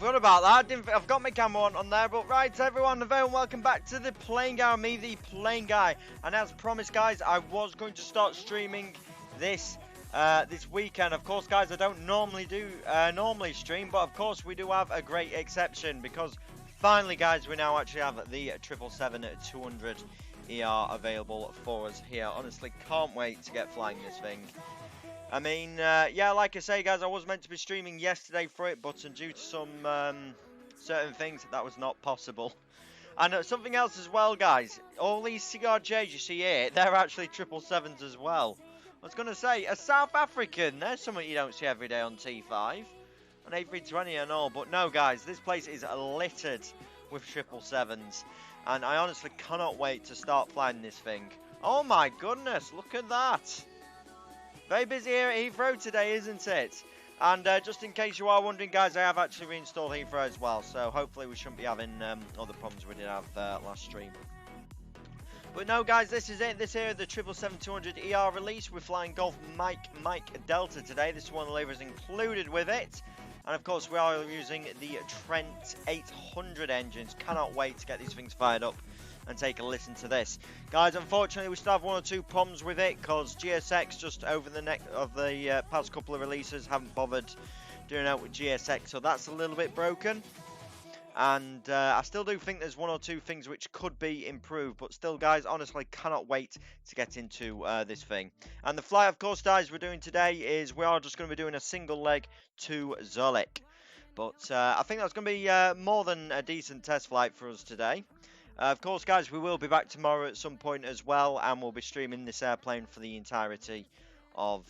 Forgot about that. I've got my camera on there, but right, everyone, a very welcome back to the Playing Guy. Me, the Playing Guy, and as promised, guys, I was going to start streaming this weekend. Of course, guys, I don't normally stream, but of course, we do have a great exception because finally, guys, we now actually have the 777-200 ER available for us here. Honestly, can't wait to get flying this thing. I mean, yeah, like I say, guys, I was meant to be streaming yesterday for it, but due to some certain things, that was not possible. And something else as well, guys. All these CRJs you see here, they're actually 777s as well. I was going to say, a South African, there's something you don't see every day on T5. An A320 and all, but no, guys, this place is littered with 777s. And I honestly cannot wait to start flying this thing. Oh my goodness, look at that. Very busy here at Heathrow today, isn't it? And just in case you are wondering, guys, I have actually reinstalled Heathrow as well. So hopefully we shouldn't be having other problems we did have last stream. But no, guys, this is it. This here is the 777-200 ER release. We're flying Golf Mike Delta today. This one lever is included with it. And of course, we are using the Trent 800 engines. Cannot wait to get these things fired up and take a listen to this. Guys, unfortunately, we still have one or two problems with it because GSX just over the past couple of releases haven't bothered doing out with GSX, so that's a little bit broken. And I still do think there's one or two things which could be improved, but still, guys, honestly, cannot wait to get into this thing. And the flight, of course, guys, we're doing today is we are just going to be doing a single leg to Zuirch. But I think that's going to be more than a decent test flight for us today. Of course, guys, we will be back tomorrow at some point as well, and we'll be streaming this airplane for the entirety of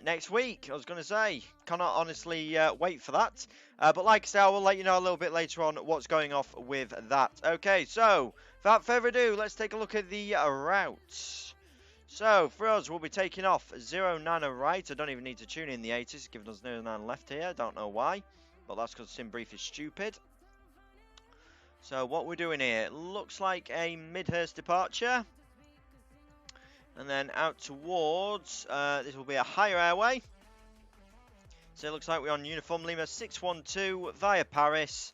next week. I was going to say, cannot honestly wait for that. But like I say, I will let you know a little bit later on what's going off with that. Okay, so without further ado, let's take a look at the routes. So for us, we'll be taking off 09 right. I don't even need to tune in the 80s. It's giving us 09 left here. Don't know why, but that's because SimBrief is stupid. So what we're doing here, looks like a Midhurst departure. And then out towards, this will be a higher airway. So it looks like we're on Uniform Lima 612 via Paris.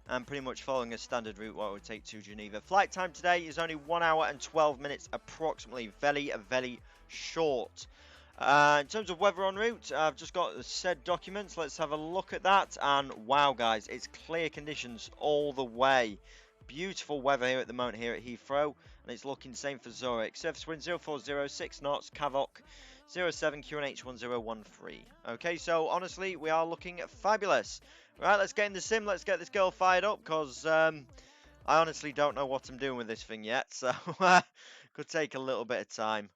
And pretty much following a standard route what it would take to Geneva. Flight time today is only 1 hour and 12 minutes approximately. Very, very short. In terms of weather en route, I've just got the said documents. Let's have a look at that. And wow, guys, it's clear conditions all the way. Beautiful weather here at the moment here at Heathrow. And it's looking the same for Zuirch. Surface wind 040, knots, Cavoc 07, QNH 1013. Okay, so honestly, we are looking fabulous. Right, let's get in the sim. Let's get this girl fired up because I honestly don't know what I'm doing with this thing yet. So could take a little bit of time.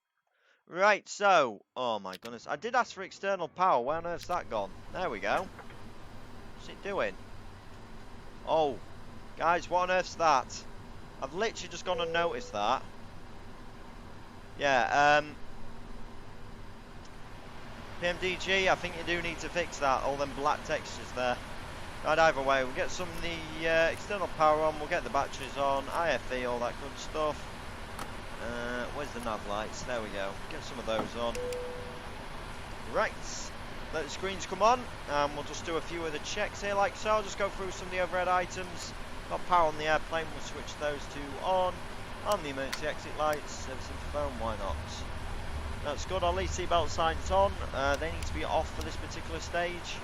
Right, so, oh my goodness, I did ask for external power, where on earth's that gone? There we go. What's it doing? Oh, guys, what on earth's that? I've literally just gone and noticed that. Yeah, PMDG, I think you do need to fix that, all them black textures there. Right, either way, we'll get some of the external power on, we'll get the batteries on, IFE, all that good stuff. Where's the nav lights? There we go. Get some of those on. Right. Let the screens come on. And we'll just do a few of the checks here like so. I'll just go through some of the overhead items. Got power on the airplane. We'll switch those two on. On the emergency exit lights. Service phone. Why not? That's good. I'll leave seatbelt signs on. They need to be off for this particular stage.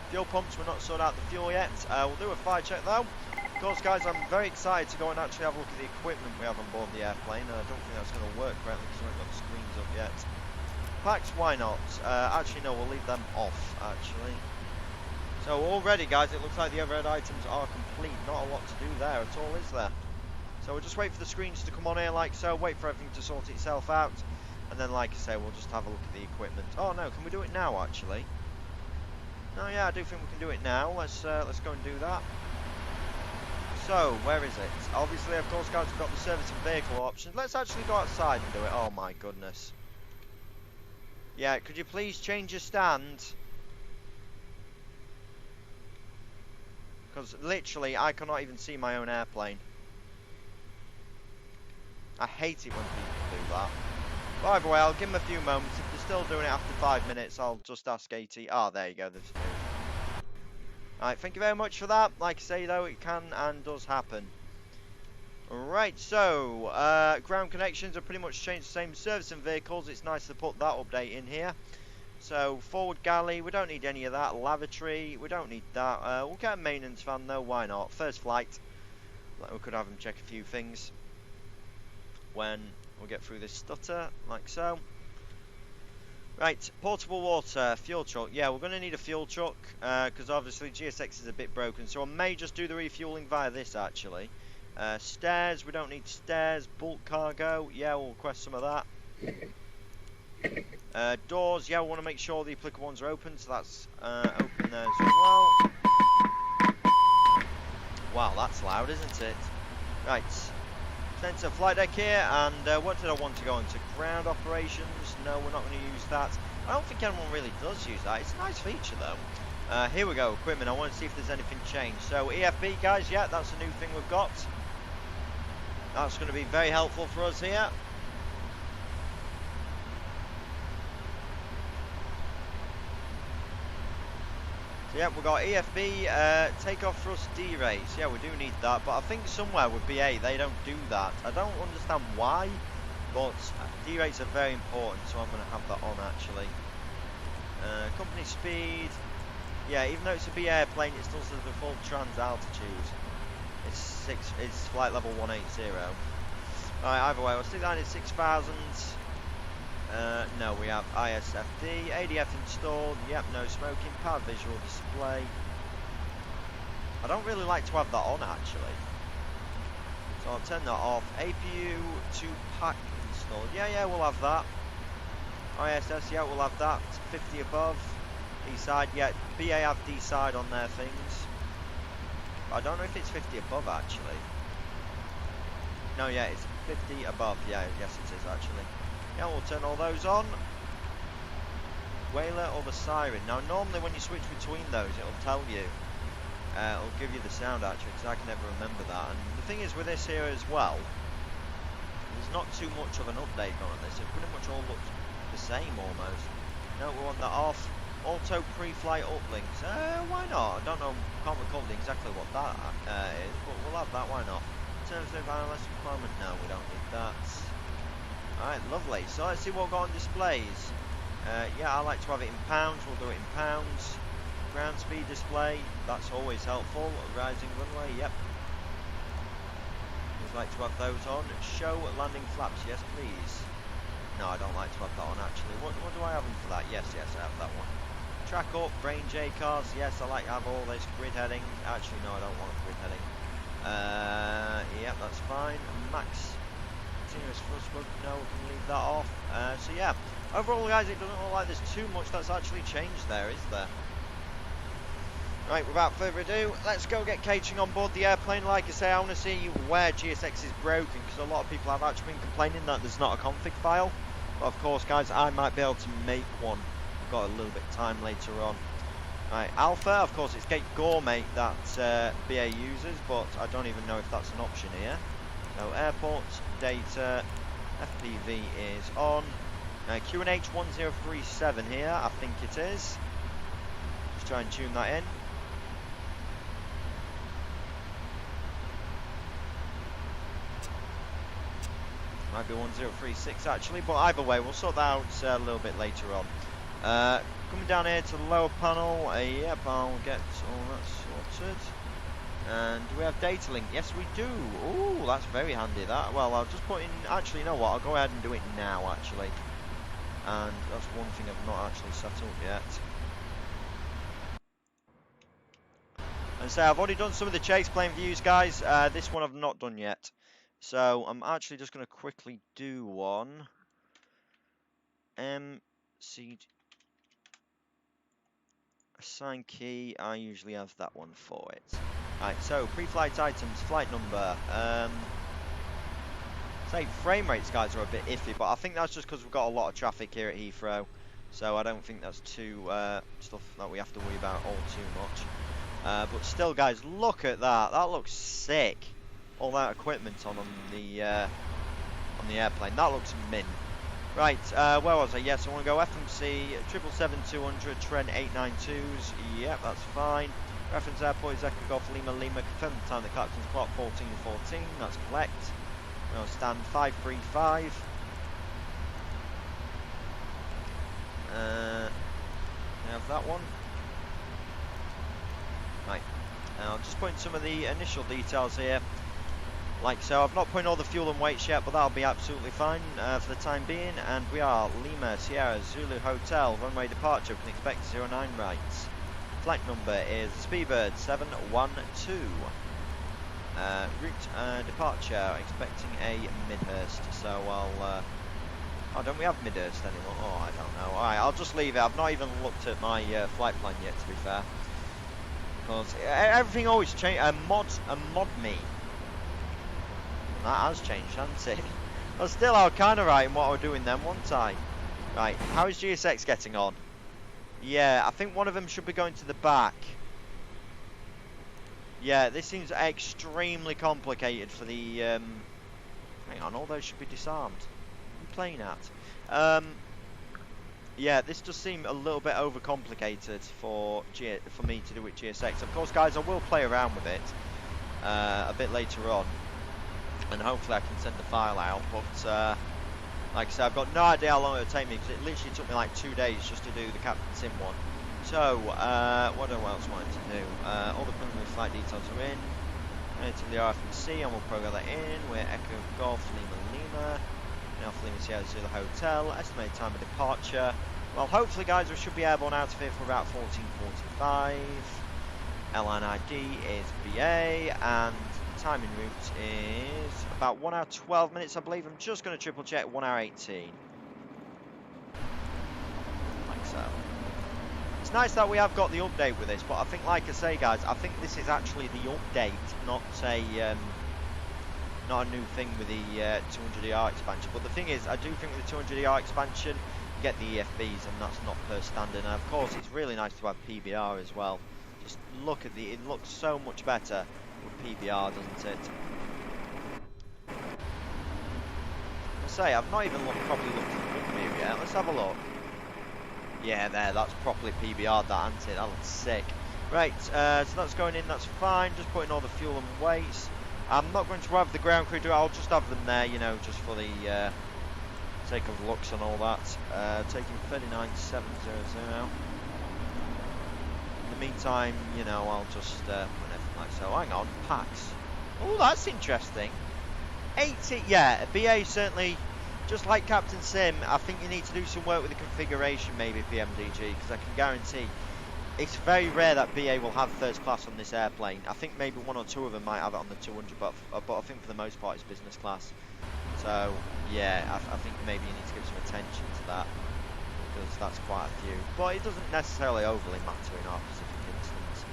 Fuel pumps. We're not sorted out the fuel yet. We'll do a fire check though. Of course, guys, I'm very excited to go and actually have a look at the equipment we have on board the airplane. I don't think that's going to work correctly because we haven't got the screens up yet. Packs, why not? Actually, no, we'll leave them off, actually. So already, guys, it looks like the overhead items are complete. Not a lot to do there at all, is there? So we'll just wait for the screens to come on here like so, wait for everything to sort itself out. And then, like I say, we'll just have a look at the equipment. Oh, no, can we do it now, actually? No, yeah, I do think we can do it now. Let's go and do that. So, where is it? Obviously, of course, guys, we've got the service and vehicle options. Let's actually go outside and do it. Oh, my goodness. Yeah, could you please change your stand? Because, literally, I cannot even see my own airplane. I hate it when people do that. But either way, I'll give them a few moments. If they're still doing it after 5 minutes, I'll just ask AT. Ah, there you go. Alright, thank you very much for that. Like I say, though, it can and does happen. Right, so, ground connections are pretty much changed the same. Service and vehicles, it's nice to put that update in here. So, forward galley, we don't need any of that. Lavatory, we don't need that. We'll get a maintenance van, though, why not? First flight, we could have them check a few things when we get through this stutter, like so. Right, portable water, fuel truck. Yeah, we're going to need a fuel truck, because obviously GSX is a bit broken. So I may just do the refueling via this, actually. Stairs, we don't need stairs. Bulk cargo, yeah, we'll request some of that. Doors, yeah, we want to make sure the applicable ones are open, so that's open there as well. Wow, that's loud, isn't it? Right, sensor flight deck here, and what did I want to go into? Ground operations, no, we're not going to use that. I don't think anyone really does use that, it's a nice feature though. Here we go, equipment, I want to see if there's anything changed. So EFB guys, yeah, that's a new thing we've got. That's going to be very helpful for us here. So yeah, we've got EFB, takeoff thrust D-rates. Yeah, we do need that, but I think somewhere with BA they don't do that. I don't understand why, but D-rates are very important, so I'm going to have that on actually. Company speed. Yeah, even though it's a BA airplane, it still says the full trans altitude. It's flight level 180. Right, either way, we'll stick that in 6,000. No, we have ISFD, ADF installed, yep, no smoking, power visual display. I don't really like to have that on actually, so I'll turn that off. APU 2 pack installed, yeah, we'll have that. ISS, yeah, we'll have that. 50 above. D-side, yeah, BA have D-side on their things. I don't know if it's 50 above actually. No, yeah, it's 50 above, yeah, yes it is actually. Yeah, we'll turn all those on. Whaler or the siren. Now, normally when you switch between those, it'll tell you. It'll give you the sound actually, because I can never remember that. And the thing is with this here as well, there's not too much of an update going on this. It pretty much all looks the same almost. No, we want that off. Auto pre-flight uplinks. Why not? I don't know, can't recall exactly what that is, but we'll have that, why not? In terms of analyst requirement, no, we don't need that. Alright, lovely. So let's see what we've got on displays. Yeah, I like to have it in pounds, we'll do it in pounds. Ground speed display, that's always helpful. Rising runway, yep. Always like to have those on. Show landing flaps, yes please. No, I don't like to have that on actually. What do I have them for that? Yes, I have that one. Track up, range A-cars, yes, I like to have all this. Grid heading, actually no, I don't want grid heading. Yep, that's fine. Max continuous thrust bug, no, we can leave that off. So yeah, overall guys, it doesn't look like there's too much that's actually changed there, is there? Right, without further ado, let's go get catering on board the airplane. Like I say, I want to see where GSX is broken, because a lot of people have actually been complaining that there's not a config file. But of course guys, I might be able to make one. I've got a little bit of time later on. Right, Alpha, of course it's Gate Gourmet that BA uses, but I don't even know if that's an option here. So airport data, FPV is on. QNH 1037 here, I think it is. Just try and tune that in. Might be 1036 actually, but either way, we'll sort that out a little bit later on. Coming down here to the lower panel, yep, I'll get all that sorted. And do we have data link? Yes, we do. Ooh, that's very handy that. Well, I'll just put in, actually, you know what, I'll go ahead and do it now, actually. And that's one thing I've not actually set up yet. And so I've already done some of the chase plane views, guys. This one I've not done yet. So I'm actually just going to quickly do one. MC assign key, I usually have that one for it. Right, so pre-flight items, flight number. Say frame rates, guys, are a bit iffy, but I think that's just because we've got a lot of traffic here at Heathrow, so I don't think that's too stuff that we have to worry about all too much. But still, guys, look at that. That looks sick. All that equipment on the airplane. That looks mint. Right, where was I? Yes, I want to go FMC 777-200 Trent 892s. Yep, that's fine. Reference airport is Echo Golf Lima Lima. Confirm the time the captain's clock 14:14. That's correct. We'll stand 535. We have that one. Right. I'll just put in some of the initial details here. Like so, I've not put in all the fuel and weights yet, but that'll be absolutely fine for the time being. And we are Lima Sierra Zulu Hotel, runway departure. We can expect 09 rights. Flight number is Speedbird 712. Route departure, expecting a Midhurst. So I'll. Oh, don't we have Midhurst anymore? Oh, I don't know. Alright, I'll just leave it. I've not even looked at my flight plan yet, to be fair. Because everything always changes. Mod me. That has changed, hasn't it? But still, I was kind of right in what I was doing then, wasn't I? Right, how is GSX getting on? Yeah, I think one of them should be going to the back. Yeah, this seems extremely complicated for the... hang on, all those should be disarmed. What are you playing at? Yeah, this does seem a little bit overcomplicated for me to do with GSX. Of course, guys, I will play around with it a bit later on. And hopefully I can send the file out, but like I said, I've got no idea how long it'll take me, because it literally took me like 2 days just to do the Captain Sim one. So, what else I wanted to do? All the preliminary flight details are in. To the RFC, and we'll program that in. We're Echo Golf Lima Lima. Now for Lima Sierra Zulu Hotel. Estimated time of departure. Well, hopefully, guys, we should be airborne out of here for about 14:45. Airline ID is BA, and time en route is about 1 hour 12 minutes, I believe. I'm just going to triple check 1 hour 18. Like so. It's nice that we have got the update with this, but I think, like I say, guys, I think this is actually the update, not a new thing with the 200ER expansion. But the thing is, I do think with the 200ER expansion, you get the EFBs, and that's not per standard. And of course, it's really nice to have PBR as well. Just look at it looks so much better with PBR, doesn't it? I say, I've not even properly looked at the book view yet. Let's have a look. Yeah, that's properly PBR'd, that, isn't it? That looks sick. Right, so that's going in, that's fine. Just putting all the fuel and weights. I'm not going to have the ground crew do it, I'll just have them there, you know, just for the sake of looks and all that. Taking 39,700. In the meantime, you know, I'll just put everything like so. Hang on, packs. Oh, that's interesting. 80, yeah, BA certainly, just like Captain Sim, I think you need to do some work with the configuration, maybe PMDG, because I can guarantee it's very rare that BA will have first class on this airplane. I think maybe 1 or 2 of them might have it on the 200, but I think for the most part it's business class. So yeah, I think maybe you need to give some attention to that, because that's quite a few. But it doesn't necessarily overly matter in our specific instance.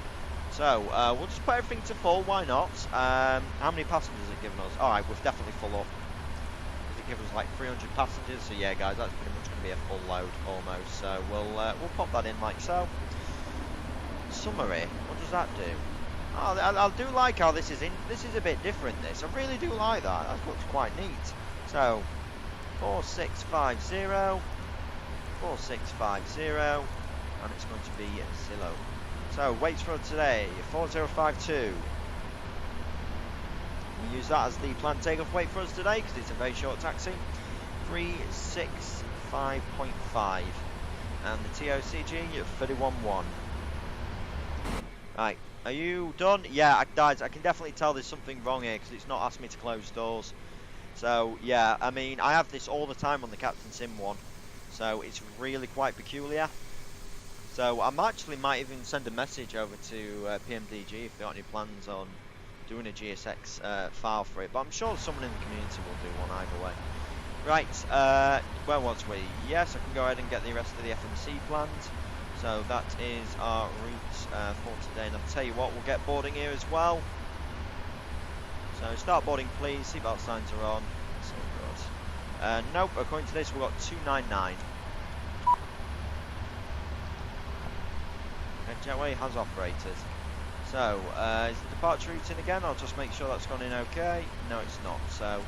So we'll just put everything to full, why not? How many passengers has it given us? Alright, we're definitely full up. It gives us like 300 passengers, so yeah guys, that's pretty much going to be a full load almost. So we'll pop that in like so. Summary, what does that do? Oh, I do like how this is a bit different, this. I really do like that. That looks quite neat. So 4650, 4650, and it's going to be Zillow. So weights for today, 4052. We use that as the planned takeoff weight for us today because it's a very short taxi. 365.5, and the TOCG 31.1. Right, are you done? Yeah, guys, I can definitely tell there's something wrong here because it's not asked me to close doors. So yeah, I mean, I have this all the time on the Captain Sim one, so it's really quite peculiar. So I might even send a message over to PMDG if they got any plans on doing a GSX file for it, but I'm sure someone in the community will do one either way. Right, where was we? Yes, I can go ahead and get the rest of the FMC planned. So that is our route for today, and I'll tell you what, we'll get boarding here as well. So start boarding please, seatbelt signs are on. So good. Nope, according to this we've got 299. Jetway has operated. So, is the departure route in again? I'll just make sure that's gone in okay. No, it's not. So,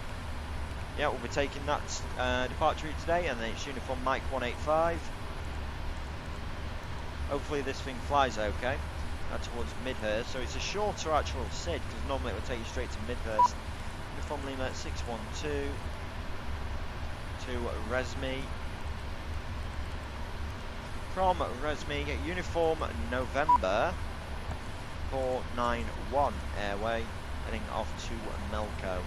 Yeah, we'll be taking that departure route today, and then it's uniform Mike 185. Hopefully this thing flies okay. Towards Midhurst, so it's a shorter actual SID, because normally it would take you straight to Midhurst. Uniform Lima 612 to Resmi. From Resmi, uniform November 491 airway, heading off to Melco.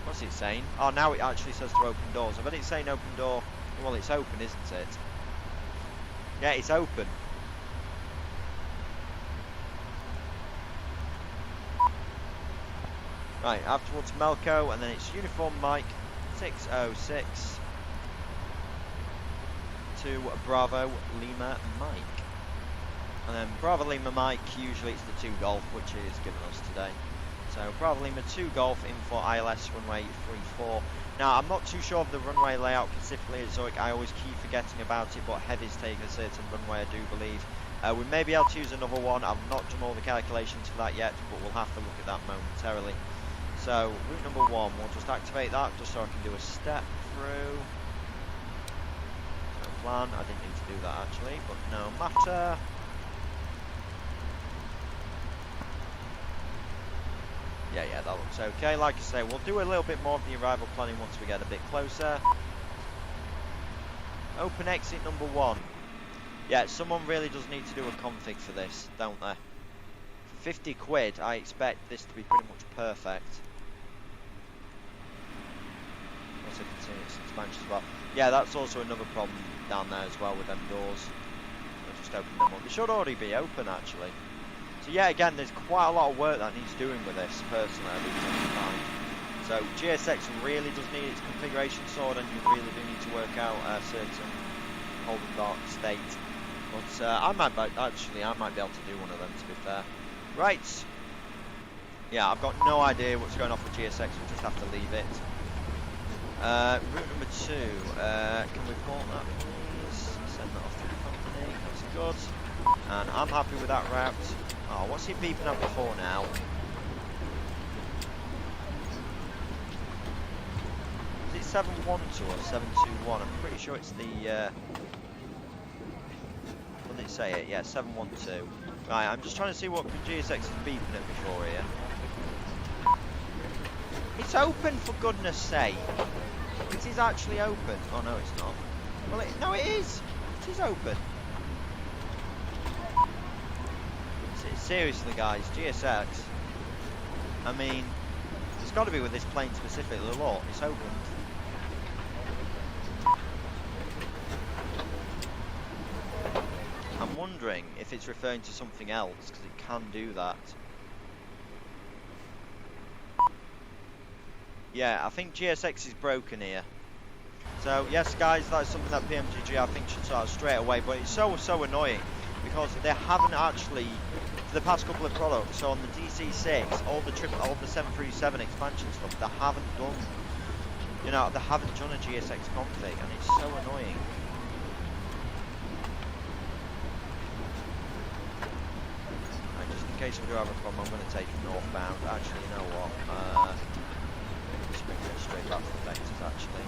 What's it saying? Oh, now it actually says to open doors. I bet it's saying open door. Well, it's open, isn't it? Yeah, it's open. Right, up towards Melco, and then it's uniform Mike 606 to Bravo Lima Mike. And then Bravo Lima Mike, usually it's the 2 Golf, which it is given us today. So Bravo Lima 2 Golf in for ILS runway 34. Now, I'm not too sure of the runway layout specifically at Zuirch. I always keep forgetting about it, but heavies take a certain runway, I do believe. We may be able to use another one. I've not done all the calculations for that yet, but we'll have to look at that momentarily. So, route number 1, we'll just activate that just so I can do a step through. No plan, I didn't need to do that actually, but no matter. Yeah, that looks okay. Like I say, we'll do a little bit more of the arrival planning once we get a bit closer. Open exit number 1. Yeah, someone really does need to do a config for this, don't they? For 50 quid, I expect this to be pretty much perfect. Also continuous expansion as well. Yeah, that's also another problem down there as well with them doors. I'll just open them up. They should already be open actually. So yeah, again, there's quite a lot of work that needs doing with this, personally, I do tend to find. So GSX really does need its configuration sorted, and you really do need to work out a certain holding dark state. But I might be able to do one of them, to be fair. Right. Yeah, I've got no idea what's going off with GSX, we'll just have to leave it. Route number 2, can we port that please? Send that off to the company, that's good. And I'm happy with that route. Oh, what's he beeping up before now? Is it 712 or 721? I'm pretty sure it's the... what did it say it? Yeah, 712. Right, I'm just trying to see what GSX is beeping at before here. It's open, for goodness sake. It is actually open. Oh, no, it's not. Well, no, it is. It is open. Seriously, guys, GSX. I mean, it's got to be with this plane specifically. Look, it's opened. I'm wondering if it's referring to something else, because it can do that. Yeah, I think GSX is broken here. So, yes, guys, that's something that PMDG I think should start straight away. But it's so annoying, because they haven't actually, for the past couple of products, so on the DC6, all the 737 expansion stuff, they haven't done, you know, they haven't done a GSX config, and it's so annoying. And just in case we do have a problem, I'm going to take it northbound. Actually, you know what? Just bring it straight back to the vectors, actually.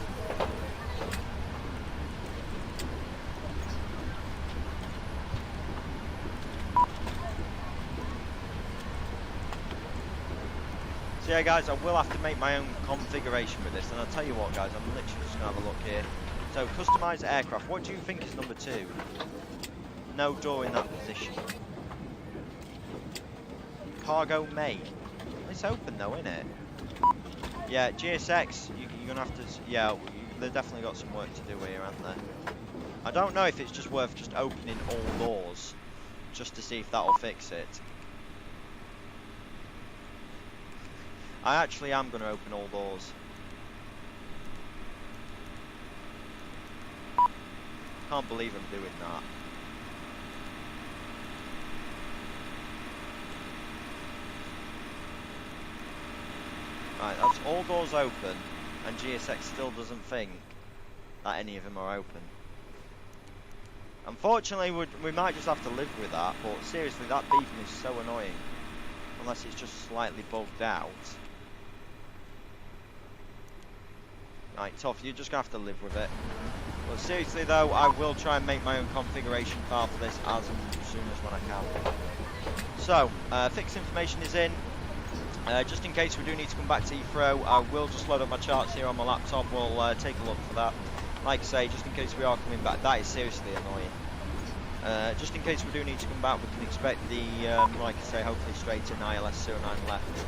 So yeah, guys, I will have to make my own configuration with this, and I'll tell you what, guys, I'm literally just going to have a look here. So, customise aircraft, what do you think is number 2? No door in that position. Cargo main. It's open though, isn't it? Yeah, GSX, you're going to have to, yeah, they've definitely got some work to do here, haven't they? I don't know if it's just worth just opening all doors, just to see if that'll fix it. I actually am going to open all doors. Can't believe I'm doing that. Right, that's all doors open, and GSX still doesn't think that any of them are open. Unfortunately, we might just have to live with that, but seriously, that beeping is so annoying. Unless it's just slightly bugged out. Right, tough, you're just going to have to live with it. But seriously though, I will try and make my own configuration file for this as soon as when I can. So, fixed information is in. Just in case we do need to come back to Heathrow, I will just load up my charts here on my laptop. We'll take a look for that. Like I say, just in case we are coming back, that is seriously annoying. Just in case we do need to come back, we can expect the, like I say, hopefully straight in ILS09 left.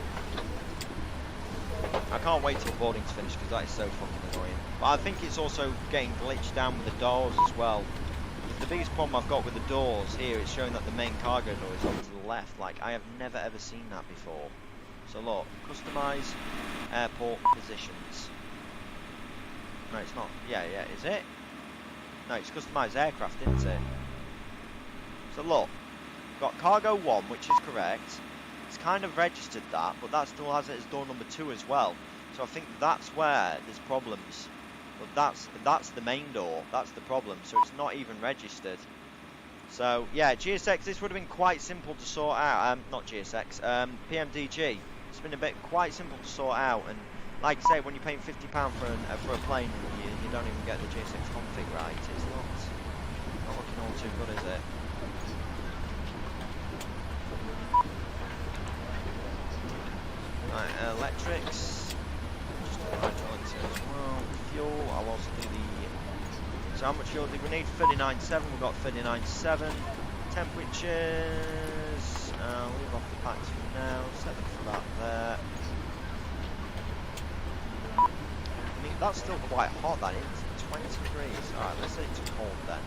I can't wait till boarding's finished because that is so fucking annoying. But I think it's also getting glitched down with the doors as well. The biggest problem I've got with the doors here is showing that the main cargo door is on to the left. Like, I have never ever seen that before. So look, customise airport positions. No, it's not. Yeah, is it? No, it's customise aircraft, isn't it? So look, we've got cargo 1, which is correct. It's kind of registered that, but that still has it as door number 2 as well. So I think that's where there's problems. But that's the main door. That's the problem. So it's not even registered. So yeah, GSX. This would have been quite simple to sort out. Not GSX. PMDG. It's been quite simple to sort out. And like I say, when you're paying £50 for a plane, you don't even get the GSX config right. It's not looking all too good, is it? Right, electrics. Just hydraulics as well. Fuel. I'll also do the. So how much fuel did we need? 39.7. We've got 39.7. Temperatures. Leave off the packs for now. Set them for that there. I mean, that's still quite hot. That is 20 degrees. All right, let's say it's cold then.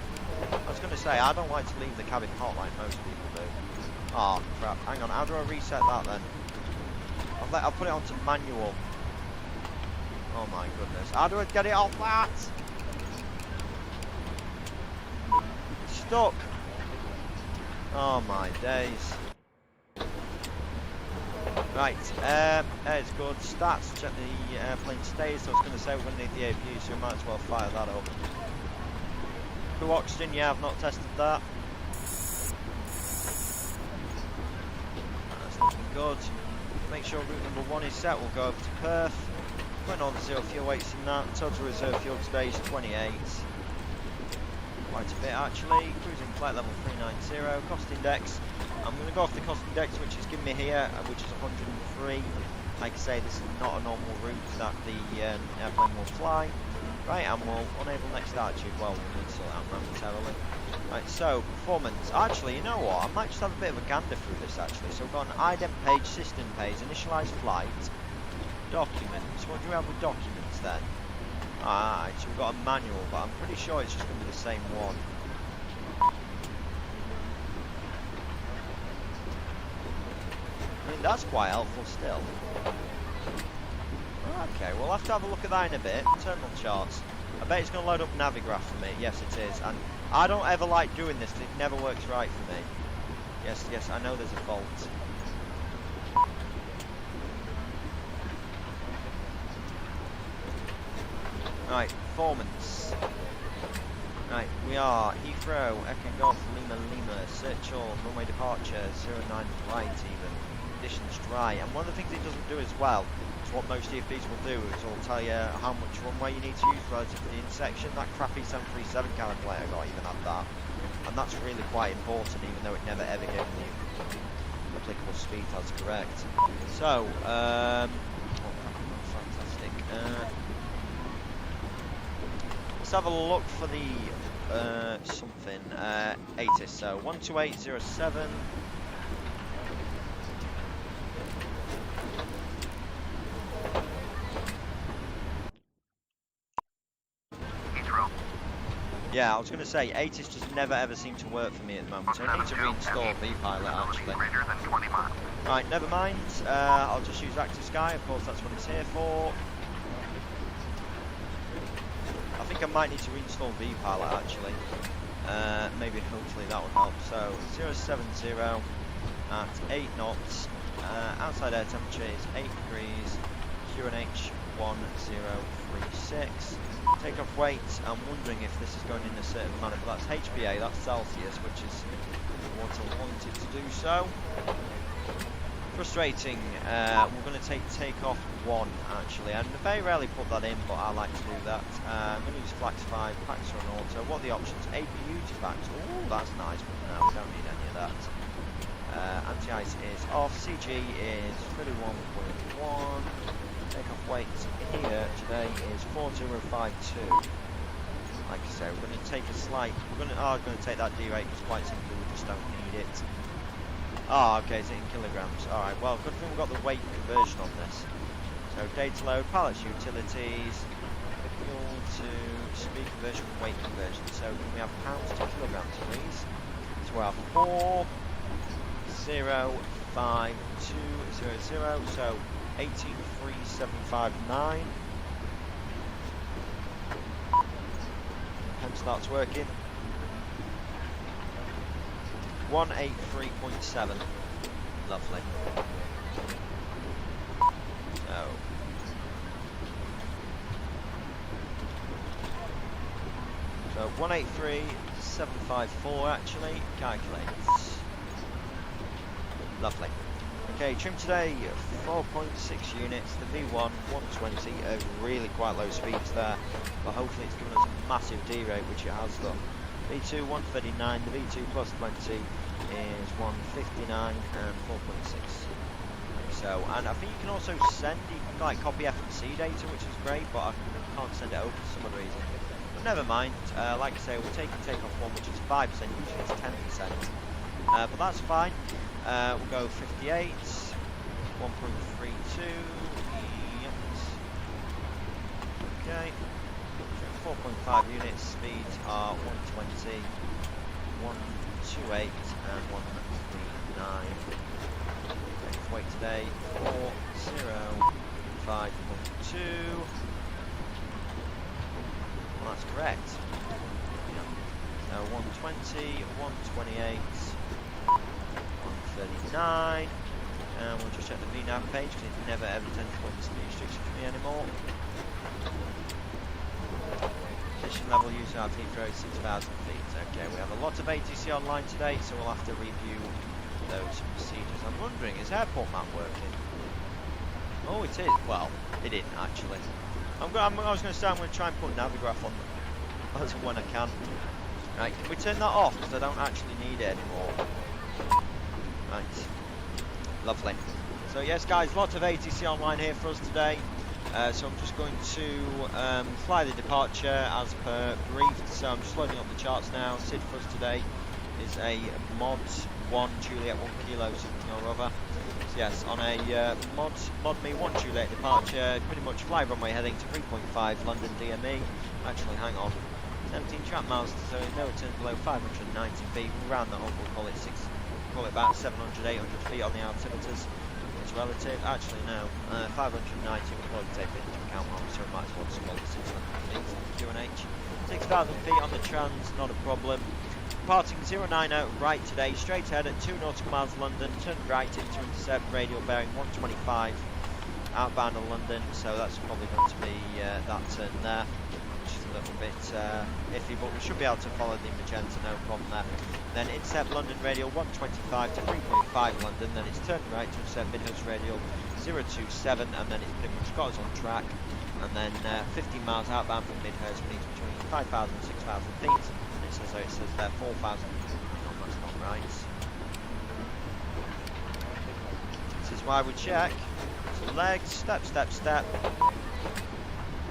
I was going to say I don't like to leave the cabin hot like most people do. Oh crap! Hang on. How do I reset that then? I'll put it onto manual. Oh my goodness. How do I get it off that? It's stuck. Oh my days. Right, it's good. Stats, check the airplane stays. So I was going to say we're going to need the APU, so we might as well fire that up. Crew oxygen, yeah, I've not tested that. That's looking good. Make sure route number 1 is set. We'll go over to Perth. Putting all the zero fuel weights in that. Total reserve fuel today is 28. Quite a bit actually. Cruising flight level 390. Cost index. I'm going to go off the cost index, which is giving me here, which is 103. Like I say, this is not a normal route that the airplane will fly. Right, and we'll enable next altitude. Well, we'll need to sort out momentarily. Right, so performance. Actually, you know what? I might just have a bit of a gander through this actually. So we've got an ident page, system page, initialize flight, documents. What do we have with documents then? Alright, so we've got a manual, but I'm pretty sure it's just going to be the same one. I mean, that's quite helpful still. Okay, we'll have to have a look at that in a bit. Terminal charts. I bet it's going to load up Navigraph for me. Yes, it is. And I don't ever like doing this. It never works right for me. Yes, I know there's a fault. Right, performance. Right, we are Heathrow, Echo Golf, Lima, search all, runway departure, 09 flight even. Conditions dry. And one of the things it doesn't do as well, is what most DFBs will do, is it'll tell you how much runway you need to use relative to the intersection. That crappy 737 calculator got even had that. And that's really quite important, even though it never ever gave me applicable speed, that's correct. So, fantastic. Let's have a look for the something. 80, so 12807. Yeah, I was going to say, ATIS just never ever seemed to work for me at the moment, so I need to reinstall VPilot actually. Right, never mind, I'll just use Active Sky, of course that's what it's here for. I think I might need to reinstall VPilot actually. Maybe, hopefully that will help. So, 070 at 8 knots, outside air temperature is 8 degrees, QNH 1036. Takeoff weight, I'm wondering if this is going in a certain manner, but that's HPA, that's Celsius, which is what I wanted to do so. frustrating. We're going to take Takeoff 1 actually. I very rarely put that in, but I like to do that. I'm going to use Flax 5, Packs on Auto. What are the options? APU to Facts. Oh, that's nice, but no, we don't need any of that. Anti-ice is off. CG is 31.1. Takeoff weight here today is 4052. Like I say, we're going to take a slight. We're going to take that D rate because quite simply we just don't need it. Oh, okay, it's in kilograms. Alright, well, good thing we've got the weight conversion on this. So, data load, pallets, utilities, fuel to speed conversion, weight conversion. So, can we have pounds to kilograms, please? So, we have 405,200, so 18,3759. Pen starts working. 183.7. Lovely. So 183.754 actually calculates. Lovely. Okay, trim today 4.6 units. The V1 120 at really quite low speeds there, but hopefully it's given us a massive D rate, which it has done. V2 139, the V2 plus 20 is 159 and 4.6. So, and I think you can also send, you can like copy FMC data, which is great, but I can't send it over for some other reason. But never mind, like I say, we're taking Takeoff 1, which is 5%, usually it's 10%. But that's fine. We'll go 58, 1.32, yes. Okay. 4.5 units, speeds are 120, 128 and 139. Takeoff weight today 405.2. Well, that's correct. Yeah. So 120, 128, 139. And we'll just check the VNAV page because it never ever tends to put the speed restriction for me anymore. Position level user at Heathrow 6,000 feet. Okay, we have a lot of ATC online today, so we'll have to review those procedures. I'm wondering, is airport map working? Oh, it is. Well, it isn't actually. I was going to say I'm going to try and put Navigraph on as and when I can. Right, can we turn that off because I don't actually need it anymore. Right, lovely. So yes, guys, lots of ATC online here for us today. So I'm just going to fly the departure as per briefed. So I'm just loading up the charts now. SID for us today is a mod 1 Juliet 1 Kilo something or other. So yes, on a mod me 1 Juliet departure, pretty much fly runway heading to 3.5 London DME. Actually, hang on, 17 trap miles, so no returns below 590 feet. We'll round that up. We'll call it about 700, 800 feet on the altimeters. Relative, actually no, 590 will probably take it into account, so we might as well just call it 600 feet QNH. 6,000 feet on the trans, not a problem. Departing 090 right today, straight ahead at 2 nautical miles London, turn right into intercept, radial bearing 125, outbound of London, so that's probably going to be that turn there. Just a little bit iffy, but we should be able to follow the magenta, no problem there. Then intercept London radial 125 to 3.5 London, then it's turned right to intercept Midhurst radial 027, and then it's pretty much got us on track. And then 15 miles outbound from Midhurst, we need between 5,000 and 6,000 feet. And it says there 4,000. No, that's not right. This is why we check. So legs, step, step, step.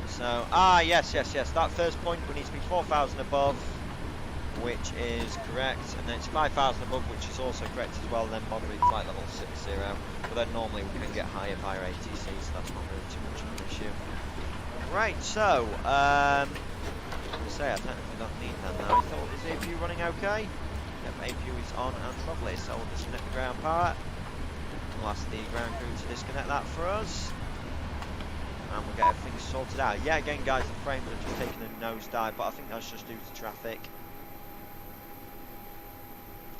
So, yes, that first point we need to be 4,000 above, which is correct, and then it's 5,000 above, which is also correct as well, and then moderate flight level 60, but then normally we can get higher via ATC, so that's not really too much of an issue. Right, so, I technically don't need that now. Is the APU running okay? Yep, APU is on and lovely, so we'll disconnect the ground power. We'll ask the ground crew to disconnect that for us. And we'll get everything sorted out. Yeah, again guys, the frames are just taking a nosedive, but I think that's just due to traffic.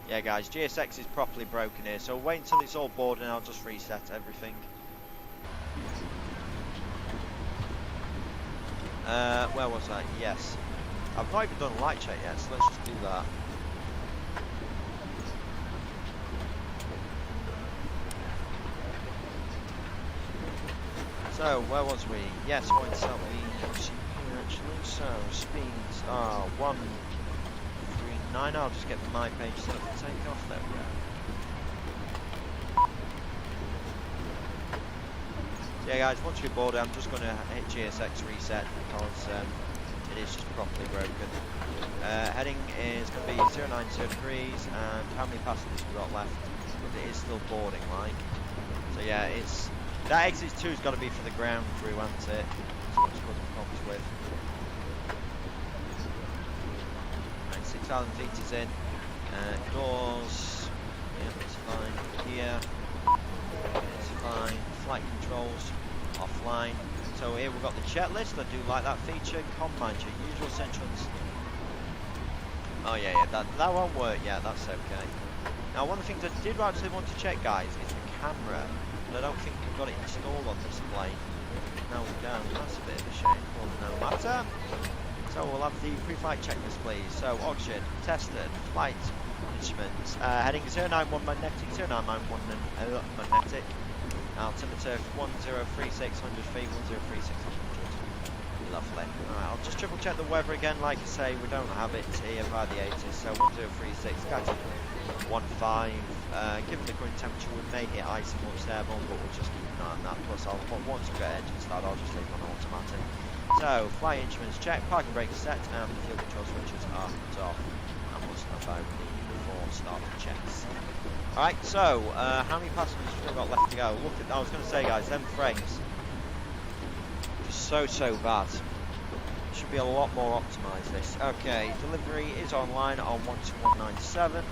Yeah guys, GSX is properly broken here, so wait until it's all bored and I'll just reset everything. Where was I? Yes. I've not even done a light check yet, so let's just do that. So, where was we? Yes, we're in South here actually. So, speeds are 139. I'll just get my page set up for takeoff. There we go. So yeah guys, once we're boarded, I'm just going to hit GSX reset because it is just properly broken. Heading is going to be 090 degrees, and how many passengers we've got left? It is still boarding like. So yeah, it's that exit 2's got to be for the ground crew, hasn't it? That's what it's causing problems with. Right, 6,000 feet is in. Doors, yeah, it's fine. Here, it's fine. Flight controls, offline. So here we've got the checklist. I do like that feature. Combine your usual entrance. Oh yeah, that won't work. Yeah, that's okay. Now one of the things I did actually want to check, guys, is the camera. But I don't think we've got it installed on this plane. No, we don't. That's a bit of a shame. Well, no matter. So we'll have the pre-flight checklist, please. So oxygen tested, flight instruments, heading 091 magnetic, 0991 magnetic. Altimeter 1036, 100 feet, 1036, 100. Lovely. Alright, I'll just triple check the weather again. Like I say, we don't have it here by the 80s, so 1036, catch 15. Given the current temperature, we may hit ice and once airborne, but we'll just keep an eye on that. Plus, once we get engine started, I'll just leave on automatic. So, flight instruments check, parking brakes set, and the fuel control switches are put off. And we'll snap out the before start checks. Alright, so, how many passengers have we still got left to go? Look at, I was going to say, guys, them frames, just so bad. Should be a lot more optimised, this. Okay, delivery is online on 12197.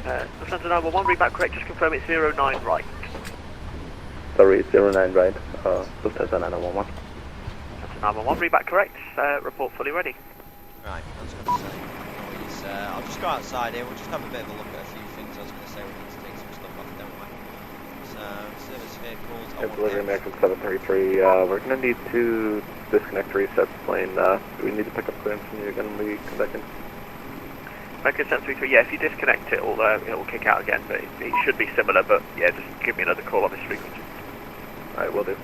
Lufthansa 911, read back correct, just confirm it's 09 right. Sorry, it's 09 right, Lufthansa 911. Lufthansa 911, read back correct, report fully ready. Right, I was going to say, noise, I'll just go outside here, we'll just have a bit of a look at a few things. I was going to say we need to take some stuff off, don't we? So, service vehicles, Delivery American 733, we're going to need to disconnect, reset the plane, we need to pick up clearance from you again when we come back in. American 733, yeah, if you disconnect it will kick out again, but it should be similar, but yeah, just give me another call on this frequency. Alright, will do.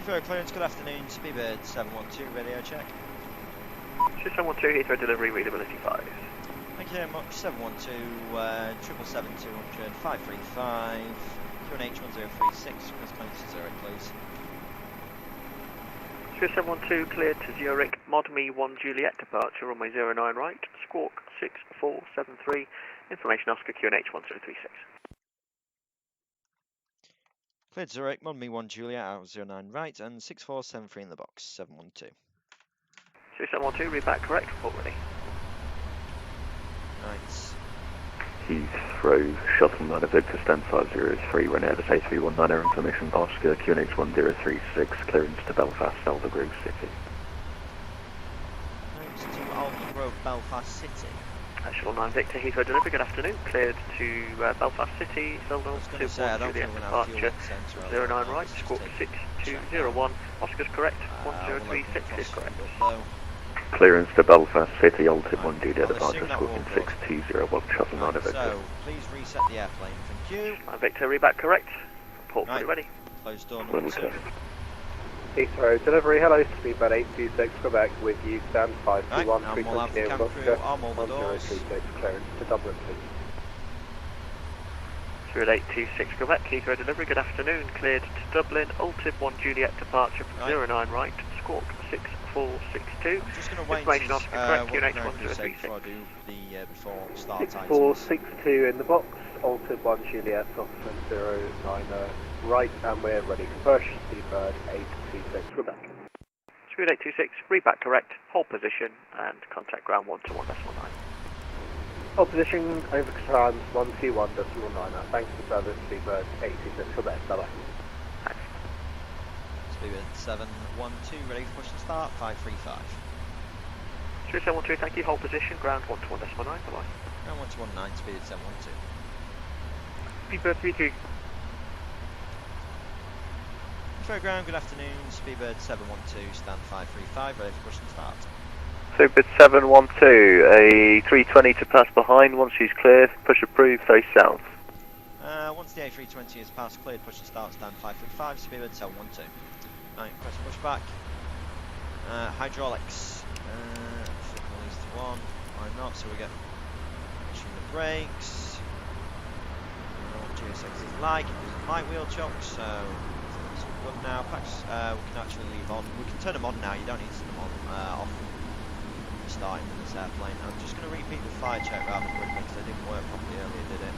Heathrow clearance, good afternoon, Speedbird 712, radio check. 712, Heathrow delivery, readability 5. Thank you very much, 712, 777-200, 535, QNH 1036, Chris Banks to Zuirch, please. 712 cleared to Zuirch, Mod Me 1 Juliet departure, runway 09 right, squawk 6473, information Oscar QNH 1036. Cleared Zuirch, Mod Me 1 Juliet out of 09 right, and 6473 in the box, 712. 712, read back correct, report ready. Right. Heathrow, shuttle 9 Victor, stand 503, run LSZH 319, information Oscar, QNH 1036, clearance to Belfast, Aldergrove City. Clearance to Aldergrove, Belfast City. Shuttle 9 Victor, Heathrow delivery, good afternoon, cleared to Belfast City, Zelda 21 Juliet departure, 09 right, squawk 6201, Oscar's correct, 1036 is correct. Clearance to Belfast City, Altimeter 1 Juliet departure, squawking 6201, shuttle 9 Victor. So, please reset the airplane, thank you. 9 Victor, read back correct, report fully ready. Closed door Level number 2. 2. Heathrow delivery, hello, Speedbird 826 Quebec with you, stand 521, Right, and we'll have the cam crew arm all the doors. 1036, clearance to Dublin, please. 0826 Quebec, Heathrow delivery, good afternoon, cleared to Dublin, Altiv 1 Juliet departure from 09 right, squawk 6462. I'm just going to wait information until, Oscar correct, what QNH can I do say 1036. before I do the before start items. 6462 in the box, Altiv 1 Juliet, Oxford 09 right, and we're ready for push, Speedbird 826 Quebec. 0826, read back correct, hold position, and contact ground 121.9. Hold position, over times 121.9. Thanks for service, Speedbird 826 Quebec, bye bye. Speedbird 712, ready for push and start, 535. 3712, thank you, hold position, ground 121.9, bye bye. Ground 119, Speedbird 712. Speedbird 32. Fairground, good afternoon, Speedbird 712, stand 535, ready for push and start. Super 712, a 320 to pass behind. Once she's clear, push approved, face south. Once the A320 is passed, cleared, push and start, stand 535, speedbird 712. Right, press pushback. Hydraulics. Signal is to 1. Why not? So we get pushing the brakes. GSX is like, it doesn't like wheel chocks, so it's good now. Perhaps we can actually leave on. We can turn them on now, you don't need to turn them on off starting with this airplane. I'm just going to repeat the fire check rather quickly because it didn't work properly earlier, did it?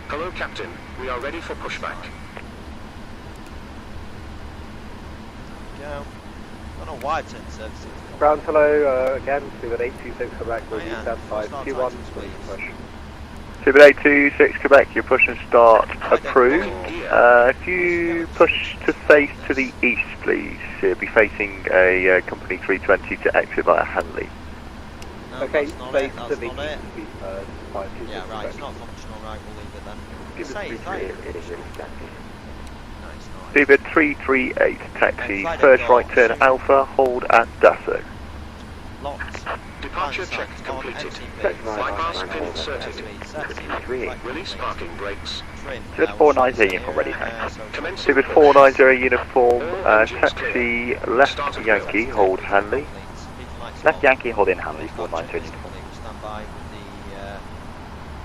Hello, Captain. We are ready for pushback. Go. I don't know why I turned services. Ground hello, again, Speedbird 826 Quebec, will you stand 521, please push. Speedbird 826 Quebec, your push and start approved. If you push to face to the east, please. You'll be facing a company 320 to exit via Hanley. No, okay, face to the not east, yeah, right, it's not functional, right, we'll leave it then. Say, it's like... Speedbird 338, taxi, first right turn Alpha, hold at Dasso. Locked. Departure check completed. Bypass pin inserted. Release parking brakes. Speedbird 490 uniform ready. Speedbird 490 uniform, taxi left Yankee, hold Hanley. Left Yankee, hold in Hanley, 490 uniform. Stand by with the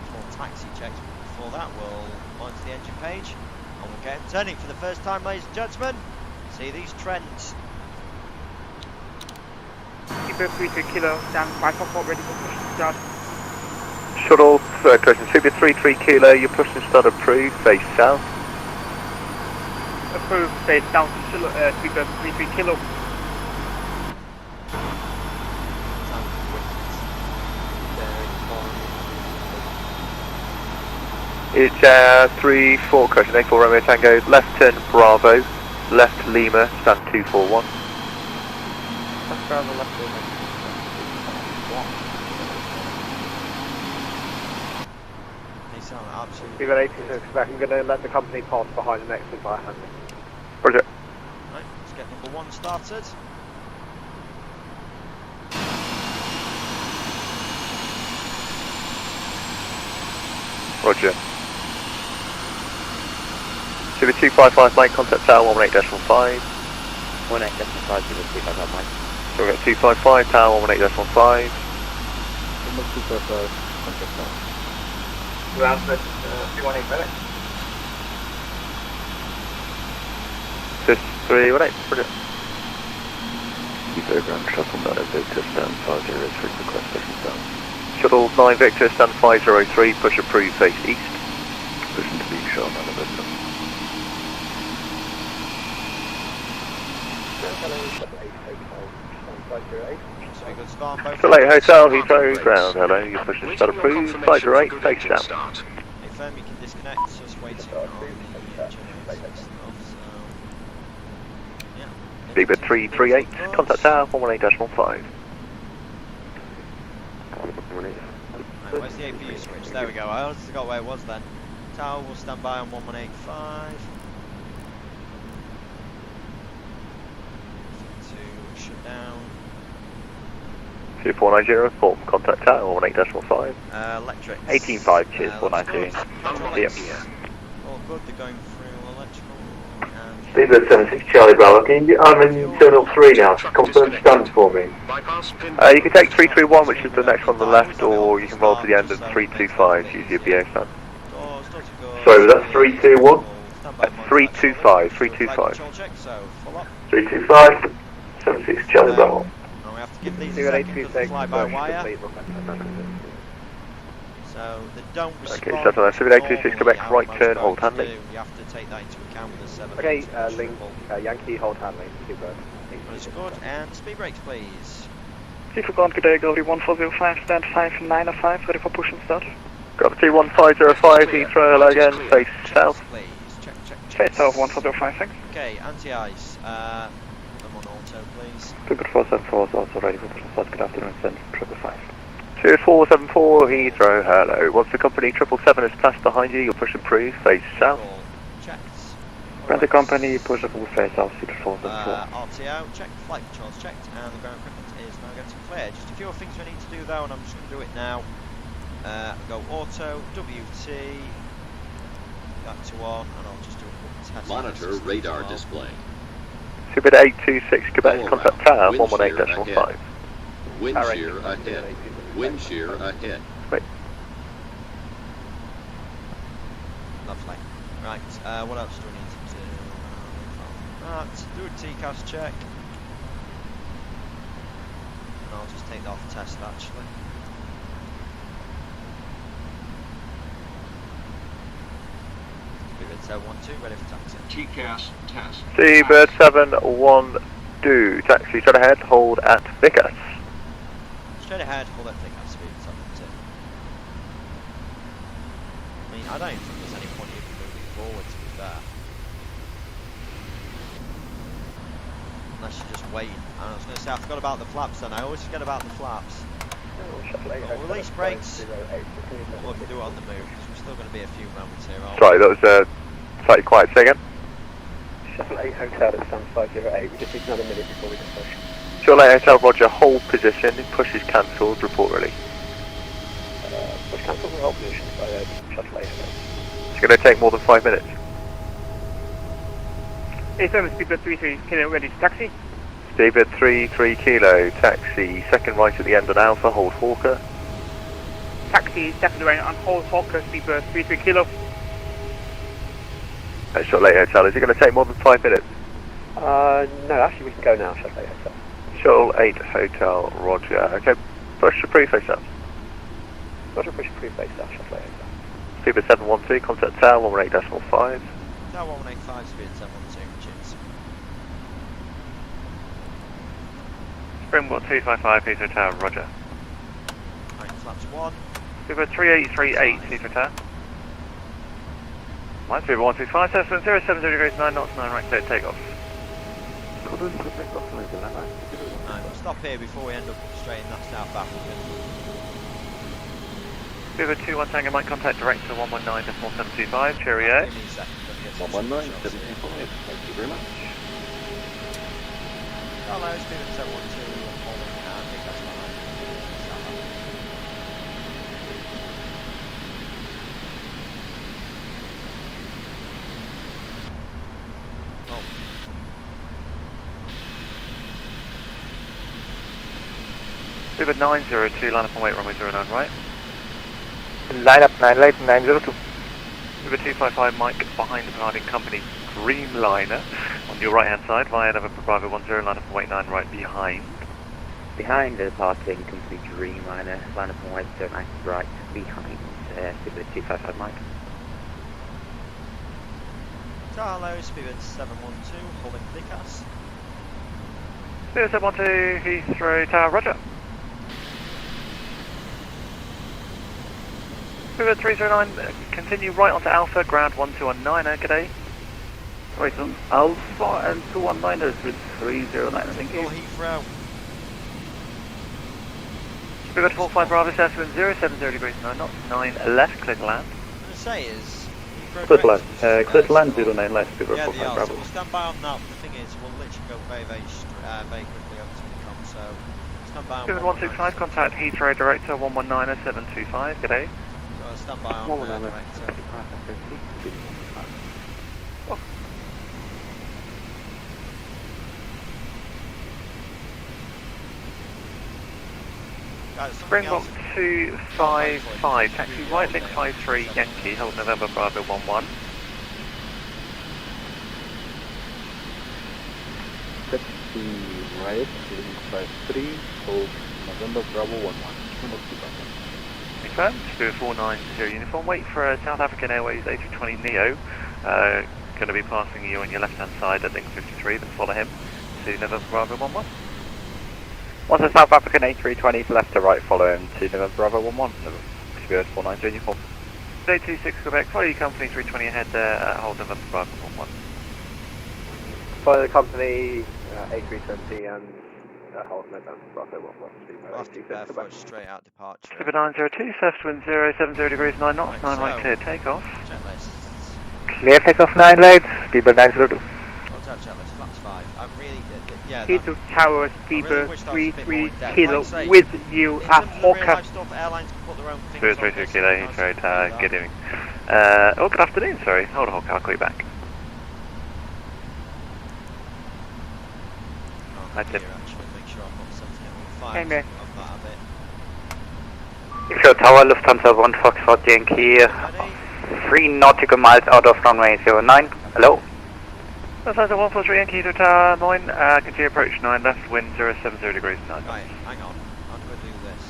small taxi checks. Before that, we'll monitor the engine page. And we'll get him turning for the first time, ladies and gentlemen. See these trends. Speedbird 33 kilo, stand by for ready for push and start. Shuttle, third person, Speedbird 33 kilo, your push and start approved, face south. Approved, face down to Speedbird 33 kilo. It's 3-4 correction, A4 Romeo Tango, left turn Bravo, left Lima, stand 241. Left Bravo, left Lima. They sound absolutely... Speedbird 826 Quebec, I'm going to let the company pass behind the exit via Hanley. Roger. Right, let's get number 1 started. Roger. Speedbird 255, Mike, contact tower 118.5. 18.5, 255 Mike. So we've got 255, tower 118.5. Number 255, contact tower. Ground at 318 minutes. Sys 318, Roger. Evo ground shuttle 9 Victor, stand 503, request pushing down. Shuttle 9 Victor, stand 503, push approved, face east. Pushing to be shot 9 Victor. Select Hotel, Heathrow, ground, hello, your push and start approved, 508, face down. Hey firm, you can disconnect, just waiting on the generators stuff, so... Yeah. Speedbird 338, contact tower 118.5. Right, where's the APU switch? There we go, I honestly forgot where it was then. Tower will stand by on 1185. To shut down. 2490, form contact tower 18.5. Electrics. 18.5, cheers, 490. Yep. All good, they're going through electrical and... Speedbird 76 Charlie Bravo, I'm in Terminal 3 now, confirm stand for me. You can take 331, which is the next one on the left, or you can roll to the end of 325, use your BA stand. Doors to go. Sorry, was that 321? 325, 325. 325, 76 Charlie Bravo. And we have to give these a second because they fly by wire. So they don't respond. Okay, 7826 Quebec, right turn, hold Hanley. You have to take that into account with the 7. Okay, Link, Yankee, hold Hanley, Speedbird. That's good, and speed brakes please. Chief of Ground, good day, Goldie 1405, stand 595, ready for push and start. Gravity 1505, Heathrow, hello again, face south. Please, check. Face south 1405, thanks. Okay, anti-ice, I'm on auto please. Speedbird 474 is also ready for push and start, good afternoon, send 555. 2474, Heathrow, hello. Once the company 777 has passed behind you, you'll push approved, face south. Checked. Rent a company, push a full face, altitude 474. RTO, checked, flight controls checked, and the ground equipment is now going to clear. Just a few things we need to do though, and I'm just going to do it now. Go auto, WT, back to on, and I'll just do a quick test. Monitor radar display. Super 826 Quebec, contact tower 118.5. Wind shear ahead. Wind shear ahead. Wait. Lovely. Right, what else do we need to do? Right, do a TCAS check. And I'll just take that off test actually. Seabird 712, ready for taxi. TCAS test. Seabird 712, taxi straight ahead, hold at Vickers. Straight ahead, hold that thing up, speed 712. I mean, I don't even think there's any point even moving forward to be fair. Unless you're just waiting. And I was going to say, I forgot about the flaps then, I always forget about the flaps. We'll release brakes, we can do it on the move, because we're still going to be a few moments here. Sorry, that was slightly quiet, say again. Shuttle 8 Hotel at stand 508, we just need another minute before we can push. Shuttle 8 Hotel, roger, hold position, push is cancelled, report ready. Push cancelled for hold position by Shuttle 8 Hotel. It's going to take more than 5 minutes. A7 Speedbird 33, Kilo ready to taxi. Seabird 33 Kilo, taxi, second right at the end on Alpha, hold Hawker. Taxi, second right on hold Hawker, Speedbird 33 Kilo. Shuttle 8 Hotel, is it going to take more than 5 minutes? No, actually we can go now, Shuttle 8 Hotel. Shuttle 8 Hotel, roger. Okay, push the preface up. Roger, push preface out, Shuttle 8 Hotel. Seabird 712, contact tower 118.5. Now 185, speed 712, cheers. Springbok 255, Heathrow Tower, roger. Right, flaps 1. Seabird 3838, Heathrow Tower. Line Seabird 165, 70 degrees 9 knots, 9 right, clear, takeoff. Right, we'll stop here before we end up straight in that South African. Seabird 21 Tango, might contact director 119.725, cheerio. Give me a second. 119.725, thank you very much. Hello, Steven 712, holding now, I think that's fine. Oh. Seabird 902, line up on wait, runway 09 right. Line up 9 late 902. Seabird 255, Mike behind the departing company Dreamliner on your right hand side via November Bravo 10, line up on wait 9 right behind. Behind the departing company Dreamliner, line up on wait 09 right behind Seabird 255 Mike. Hello, Spirit 712, holding Vickers. Seabird 712, Heathrow Tower, roger. Seabird 309, continue right onto Alpha, ground 1219er, g'day. Right on Alpha and 219ers with 309, thank you. Heathrow. Seabird 45 Bravo, South wind 070 degrees 9 knots, 9 left, clear to land. What I'm going to say is... Clear to land, clear to land 09 left, Seabird yeah, 45 so Bravo. we'll stand by on that, but the thing is, we'll literally go very quickly over to the com, so stand by on Seabird 165, contact Heathrow director 119er 725, g'day. So stand by on director. Springbok 255, taxi right, link 53 Yankee, hold November Bravo 11. Taxi right, link 53, hold November Bravo 11. Springbok 255. Confirmed, Spirit 490 uniform, wait for a South African Airways A320neo, going to be passing you on your left hand side at link 53, then follow him to November Bravo 11. Once a South African A320 left to right, follow him to November Bravo 11. Spirit 490 uniform. Day 26 Quebec, follow your company 320 ahead there, hold November Bravo 11. Follow the company A320 and hold November Bravo 11. After barefoot, straight out departure. Seabird 902, surf wind 070 degrees 9 knots, 9 right clear, takeoff. Checklists. Clear takeoff 9 right, speedbird 902. Contact checklist, flaps 5. I'm really, yeah. Heathrow Tower, Speedbird Speedbird 33 Kilo with you at Hawker. 032 Kilo, Heathrow Tower, good evening. Oh, good afternoon, sorry. Hold on, Hawker, I'll call you back. Hi, Tim. Hey, man. Heathrow Tower, Lufthansa 1 Foxtrot Yankee, 3 nautical miles out of runway 09. Hello? Lufthansa 143 Yankee, Heathrow Tower 9, continue approach 9 left, wind 070 degrees 9. Right, hang on. I'm going to do this.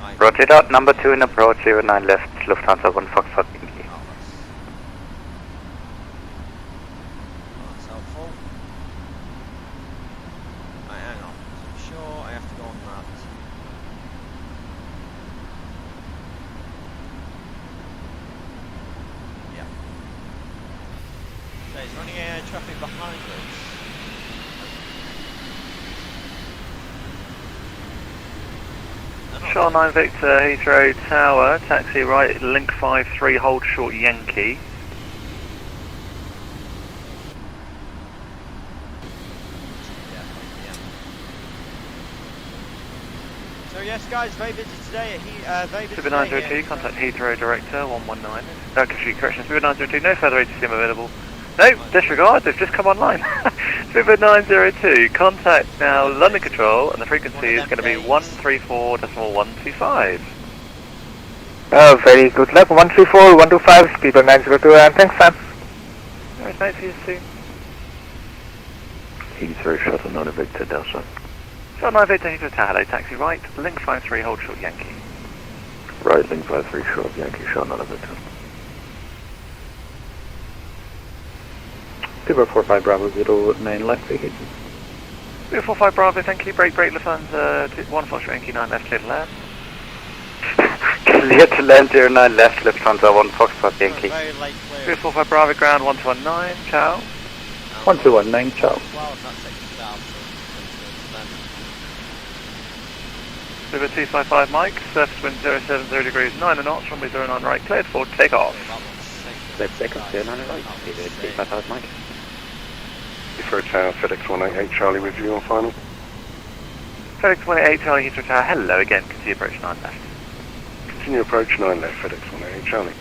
Right. Rotate out, number 2 in approach 09 left, Lufthansa 1 Foxtrot Yankee. That's helpful. Right, hang on. I'm sure I have to go on that. Yeah. So is running air traffic behind us? Shore 9 Victor, Heathrow Tower, taxi right, link 53, hold short Yankee. So yes guys, very busy today. Very busy Super 902, contact Heathrow Director 119. Correction, Super 902, no further ATCM available. No, disregard, they've just come online. Super 902, contact now London Control, and the frequency is going to be 134.125. Oh, very good. Level 134, 125, speedbird 902, and thanks, Sam. Alright, nice to see you soon. Heathrow Shuttle 9 Victor Delta. Shore 9 Victor, Heathrow Tower, hello, taxi right, link 53, hold short Yankee. Right, link 53, short Yankee, Shore 9 Victor. Speedbird 45 Bravo 09 left vacation. Speedbird 45 Bravo, thank you, brake, Lufthansa 1 Fox Yankee 9 left, clear to land. Clear to land 09 left, Lufthansa 1 Foxtrot Yankee. Speedbird 45 Bravo, ground 1219, ciao. 1219, ciao. Speedbird 255 Mike, surface wind 070 degrees 9 knots, runway 09 right, cleared for takeoff. Let's take off 09 right, Speedbird 255 Mike. Heathrow Tower, FedEx 188 Charlie with you on final. FedEx 188 Charlie, Heathrow Tower, hello again, continue approach 9 left. Continue approach 9 left, FedEx 188 Charlie.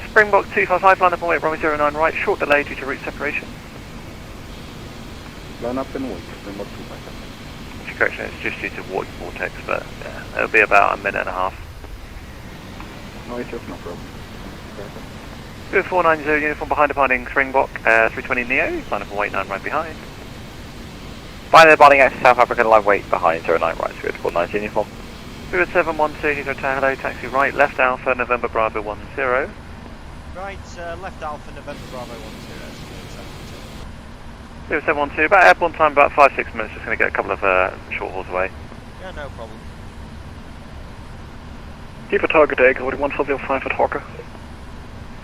Springbok 255, line up and wait, runway 09 right, short delay due to route separation. Line up and wait, Springbok 255. Correction, it's just due to warp vortex, but yeah, it'll be about a minute and a half. No, it's just no problem. 490 uniform behind departing Springbok, 320 Neo, line up and wait 9 right behind. Final departing at South African line wait behind 09 right, 490 uniform. 712 Heathrow Tower, hello, taxi right, left Alpha, November Bravo 10. Right, left Alpha, November Bravo 10. 712, about airborne time, about 5-6 minutes, just going to get a couple of short hauls away. Yeah, no problem. Keep a target egg, 105 at Hawker.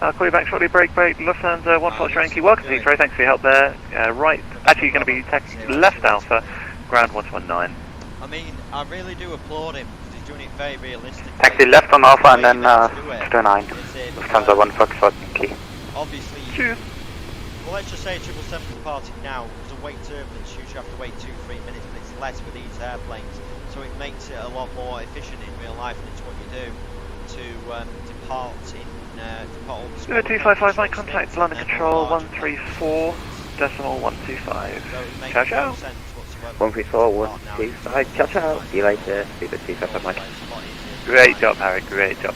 I'll call you back shortly, brake, Lufthansa 1 Fox Yankee, welcome to Heathrow, thanks for your help there. Right, actually going to be taxi left Alpha, ground 119. I mean, I really do applaud him, because he's doing it very realistically. Taxi left on Alpha and then 09. Lufthansa 1 Foxtrot Yankee. Obviously, Cheers. Well, let's just say 777 departing now, because the wait turbulence, you should have to wait 2-3 minutes, but it's less with these airplanes, so it makes it a lot more efficient in real life, and it's what you do to depart in depart all the 255 Mike, contact London Control 134.125. Ciao, ciao. 134.125, ciao ciao. See you later, Speedbird 255 Mike. Great job, Harry, great job.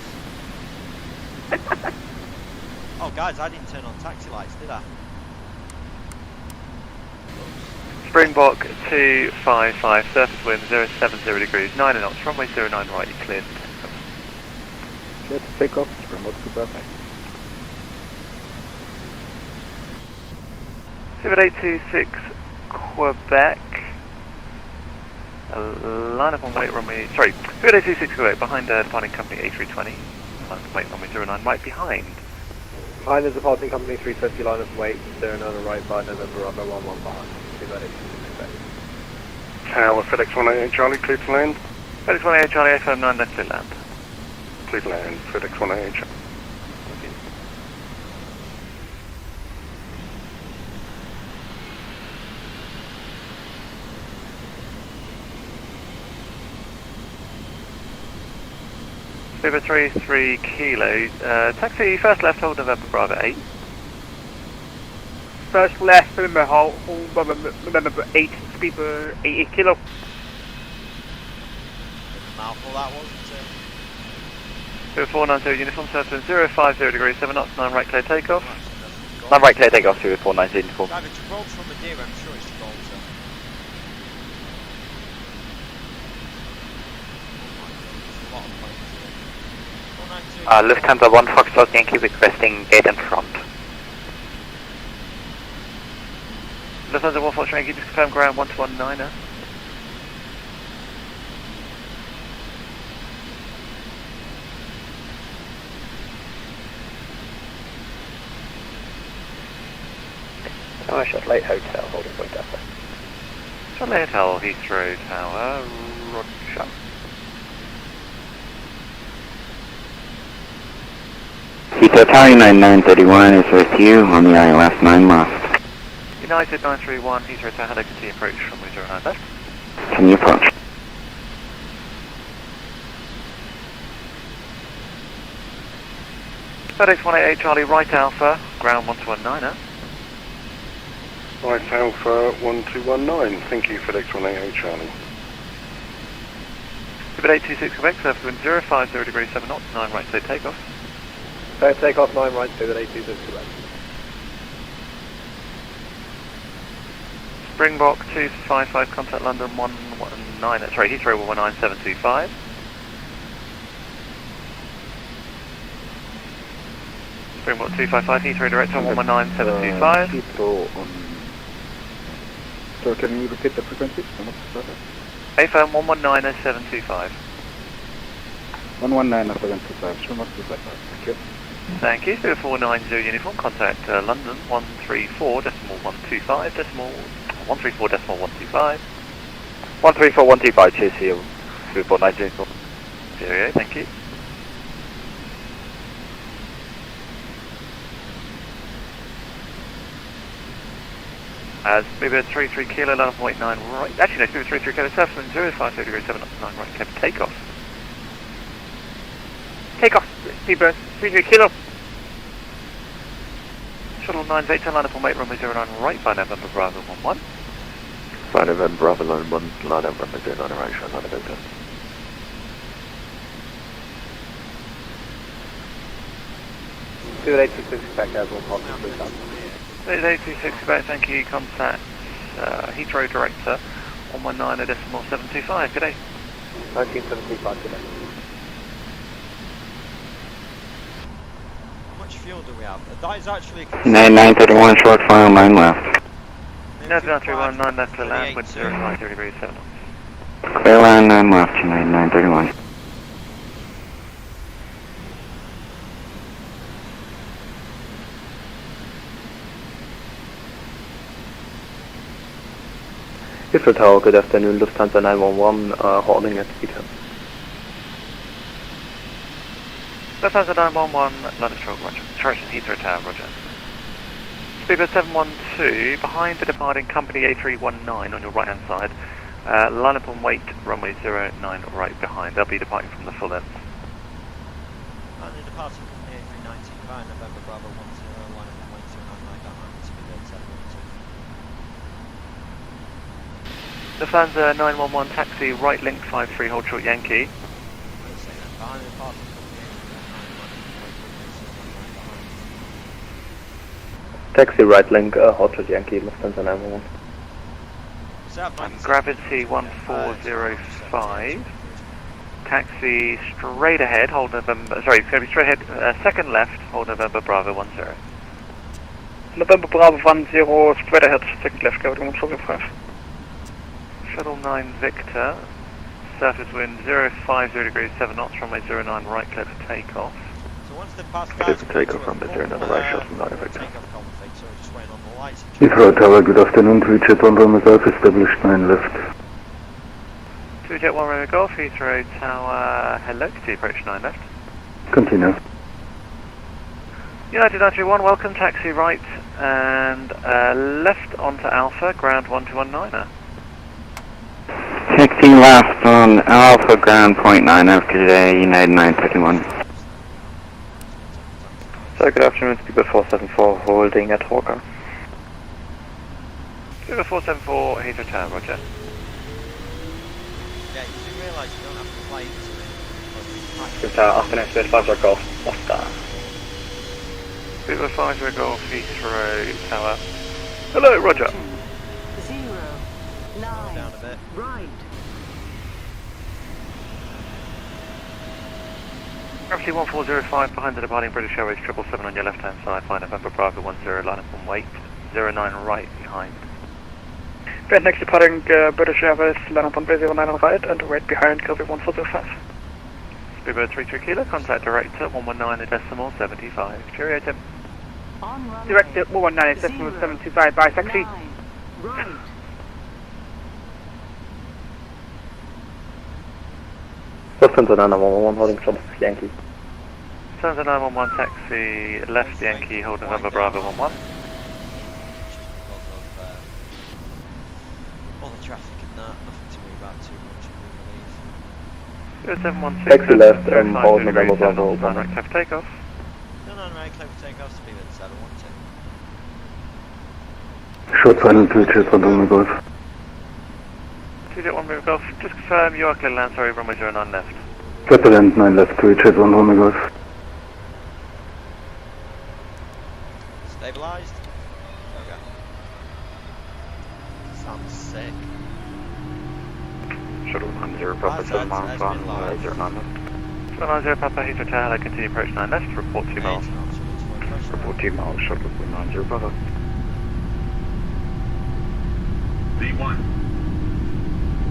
Oh, guys, I didn't turn on taxi lights, did I? Springbok 255, surface wind 070 degrees, 9 knots, runway 09 right, you cleared. Clear to take off, Springbok 255. 7826 Quebec. Line up on wait runway, sorry, 7826 Quebec, behind departing company A320. Line up on wait runway 09 right behind. Behind the departing company 320 line of wait, 09 right by November Bravo 11 behind. Tower, FedEx 188 Charlie, clear to land. FedEx 188 Charlie, FM 9 left to land. Clear to land, FedEx 188 Charlie. Over 33 kilo, taxi first left, hold November Bravo 8. First left, remember hold November 8, speed 88 kilo. Mouthful that wasn't it? 490 uniform, surface 050 degrees, 7 knots, 9 right clear takeoff. 9 right clear takeoff to 490 uniform. Either Gibraltar from Madeira, I'm sure it's Gibraltar. Lufthansa 1 Foxtrot Yankee requesting gate in front. Lufthansa 1 Foxtrot Yankee, just confirm ground 1219er. Tower Chatelet Hotel, holding point Delta. Chatelet Hotel, Heathrow Tower, Roger. Heathrow Tower 9931 is with you on the ILS 9 left. United 931, Heathrow Tower, hello, continue approach from 09 left. Continue approach. FedEx 188 Charlie, right Alpha, ground 1219er. Right Alpha 1219, thank you FedEx 188 Charlie. Pivot 826 Quebec, surface wind 050 degrees, 7 knots, 9 right clear takeoff. So takeoff 9 right, pivot 826 Quebec. Springbok 255, contact London 119, sorry, Heathrow 119725. Springbok 255, Heathrow direct on 119725. Heathrow on... So can you repeat the frequency? AFM 119725. 119725, sure not 255, thank you. Thank you, 0490 uniform, contact London 134.125, 134.125. 134.125, cheers here, 0490 uniform. Cheerio, thank you. As maybe a 33 kilo, 11.9 right, actually no, maybe 33 kilo, surface wind 050 degrees, 7 knots, 9 right, clear takeoff. Takeoff, speedbird, 33 kilo. Shuttle 9 Victor, line up on mate runway 09 right, by November Bravo 11. By November Bravo 11, line up runway 09 right, shut line of Victor. Pivot 826 Quebec, Airborne, Hospital 3000. 826 Quebec, thank you, contact Heathrow Director 119.725, good day. 1975, good day. How much fuel do we have? That is actually... 9931 short file 9 left. 931, 9 left to land, wind 050 degrees, 7 knots. Clear line 9 left, 9931. Heathrow Tower, good afternoon, Lufthansa 911, holding at Heathrow. Lufthansa 911, London Stroke, Roger. Direction Heathrow Tower, Roger. Speedbird 712, behind the departing company A319 on your right hand side. Line up on wait, runway 09 right behind. They'll be departing from the full length. And the departing company A319, November Bravo 10, line up on wait 09 right behind, Speedbird 712. Lufthansa 911 taxi, right link 53, hold short Yankee. Behind the departing company A319, Taxi right link, hold short Yankee, Lufthansa 911. Gravity 1405. Taxi straight ahead, hold November, sorry, it's going to be straight ahead, second left, hold November Bravo 10. November Bravo 10, straight ahead, second left, go to 145. Shuttle 9 Victor, surface wind 050 degrees, 7 knots, runway 09 right, clear for takeoff. So once the past Clear for takeoff, runway 09 right, shuttle 9 Victor. Takeoff conflict, so we're just waiting on the lights. Heathrow Tower, good afternoon, 3 1 Romeo Golf, established 9 left. 2 Jet 1 Romeo Golf, Heathrow Tower, hello, continue approach 9 left. Continue. United 931, welcome, taxi right and left onto Alpha, ground 1219er. Taxi 15 last on Alpha ground point 9 after today, United 931. So good afternoon, Speedbird 474 holding at Hawker. Speedbird 474, Heathrow Tower, roger. Yeah, you do realise you don't have to fly into it. Good afternoon, Speedbird 5 Golf. What's that? Speedbird 5 Golf, Heathrow Tower. Hello, roger. 0, 9, Down a bit. right. Gravity 1405 behind the departing British Airways 777 on your left hand side, flying November Bravo 10, line up on wait, 09 right behind. Right next departing British Airways, line up on base 09 on right and wait behind Gravity 1405. Speedbird 33 Kilo, contact director 119.75. Cheerio, Tim. On runway. Director 119.75 by taxi. 9, right. Lufthansa 911 holding short Yankee. Lufthansa 911 taxi, left Yankee, hold November Bravo 11. Because of all the traffic and that, nothing to worry about too much, I believe. 0716, Taxi left, hold November Bravo 11. Right, clear for takeoff. No, right, clear for takeoff, Speedbird 712. Short final to check on the Golf. 2.1 River Golf, just confirm you are clear to land, sorry, runway 09 left. President 9 left to check on the Golf. Stabilised. Okay. Sounds sick. Shuttle 90 Papa 7 miles on 09 left. 790 Papa Heathrow Tower, continue approach 9 left, report 2 miles. Report 2 miles, shuttle 90 Papa. V1.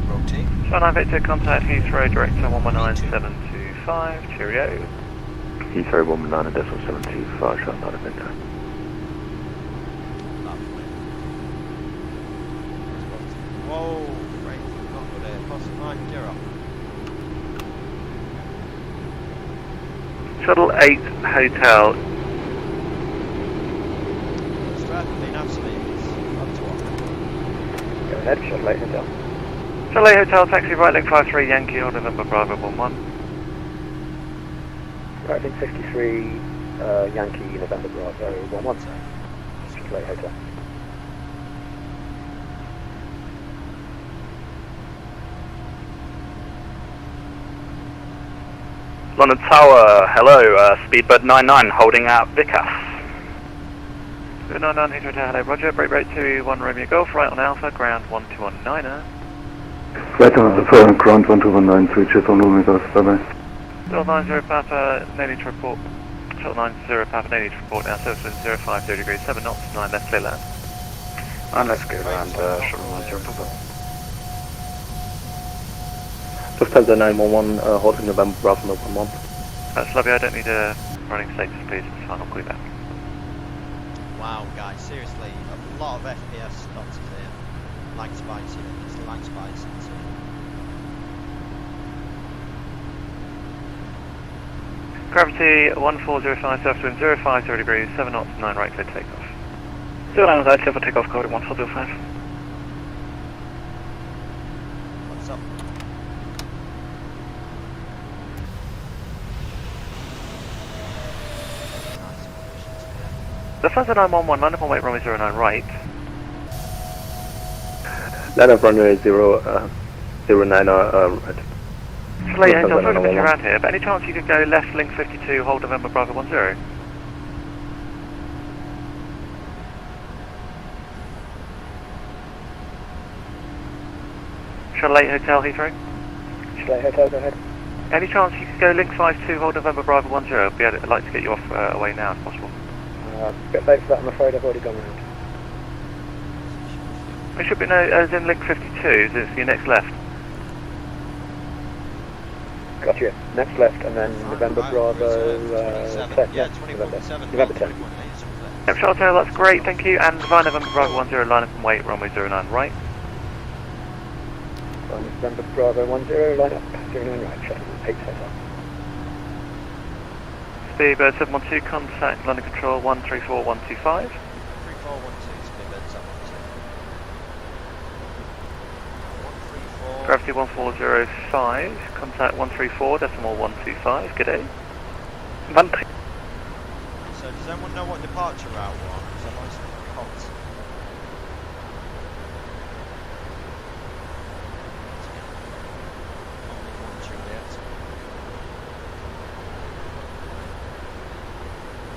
Rotate. 9 Victor, contact Heathrow, director 119725, cheerio. Heathrow 119.725, shut down a Victor. Whoa, right, not good here. Possible Mike, you're off. Shuttle 8 Hotel. Strap been absolutely up to what? Go ahead, short late hotel. Shuttle 8 Hotel, taxi right link 53 Yankee, hold November Bravo 11. Right, link 53 Yankee November Bravo 11. Short late hotel. London Tower, hello, Speedbird 99 holding at Vikas. 299 Heathrow Tower, hello, roger, break rate 21 Romeo Golf, right on Alpha, ground 1219er. Right on Alpha, ground 1219, switches on the Golf, bye bye. Shuttle 90 Papa, no need to report. Shuttle 90 Papa, no need to report now, surface wind 05, 0 degrees, 7 knots, 9 left, clear land. And let's go around Shuttle 90 Papa. Lufthansa 911 holding November Bravo 11. That's lovely, I don't need a running status, please, it's fine, I'll call you back. Wow, guys, seriously, a lot of FPS stops here. Lag spikes here, it's the lag spikes. Gravity 1405, surface wind 05, 0 degrees, 7 knots, 9 right, clear takeoff. 09 right, clear for takeoff, code 1405. What's up? Lufthansa 911, line up on wait runway 09 right. Line up runway 09 right. Shuttle 8 Hotel, sorry to miss you around here, but any chance you could go left link 52, hold November Bravo 10? Shuttle 8 Hotel, Heathrow. Shuttle 8 Hotel, go ahead. Any chance you could go link 52, hold November Bravo 10? I'd like to get you off away now if possible. Bit late for that, I'm afraid I've already gone round. It should be no, as in link 52, it's your next left. Got you. Next left, and then November Bravo 10. Yeah, November 10. Yep, Shuttle Hotel, that's great, thank you. And via November Bravo 10, line up and wait, runway 09 right. November Bravo 10, line up, 09 right, Shuttle 8 Hotel. Speedbird 712, contact London Control 134125. 3412, Speedbird 712. 134. Gravity 1405, contact 134.125, good day. So does anyone know what departure route we're on? Because I know it's hot.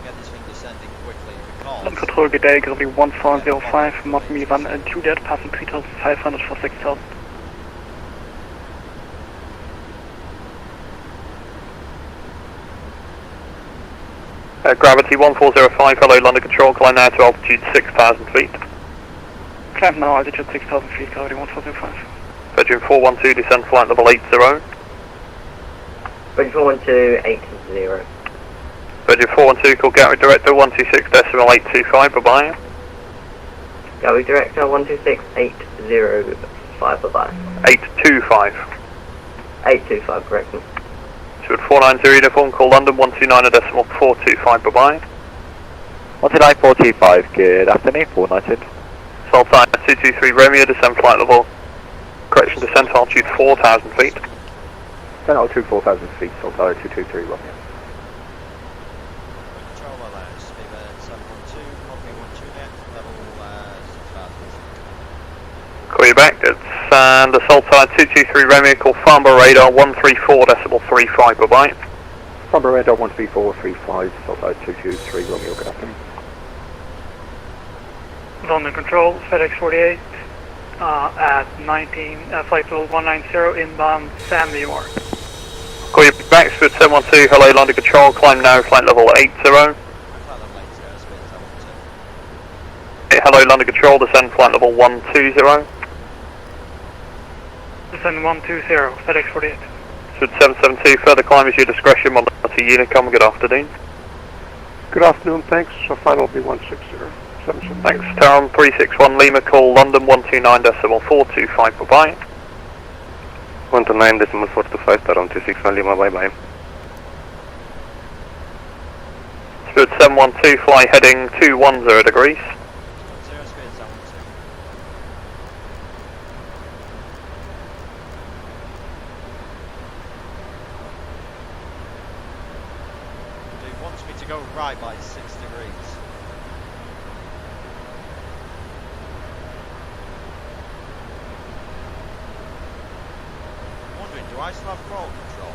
Get this thing descending quickly because... Land Control, good day, Gravity 1405, mod me 1 and 2 dead, passing 3500 for 6000. Gravity 1405, hello London Control, climb now to altitude 6,000 feet. Climb now, altitude 6,000 feet, Gravity 1405. Virgin 412, descend flight level 80. Virgin 412, 80. Virgin 412, call Gatwick Director 126.825, bye-bye. Gatwick Director 126.805, bye-bye. 825. 825, correct. Steward 490 uniform, call London 129.425, bye-bye. 129.425, good afternoon, 490. Sultan 223 Romeo, descend flight level, correction, descent altitude 4,000 feet. Descent altitude 4,000 feet, Sultan 223 Romeo. Control allows, speed 712, copy 12 net, level 6,000. Call you back, it's and the Sultan 223 Romeo, call Farnborough radar 134.35, bye-bye. Farnborough radar 134.35, Sultan 223 Romeo, good afternoon. London Control, FedEx 48, at 19, flight level 190, inbound Sam, New York. Call you back, Steward 712, hello London Control, climb now, flight level 80. Hello London Control, descend flight level 120. Descend 120, FedEx 48. Steward 772, further climb is your discretion, Monty Unicom, good afternoon. Good afternoon, thanks. So final will be 160. Thanks, Taron 361 Lima, call London 129.425, bye-bye. 129.425, Taron 361 Lima, bye-bye. Steward 712, fly heading 210 degrees. It wants me to go right by 6 degrees. I'm wondering, do I still have throttle control?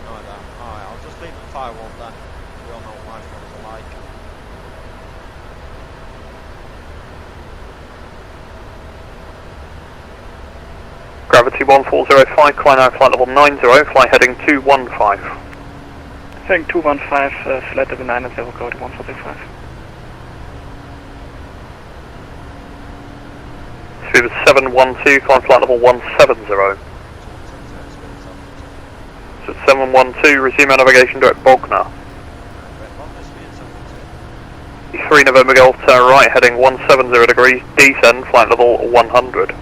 No, I don't. Alright, I'll just leave the firewall then. We all know what my throttles are like. Gravity 1405, climb now, flight level 90, fly heading 215. Heading 215, flight level 9 and 0, code 1405. Speed 712, climb flight level 170. So 712, resume our navigation direct Bognor. 3 November Golf, turn right, heading 170 degrees, descend flight level 100.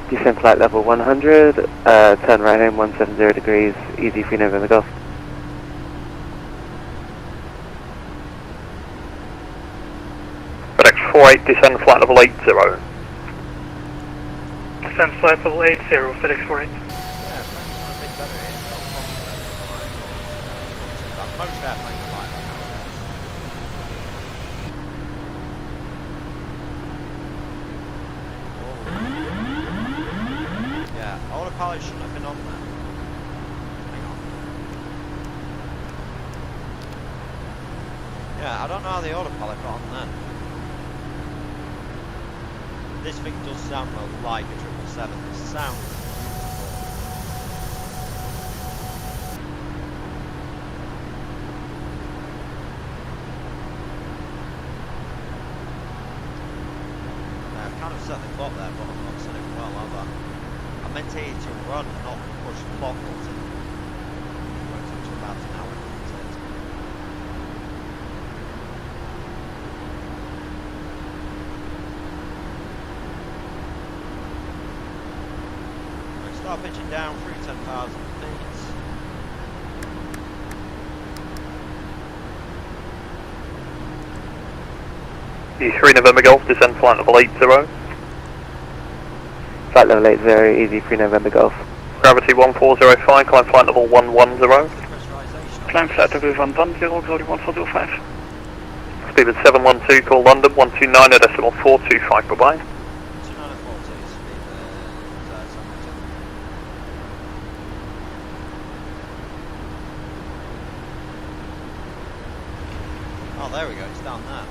Descend flight level 100, turn right in 170 degrees, easy 3 November Golf. FedEx 48, descend flight level 80. Descend flight level 80, FedEx 48. Yeah, autopilot shouldn't have been on there. Hang on. Yeah, I don't know how the autopilot got on there. This thing does sound like a 777. It sounds beautiful. I've kind of set the clock there, but I've not set it well, have I? I meant it to run, not push the clock button. It works up to about an hour, doesn't it? Start pitching down through 10,000 feet. E3 November Golf, descend flight level 80. flight level 80, easy 3 November Golf. Gravity 1405, climb flight level 110. Climb flight level 110, gravity 1405. Speed at 712, call London 129.425, bye bye. Oh, there we go, it's down there.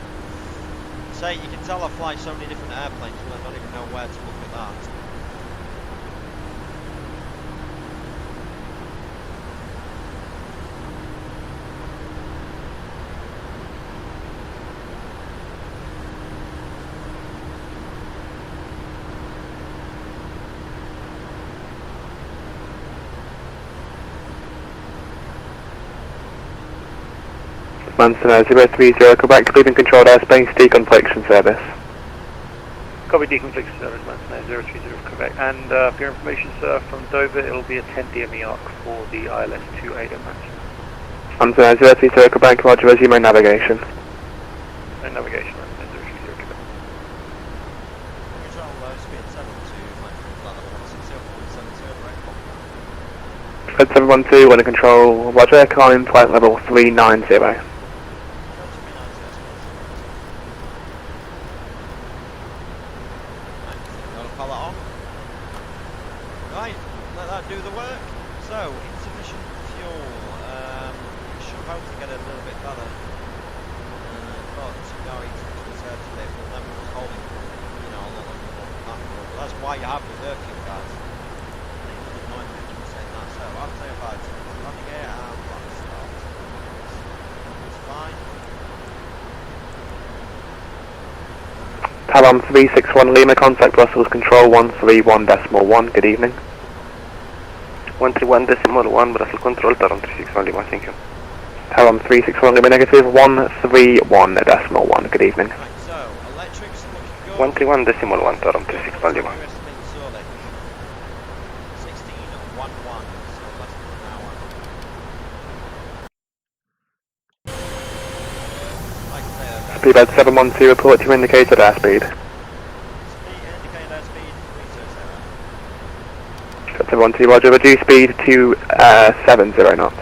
So you can tell I fly so many different airplanes, but I don't even know where to look at that. Manson 030, Quebec, leaving controlled airspace, deconfliction service. Copy deconfliction service, Manson 030 Quebec. And for your information, sir, from Dover, it'll be a 10 DME arc for the ILS 28 match. Manson 030 Quebec, roger, resume navigation. And navigation, Manson 030 Quebec. Control low speed 712, flight level 160, 470, right? 712, under control, roger, climb flight level 390. Right, let that do the work. So, insufficient fuel. Should hope to get a little bit better. But going to reserve today, but then we're just holding, you know, a lot longer than that. But that's why you have reserve fuel, guys. It doesn't annoy me to say that. So, I'll tell you about it. Running it and flat start. It's fine. Palam 361 Lima, contact Brussels control 131.1, good evening. 131.1, Brussels control, Palam 361 Lima, thank you. Palam 361 Lima, negative 131.1, good evening. Right, so, electrics looking good. 131.1, Palam 361 Lima. 16.11, so less than an hour. Like I say, Speedbed 712, report to indicated airspeed. Speed, indicated airspeed 320. 712, roger, reduce speed to 70 knots.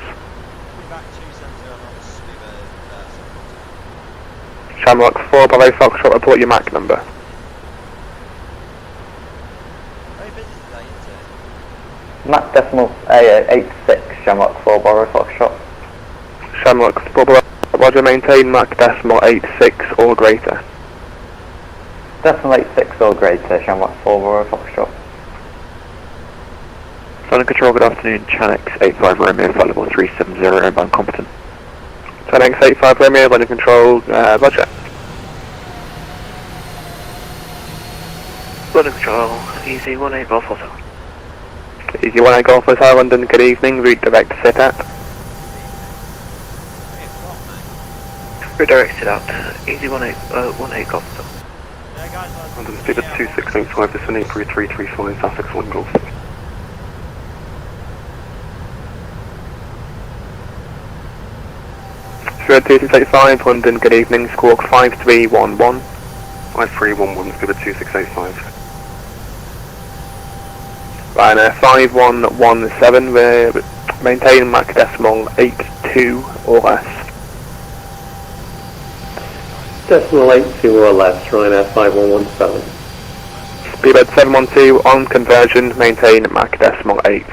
Back to 70 knots, speedbed 712. Shamrock 4, Bravo Foxtrot, report your MAC number. Very busy today, isn't it? MAC decimal 86, Shamrock 4, Bravo Foxtrot. Shamrock 4, Bravo, roger, maintain MAC decimal 86 or greater. Decimal 86 or greater, Shamrock 4, Bravo Foxtrot. London Control, good afternoon, Chanex 85 Romeo, flight level 370, inbound competent. Chanex 85 Romeo, London Control, roger. London Control, Easy 18 Golf Hotel. Easy 18 Golf Hotel, London, good evening, route direct to sit at. Redirected out, Easy 18 Golf Hotel. Yeah, guys, London speed at 2685, descending 3335, Sussex 1 Golf. Spirit 2685, London, good evening, squawk 5311. 5311, speed at 2685. Ryanair 5117, maintain MAC decimal 82 or less. Decimal 82 or less, Ryanair 5117. Speedbed 712, on conversion, maintain MAC decimal 8.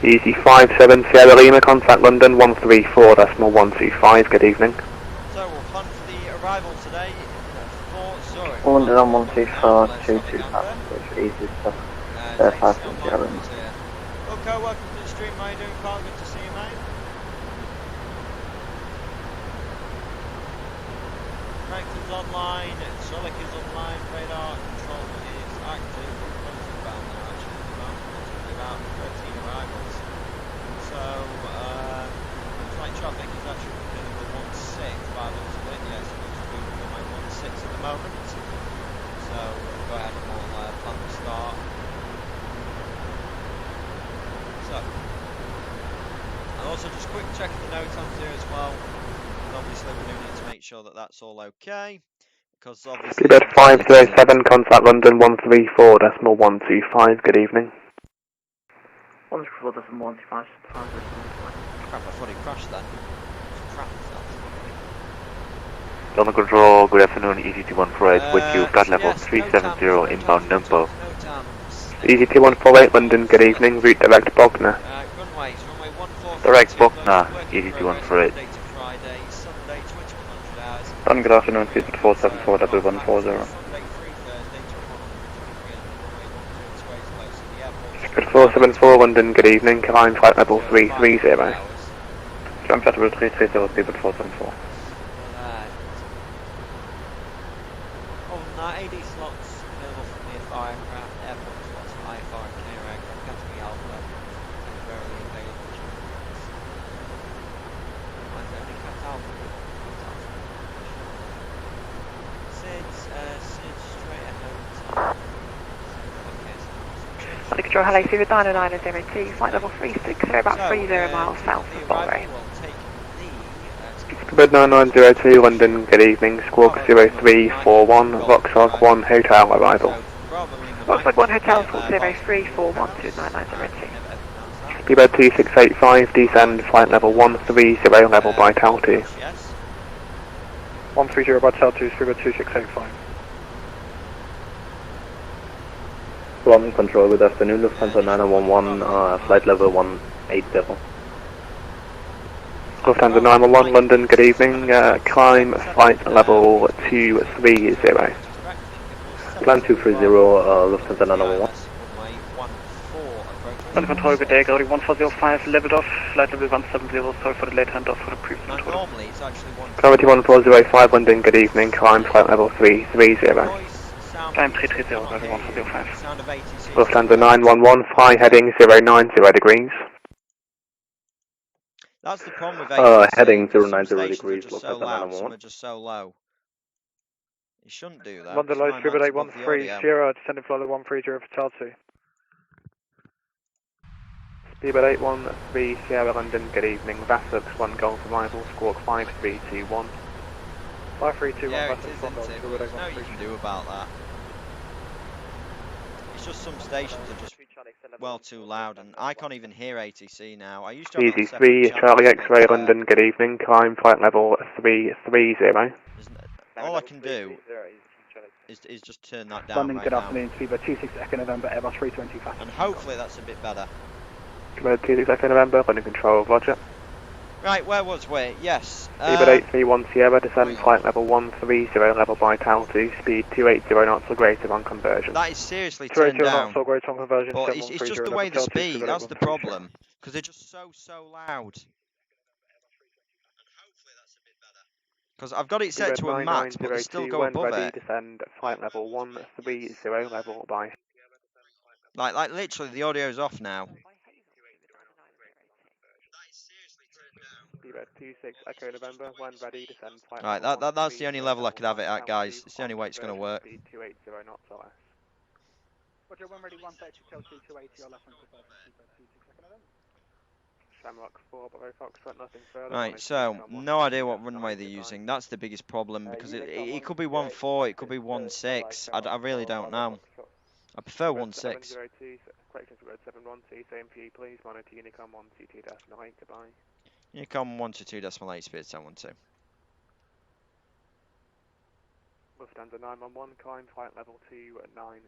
Easy 57 Sierra Lima, contact London 134.125, good evening. So we'll plan for the arrival today for Zuirch. London on 124, 22 passengers, easy stuff. 5 from Sierra Lima. Okay, welcome to the stream, how you doing, Carl? Good to see you, mate. Connectors online, Zuirch is online, radar control is active. Bound now, actually, about 13 arrivals. So, looks like traffic is actually within the 1.6 by the looks of it. Yes, it looks to be within my 1.6 at the moment. checking the NOTAMs here as well. And obviously we do need to make sure that that's all okay. Because obviously... Speedbird 507, contact London 134.125, good evening. 134.125, Crap, I thought it crashed then. Crap, London Control, good afternoon, EG2148, with you, flight level 370, inbound number. EG2148, London, good evening, route direct Bognor. Runways, runway 14... Direct Bognor, EG2148. Friday, Sunday, 2100 hours. London, good afternoon, Speedbird 474, 140. Speedbird 474, London, good evening, climb flight level 330. Climb flight level 330, Speedbird 474. AD slots available from nearby aircraft, airport slots, IFR and Canary aircraft, category Alpha, temporarily available. Why is it only Cat Alpha? Sid straight ahead. London Control, hello, Speedbird 90902, flight level 360, about 30 miles south of Ballray. Speedbird 9902, London, good evening, Squawk 0341, Vauxhall 1 Hotel arrival. Vauxhall 1 Hotel, Squawk 0341 to 9902. Speedbird 2685, descend flight level 130, level by altitude. 130 by altitude, Speedbird 2685. London Control, good afternoon, Lufthansa 911, flight level 180. Lufthansa 911, London, good evening, climb flight level 230. Plan 230, Lufthansa 911. London Control, good day, Gaudi 1405, leveled off, flight level 170, sorry for the late handoff for the previous control. Normally it's actually Gravity 1405, London, good evening, climb flight level 330. Climb 330, Gravity 1405. Lufthansa 911, fly heading 090 degrees. That's the problem with ATC. Heading Some 090 stations degrees, are just so Lufthansa loud, 911. some are just so low. You shouldn't do that. London Light, Speedbird 130, descending flight level 130 for altitude. Speedbird 813, Sierra London, good evening, Vassux 1 Golf arrival, Squawk 5321. 5321, yeah, Vassux it is, 1 Golf, isn't it? Speedbird There's no you can do about that. It's just some stations are just well too loud, and I can't even hear ATC now. I used to have it on separate EG3, channels Charlie to make X-ray it, London, good evening, climb flight level 330. all I can do is just turn that down London, right good now. afternoon, Speedbird 26 Echo November, Airbus 320 fast. And hopefully that's a bit better. Speedbird 26 Echo November, London Control, roger. Right, where was we? Yes. Speedbird 831 Sierra, descend flight level 130, level by altitude, speed 280 knots or greater on conversion. That is seriously turned down. Knots or greater on conversion, but it's just the way they speak, that's the problem. Because they're just so loud. Because I've got it set to a max, but they still go above ready, it. Descend flight level 130, level by. Like literally the audio's off now. Speedbird 26 Echo November, when ready, descend flight Right, level that's the only level I could have it at, guys. It's the only way it's going to work. Speed 280 knots or less. Roger, when ready, 130 altitude 280 or less on conversion, Speedbird 26 Echo November. Shamrock 4, Bravo Foxtrot, nothing further. Right, so no idea what runway they're using. That's the biggest problem because it could be 14, it could be 16. I really don't know. I prefer 16. Corrections road 712, same for you, please. Monitor Unicom 122.9, goodbye. Unicom 122.8, speed 712. Lufthansa 911, climb flight level 290.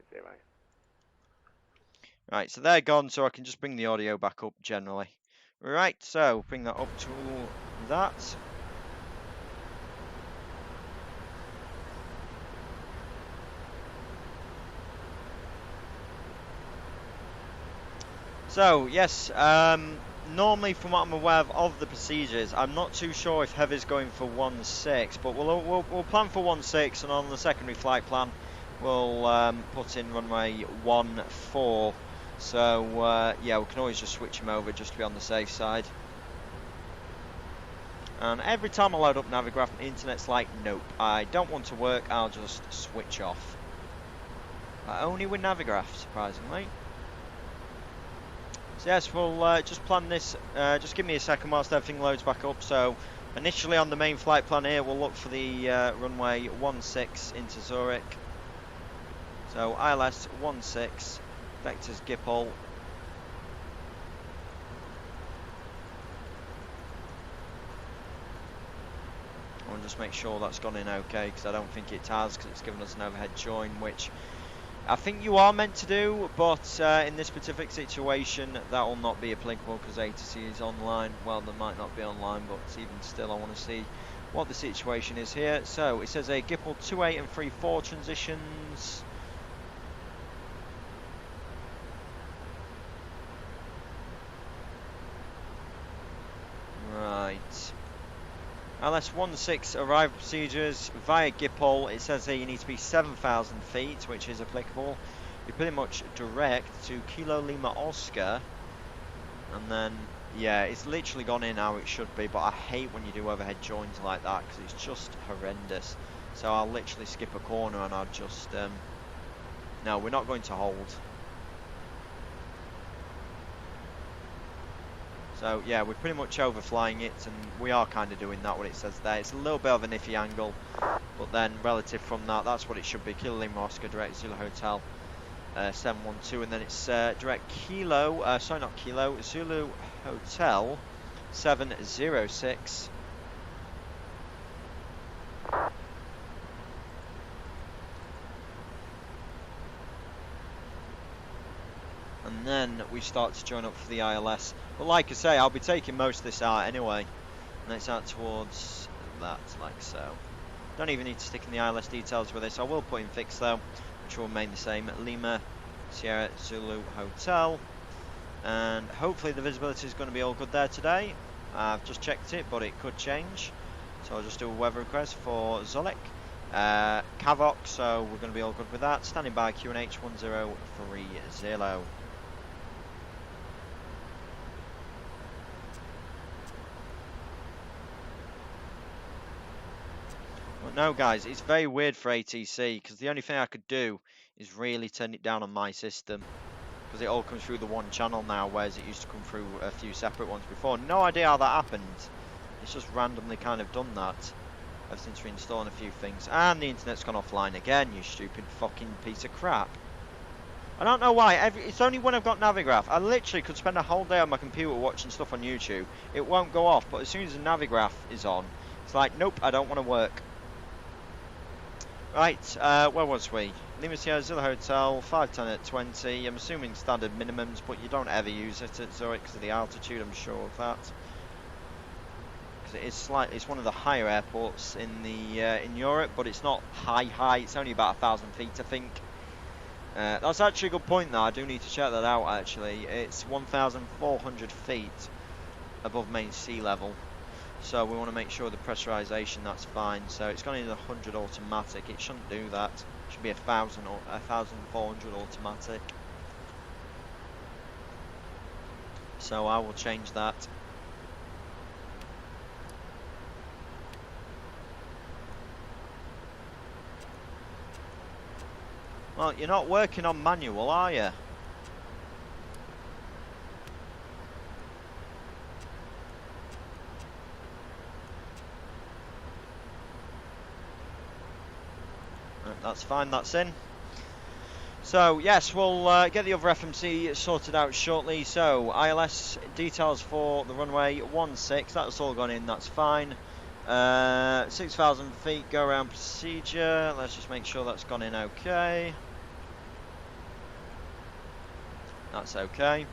Right, so they're gone, so I can just bring the audio back up generally. Right, so bring that up to that. So yes, normally from what I'm aware of the procedures, I'm not too sure if Heavy's going for 16, but we'll plan for 16, and on the secondary flight plan we'll put in runway 14. So yeah, we can always just switch him over just to be on the safe side. And every time I load up Navigraph, internet's like, nope, I don't want to work, I'll just switch off. Only with Navigraph, surprisingly. So yes, we'll just plan this, just give me a second whilst everything loads back up. So initially on the main flight plan here, we'll look for the runway 16 into Zuirch. So ILS 16, vectors GIPL. I'll just make sure that's gone in okay, because I don't think it has, because it's given us an overhead join, which I think you are meant to do, but in this specific situation that will not be applicable because A to C is online. Well, they might not be online, but even still I want to see what the situation is here. So it says a GIPL 28 and 34 transitions. Right. LS16 arrival procedures via GIPL. It says here you need to be 7,000 feet, which is applicable. You're pretty much direct to Kilo Lima Oscar, and then yeah, it's literally gone in how it should be. But I hate when you do overhead joins like that because it's just horrendous. So I'll literally skip a corner and I'll just no, we're not going to hold. So yeah, we're pretty much overflying it, and we are kind of doing that, what it says there. It's a little bit of an iffy angle, but then relative from that, that's what it should be. Kilo Lima Oscar, direct Zulu Hotel 712, and then it's direct Kilo, sorry not Kilo, Zulu Hotel 706. And then we start to join up for the ILS. But like I say, I'll be taking most of this out anyway. And it's out towards that, like so. Don't even need to stick in the ILS details with this. I will put in fixed though, which will remain the same. Lima Sierra Zulu Hotel. And hopefully the visibility is going to be all good there today. I've just checked it, but it could change. So I'll just do a weather request for Zuirch. Kavok, so we're going to be all good with that. Standing by QNH 1030. But no guys, it's very weird for ATC, because the only thing I could do is really turn it down on my system, because it all comes through the one channel now, whereas it used to come through a few separate ones before. No idea how that happened. It's just randomly kind of done that ever since reinstalling a few things. And the internet's gone offline again, you stupid fucking piece of crap. I don't know why. It's only when I've got Navigraph. I literally could spend a whole day on my computer watching stuff on YouTube. It won't go off, but as soon as the Navigraph is on, it's like, nope, I don't want to work. Right, where was we? Lima Sierra Zulu Hotel, 510 at 20. I'm assuming standard minimums, but you don't ever use it at Zuirch because of the altitude, I'm sure of that. Because it is slightly, it's one of the higher airports in the in Europe, but it's not high. It's only about 1,000 feet, I think. That's actually a good point though. I do need to check that out actually. It's 1,400 feet above main sea level. So we want to make sure the pressurization, that's fine. So it's gone in 100 automatic. It shouldn't do that. It should be 1,000 or 1,400 automatic. So I will change that. Well, you're not working on manual, are you? That's fine, that's in. So yes, we'll get the other FMC sorted out shortly. So ILS details for the runway 16, that's all gone in, that's fine. 6,000 feet go around procedure. Let's just make sure that's gone in okay. That's okay.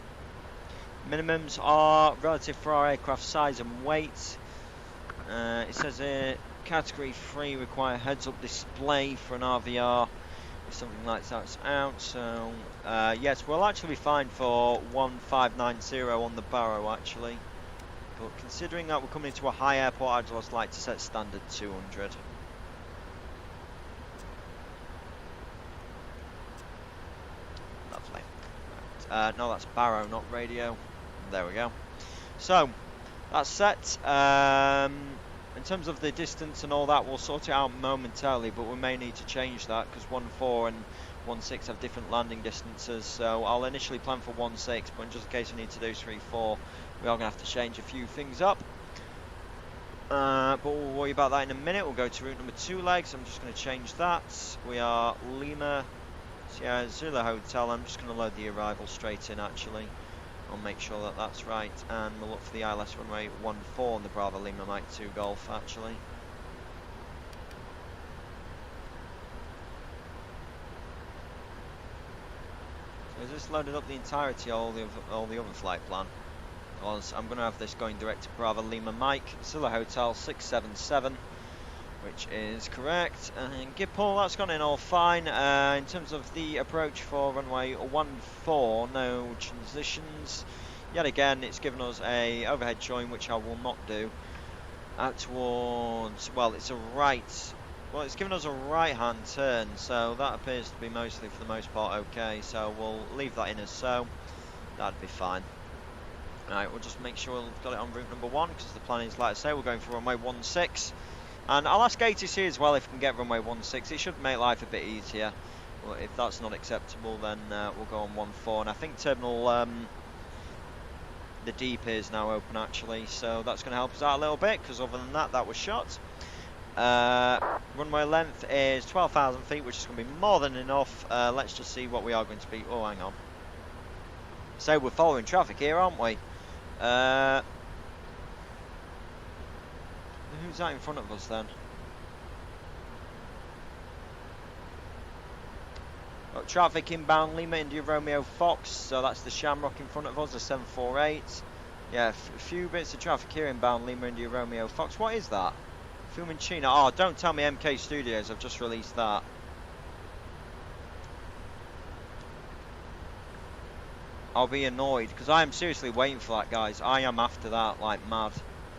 Minimums are relative for our aircraft size and weight. It says here category 3 require heads-up display for an RVR if something like that's out. So yes, we'll actually be fine for 1590 on the Barrow actually. But considering that we're coming into a high airport, I'd just like to set standard 200. Lovely. Right. No, that's Barrow, not radio. There we go. So that's set. In terms of the distance and all that, we'll sort it out momentarily, but we may need to change that because 14 and 1-6 have different landing distances, so I'll initially plan for 1-6, but just in case we need to do 3-4, we are going to have to change a few things up. But we'll worry about that in a minute. We'll go to route number 2 legs. I'm just going to change that. We are Lima Sierra Zulu Hotel. I'm just going to load the arrival straight in actually. I'll make sure that that's right, and we'll look for the ILS runway 14 on the Bravo Lima Mike 2 Golf actually. So is this loaded up the entirety of all the other flight plan? Because I'm going to have this going direct to Bravo Lima Mike, Zulu Hotel 677, which is correct. And Gipple, that's gone in all fine. In terms of the approach for runway 14, no transitions. Yet again, it's given us a overhead join, which I will not do. Towards, well, it's a right. Well, it's given us a right-hand turn, so that appears to be mostly, for the most part, okay. So we'll leave that in as so. That'd be fine. Right, we'll just make sure we've got it on route number 1, because the plan is, like I say, we're going for runway 16. And I'll ask ATC as well if we can get runway 16. It should make life a bit easier. Well, if that's not acceptable, then we'll go on 14. And I think terminal, the deep is now open actually, so that's going to help us out a little bit, because other than that, that was shot. Runway length is 12,000 feet, which is going to be more than enough. Let's just see what we are going to be. Oh, hang on. So we're following traffic here, aren't we? Who's that in front of us then? Got traffic inbound Lima India Romeo Fox, so that's the Shamrock in front of us, the 748. Yeah, a few bits of traffic here inbound Lima India Romeo Fox. What is that? Fumincina. Oh, don't tell me MK Studios, I've just released that. I'll be annoyed, because I am seriously waiting for that, guys. I am after that like mad.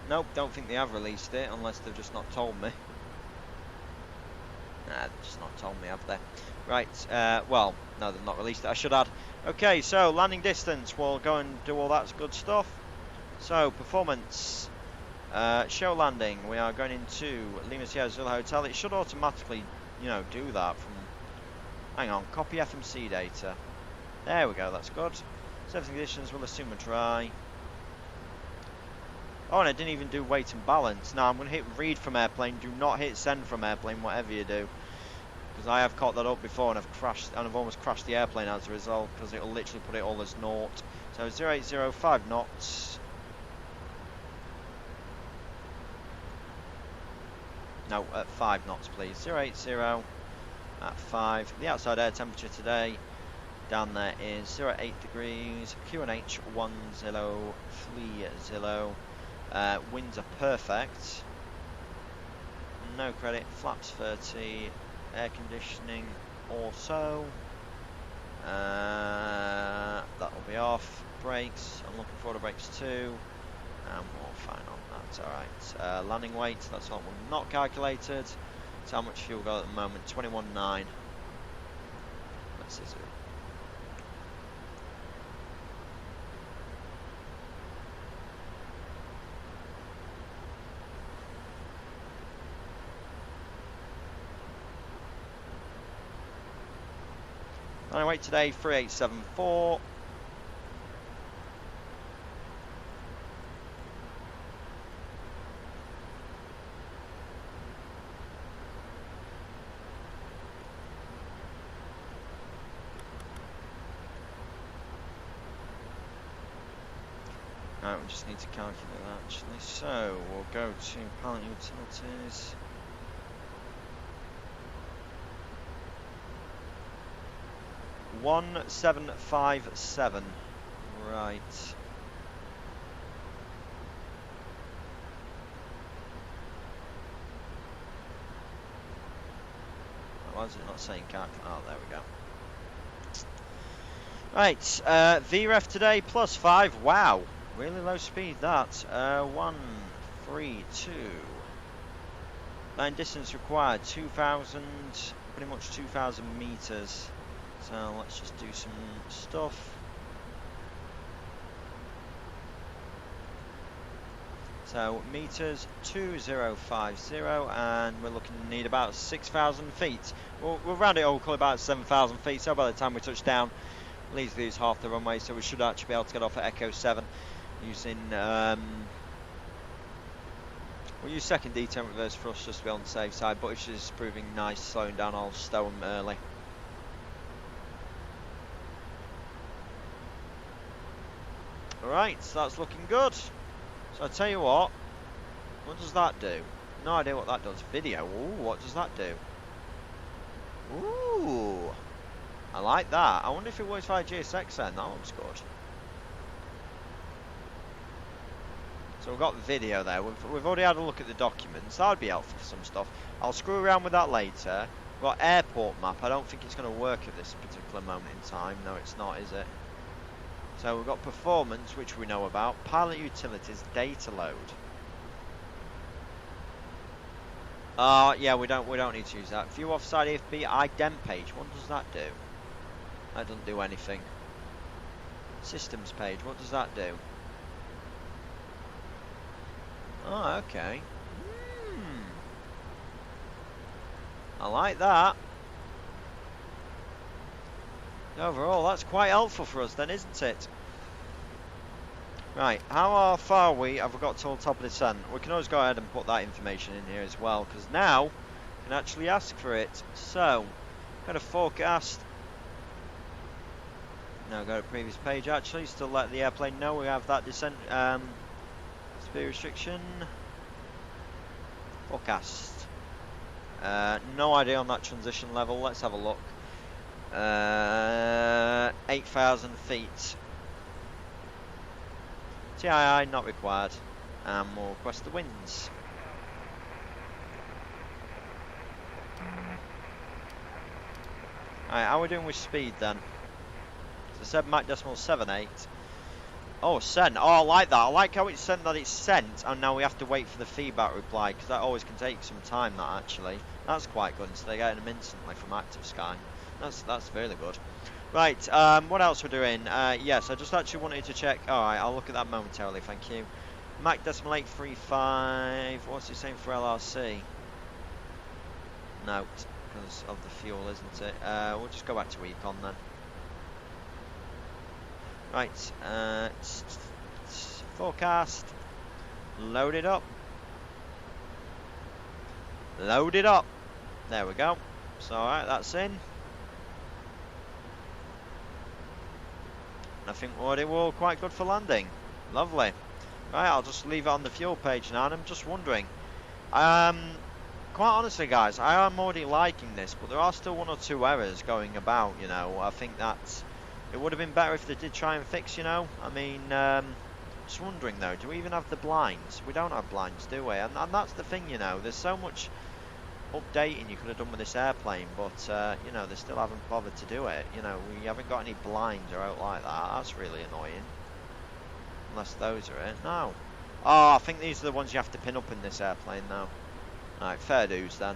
Nope, don't think they have released it, unless they've just not told me. Nah, they've just not told me, have they? Right, well, no, they've not released it, I should add. Okay, so, landing distance, we'll go and do all that good stuff. So, performance. Show landing, we are going into Lima Sierra Zulu Hotel. It should automatically, you know, do that from... Hang on, copy FMC data. There we go, that's good. Surface conditions, we'll assume a dry. Oh, and I didn't even do weight and balance. Now I'm going to hit read from airplane. Do not hit send from airplane, whatever you do, because I have caught that up before and I've crashed, and I've almost crashed the airplane as a result, because it'll literally put it all as naught. So 0805 knots. No, at 5 knots, please. 080 at 5. The outside air temperature today down there is 08 degrees. QNH 1030. Winds are perfect. No credit. Flaps 30. Air conditioning also. That'll be off. Brakes. I'm looking forward to brakes too. And we're fine on that. Alright. Landing weight. That's what we're not calculated. That's how much fuel we got at the moment. 21.9. Let's see. Landing weight today 3874. Right, we just need to calculate that actually. So we'll go to pilot utilities. $1,757. Right. Why is it not saying calculate? Oh, there we go. Right, VREF today +5. Wow, really low speed that. 132. Line distance required 2,000, pretty much 2,000 meters. So let's just do some stuff. So meters 2050, and we're looking to need about 6,000 feet. We'll round it all, call it about 7,000 feet. So by the time we touch down, Leeds lose half the runway, so we should actually be able to get off at Echo 7 using. We'll use second detent reverse thrust just to be on the safe side, but if she's proving nice, slowing down, I'll stow them early. Alright, so that's looking good. So I tell you what does that do? No idea what that does. Video. Ooh, what does that do? Ooh, I like that. I wonder if it works via GSX then. That looks good. So we've got the video there. We've already had a look at the documents. That would be helpful for some stuff. I'll screw around with that later. We've got airport map. I don't think it's going to work at this particular moment in time. No, it's not, is it? So we've got performance, which we know about. Pilot utilities, data load. Yeah, we don't need to use that. View offside AFB ident page. What does that do? That doesn't do anything. Systems page. What does that do? Oh, okay. I like that. Overall, that's quite helpful for us then, isn't it? Right, how far are we? Have we got till the top of the descent? We can always go ahead and put that information in here as well, because now we can actually ask for it. So, got a forecast. Now go to previous page actually, still let the airplane know we have that descent speed restriction. Forecast. No idea on that transition level, let's have a look. 8,000 feet. TII not required, and we'll request the winds. Alright, how are we doing with speed then? So 7 Mach decimal 78. Oh, sent. Oh, I like that. I like how it's sent that it's sent, and now we have to wait for the feedback reply, because that always can take some time, that actually. That's quite good, instead of getting them instantly from Active Sky. That's really good. Right, what else we're doing? Yes, I just actually wanted to check. Alright, I'll look at that momentarily, thank you. Mach decimal 835. What's it saying for LRC? Note, because of the fuel, isn't it? We'll just go back to Econ then. Right, forecast. Load it up. Load it up. There we go. So, alright, that's in. I think we're all quite good for landing. Lovely. Right, I'll just leave it on the fuel page now, and I'm just wondering. Quite honestly, guys, I am already liking this, but there are still 1 or 2 errors going about, you know. I think that it would have been better if they did try and fix, you know. I mean, just wondering, though, do we even have the blinds? We don't have blinds, do we? And that's the thing, you know. There's so much updating you could have done with this airplane, but you know, they still haven't bothered to do it. You know, we haven't got any blinds or out like that. That's really annoying. Unless those are it. No. Oh, I think these are the ones you have to pin up in this airplane now. Right, fair dues then.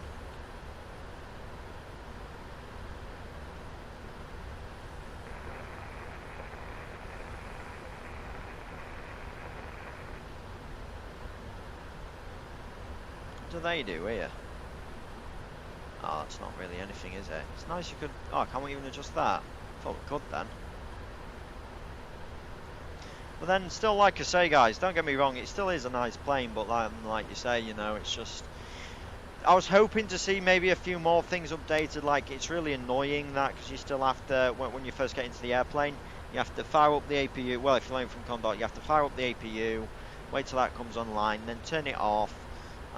What do they do here? Oh, that's not really anything, is it? It's nice you could... Oh, can't we even adjust that? Thought we could then. But then, still, like I say, guys, don't get me wrong, it still is a nice plane, but like you say, you know, it's just... I was hoping to see maybe a few more things updated, like it's really annoying that, because you still have to, when you first get into the airplane, you have to fire up the APU, well, if you're learning from Condor, you have to fire up the APU, wait till that comes online, then turn it off,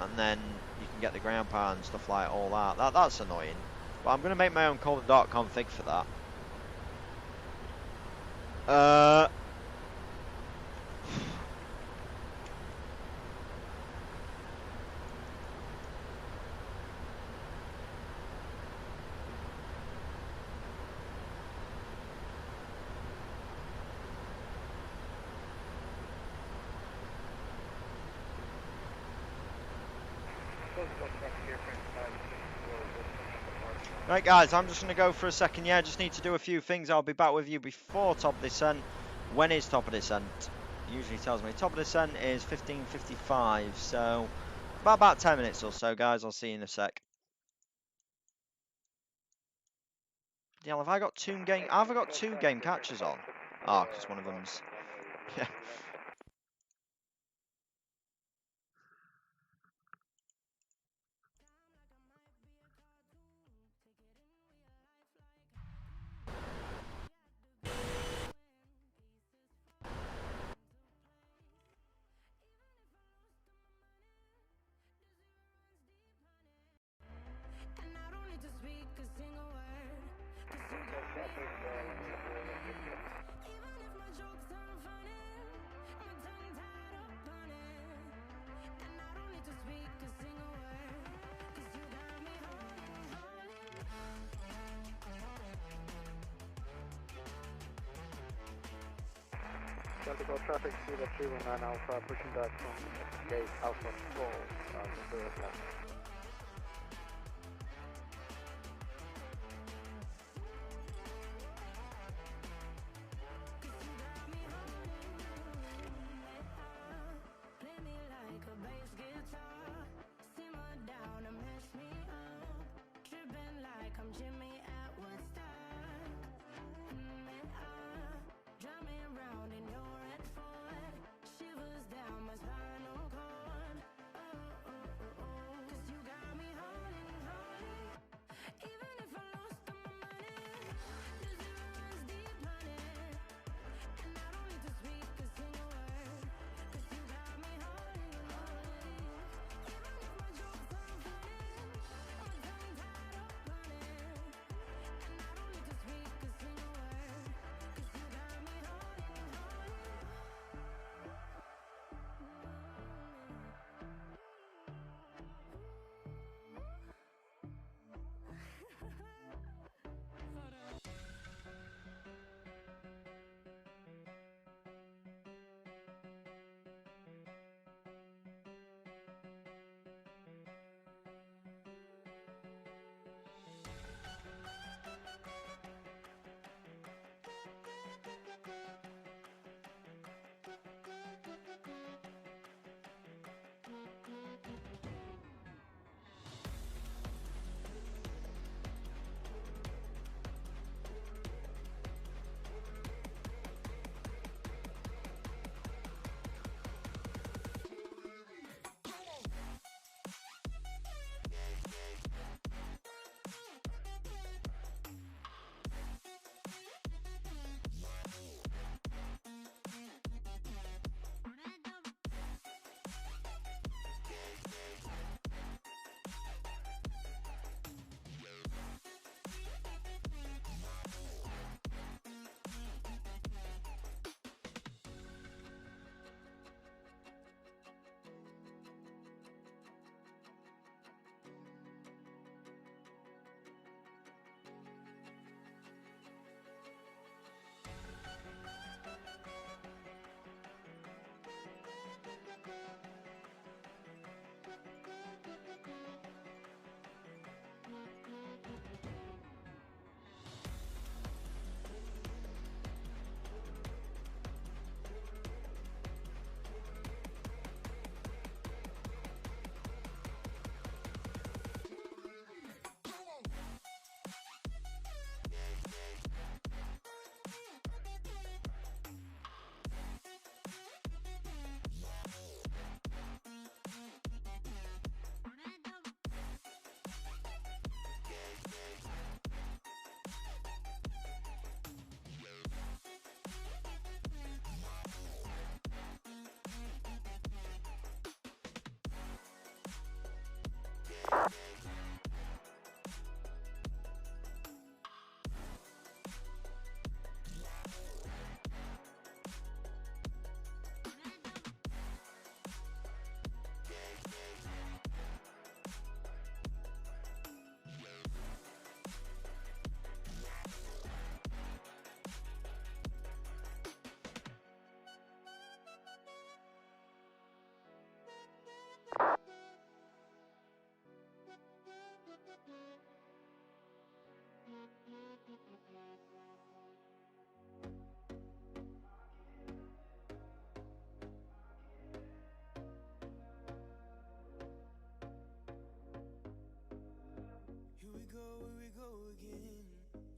and then you can get the ground power and stuff like all that. That's annoying. But I'm going to make my own cold dark config for that. Right, guys, I'm just going to go for a second. Yeah, I just need to do a few things. I'll be back with you before top of descent. When is top of descent? usually tells me. Top of descent is 15:55, so about 10 minutes or so, guys. I'll see you in a sec. Yeah, have I got two game catchers on? Ah, because one of them's yeah. Delta Go traffic, Zulu 319 Alpha, pushing back from gate Alpha 12, Zuirch left.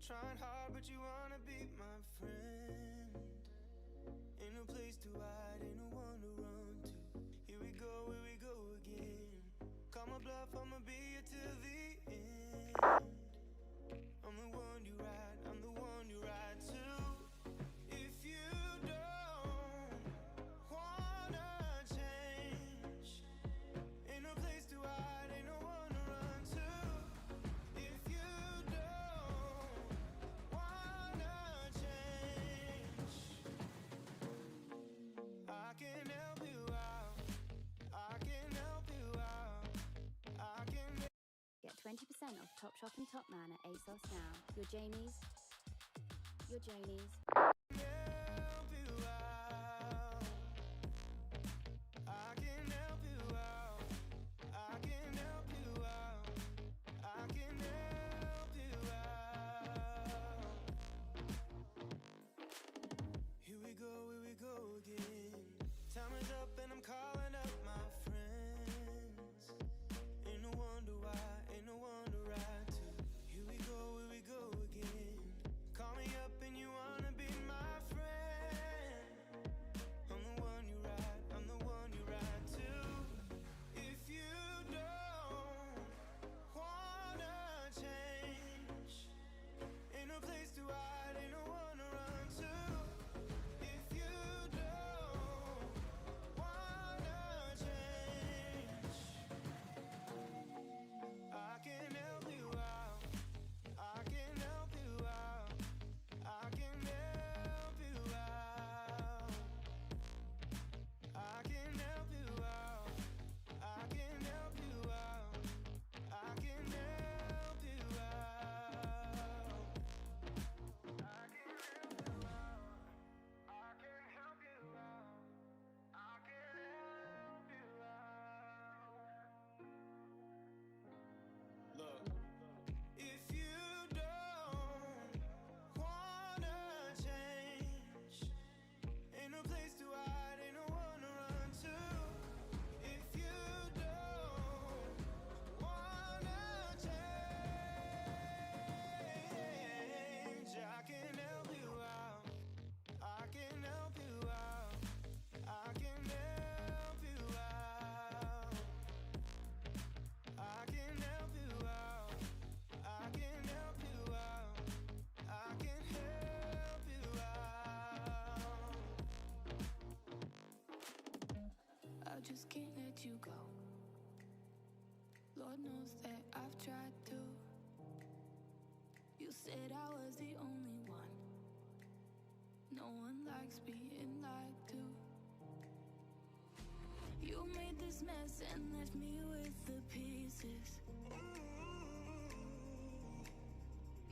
trying hard, but you wanna be my friend. Ain't no place to hide, ain't no one to run to. Here we go again. Call my bluff, I'ma be here till the end. I'm the one you ride, I'm the one you ride to. If you don't wanna change, ain't no place to hide, ain't no one to run to. If you don't wanna change, I can help you out, I can help you out, I can. Get 20% off Topshop and Topman at ASOS now. Your Janies. Your Janies. Help you out. I can help you out. I can help you out. I can help you out. Here we go again. Time is up and I'm calling up my friends. Ain't no wonder why, ain't no one to ride to. Here we go again. Call me up and you wanna be my friend. I'm the one you ride, I'm the one you ride to. If you don't wanna change, ain't no place to hide, ain't no one to run to. If you don't wanna change, I can help you out, I can help you out, I can help you out, I can help you out, I can help you out, I can help you out, I can help you out, I can help you out, I can help you out. Look, if you don't wanna change, ain't no place to hide, ain't no one to run to. If you don't wanna change, I can help you out, I can help you out, I can help you out, I can help you out, I can help you out, I can help you out. I just can't let you go. Lord knows that I've tried to. You said I was the only one. No one likes being lied to. You made this mess and left me with the pieces.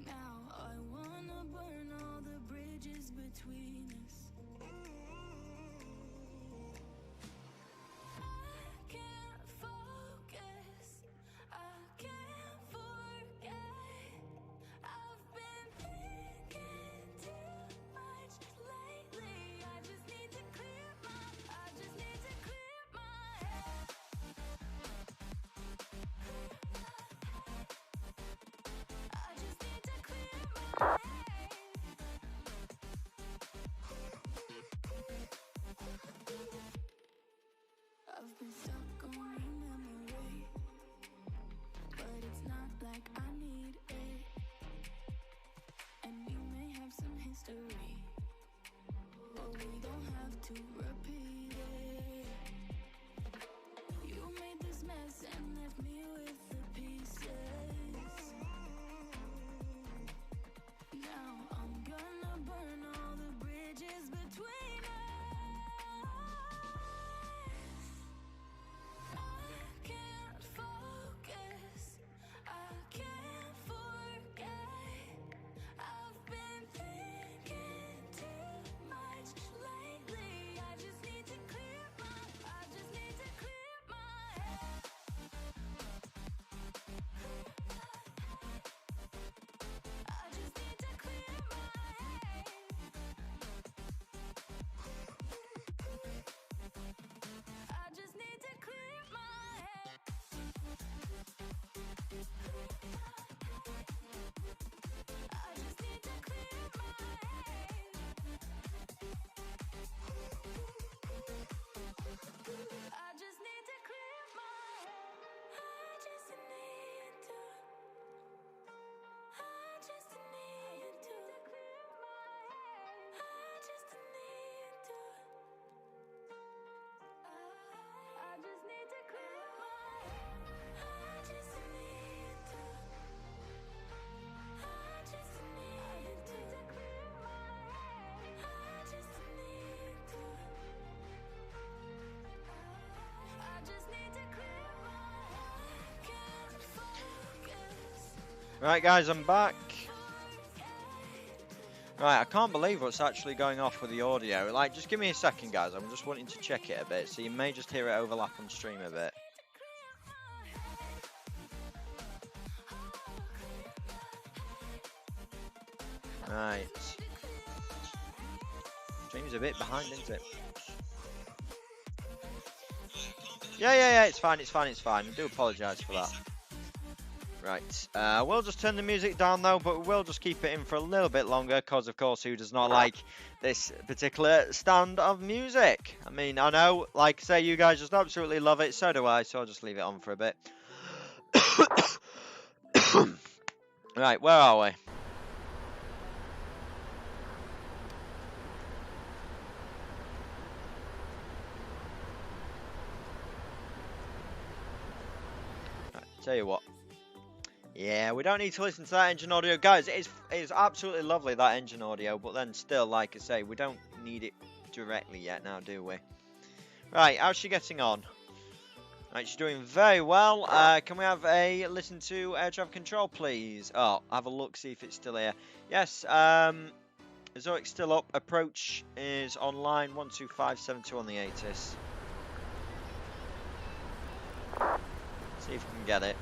Now I wanna burn all the bridges between us. I can't focus, I can't forget. I've been thinking too much lately. I just need to clear my head. Right, guys, I'm back. Right, I can't believe what's actually going off with the audio. Like, just give me a second, guys. I'm just wanting to check it a bit, so you may just hear it overlap on stream a bit. Right. Stream's a bit behind, isn't it? Yeah, it's fine. I do apologise for that. Right, we'll just turn the music down though, but we'll just keep it in for a little bit longer, because of course, who does not like this particular stand of music? I mean, I know, like I say, you guys just absolutely love it, so do I, so I'll just leave it on for a bit. Right, where are we? Right, tell you what. Yeah, we don't need to listen to that engine audio. Guys, it's absolutely lovely, that engine audio, but then still, like I say, we don't need it directly yet now, do we? Right, how's she getting on? Right, she's doing very well. Can we have a listen to air traffic control, please? Oh, have a look, see if it's still here. Yes, Zuirch's still up. Approach is online, 12572 on the ATIS. See if we can get it.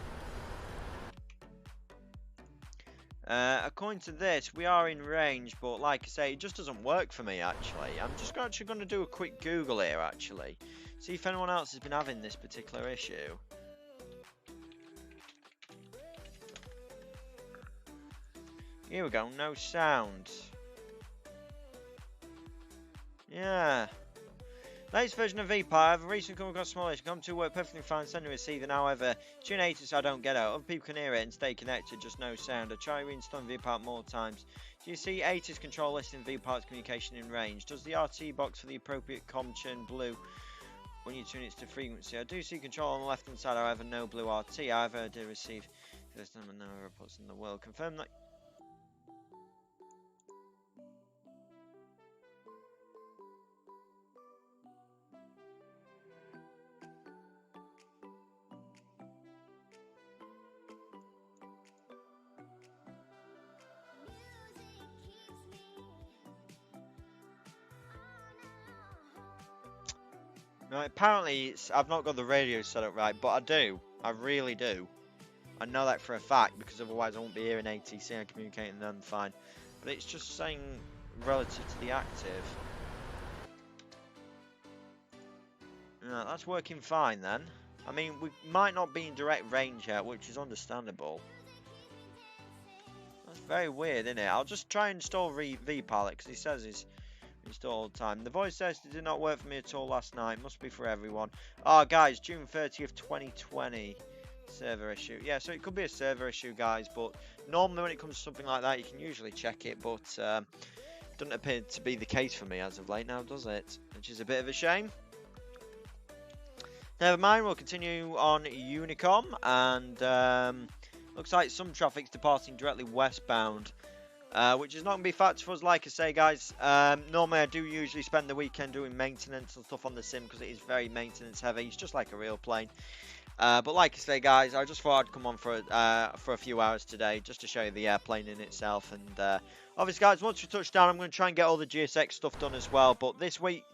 According to this, we are in range, but like I say, it just doesn't work for me, actually. I'm just actually going to do a quick Google here, actually. See if anyone else has been having this particular issue. Here we go, no sound. Yeah. Latest version of VPAR, I have recently come across small issue. Come to work perfectly fine, send and receive, and however, tune 80 so I don't get out. Other people can hear it and stay connected, just no sound. I try reinstalling VPAR more times. Do you see 80's control listing VPAR's communication in range? Does the RT box for the appropriate comm turn blue when you tune it to frequency? I do see control on the left hand side, however, no blue RT. However, I do receive first number, no reports in the world. Confirm that. Right, apparently I've not got the radio set up right, but I do. I really do. I know that for a fact, because otherwise I won't be hearing ATC and communicating them fine. But it's just saying relative to the active. Yeah, that's working fine then. I mean, we might not be in direct range yet, which is understandable. That's very weird, isn't it? I'll just try and install VPilot, because he says he's installed all the time. The voice test did not work for me at all last night. Must be for everyone. Oh, guys, June 30th, 2020. Server issue. Yeah, so it could be a server issue, guys, but normally when it comes to something like that, you can usually check it, but doesn't appear to be the case for me as of late now, does it? Which is a bit of a shame. Never mind, we'll continue on Unicom, and looks like some traffic's departing directly westbound. Which is not going to be a factor for us, like I say, guys. Normally I do usually spend the weekend doing maintenance and stuff on the sim, because it is very maintenance heavy. It's just like a real plane. But like I say, guys, I just thought I'd come on for a few hours today, just to show you the airplane in itself. And obviously, guys, once we touch down, I'm going to try and get all the GSX stuff done as well. But this week,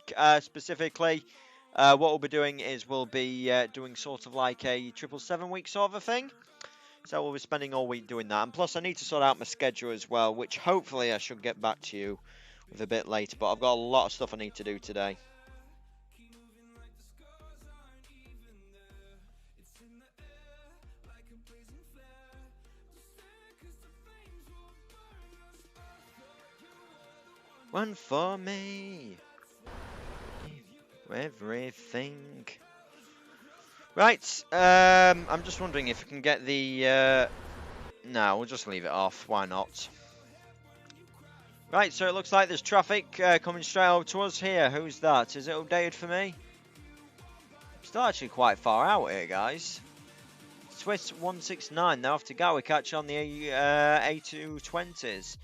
specifically, what we'll be doing is we'll be doing sort of like a 777 week sort of a thing. So we'll be spending all week doing that. And plus I need to sort out my schedule as well, which hopefully I should get back to you with a bit later. But I've got a lot of stuff I need to do today. One for me. Everything. Right, I'm just wondering if we can get the, no, we'll just leave it off, why not? Right, so it looks like there's traffic coming straight over to us here. Who's that? Is it updated for me? Still actually quite far out here, guys. Swiss 169, now after Gatwick, catch on the A220s.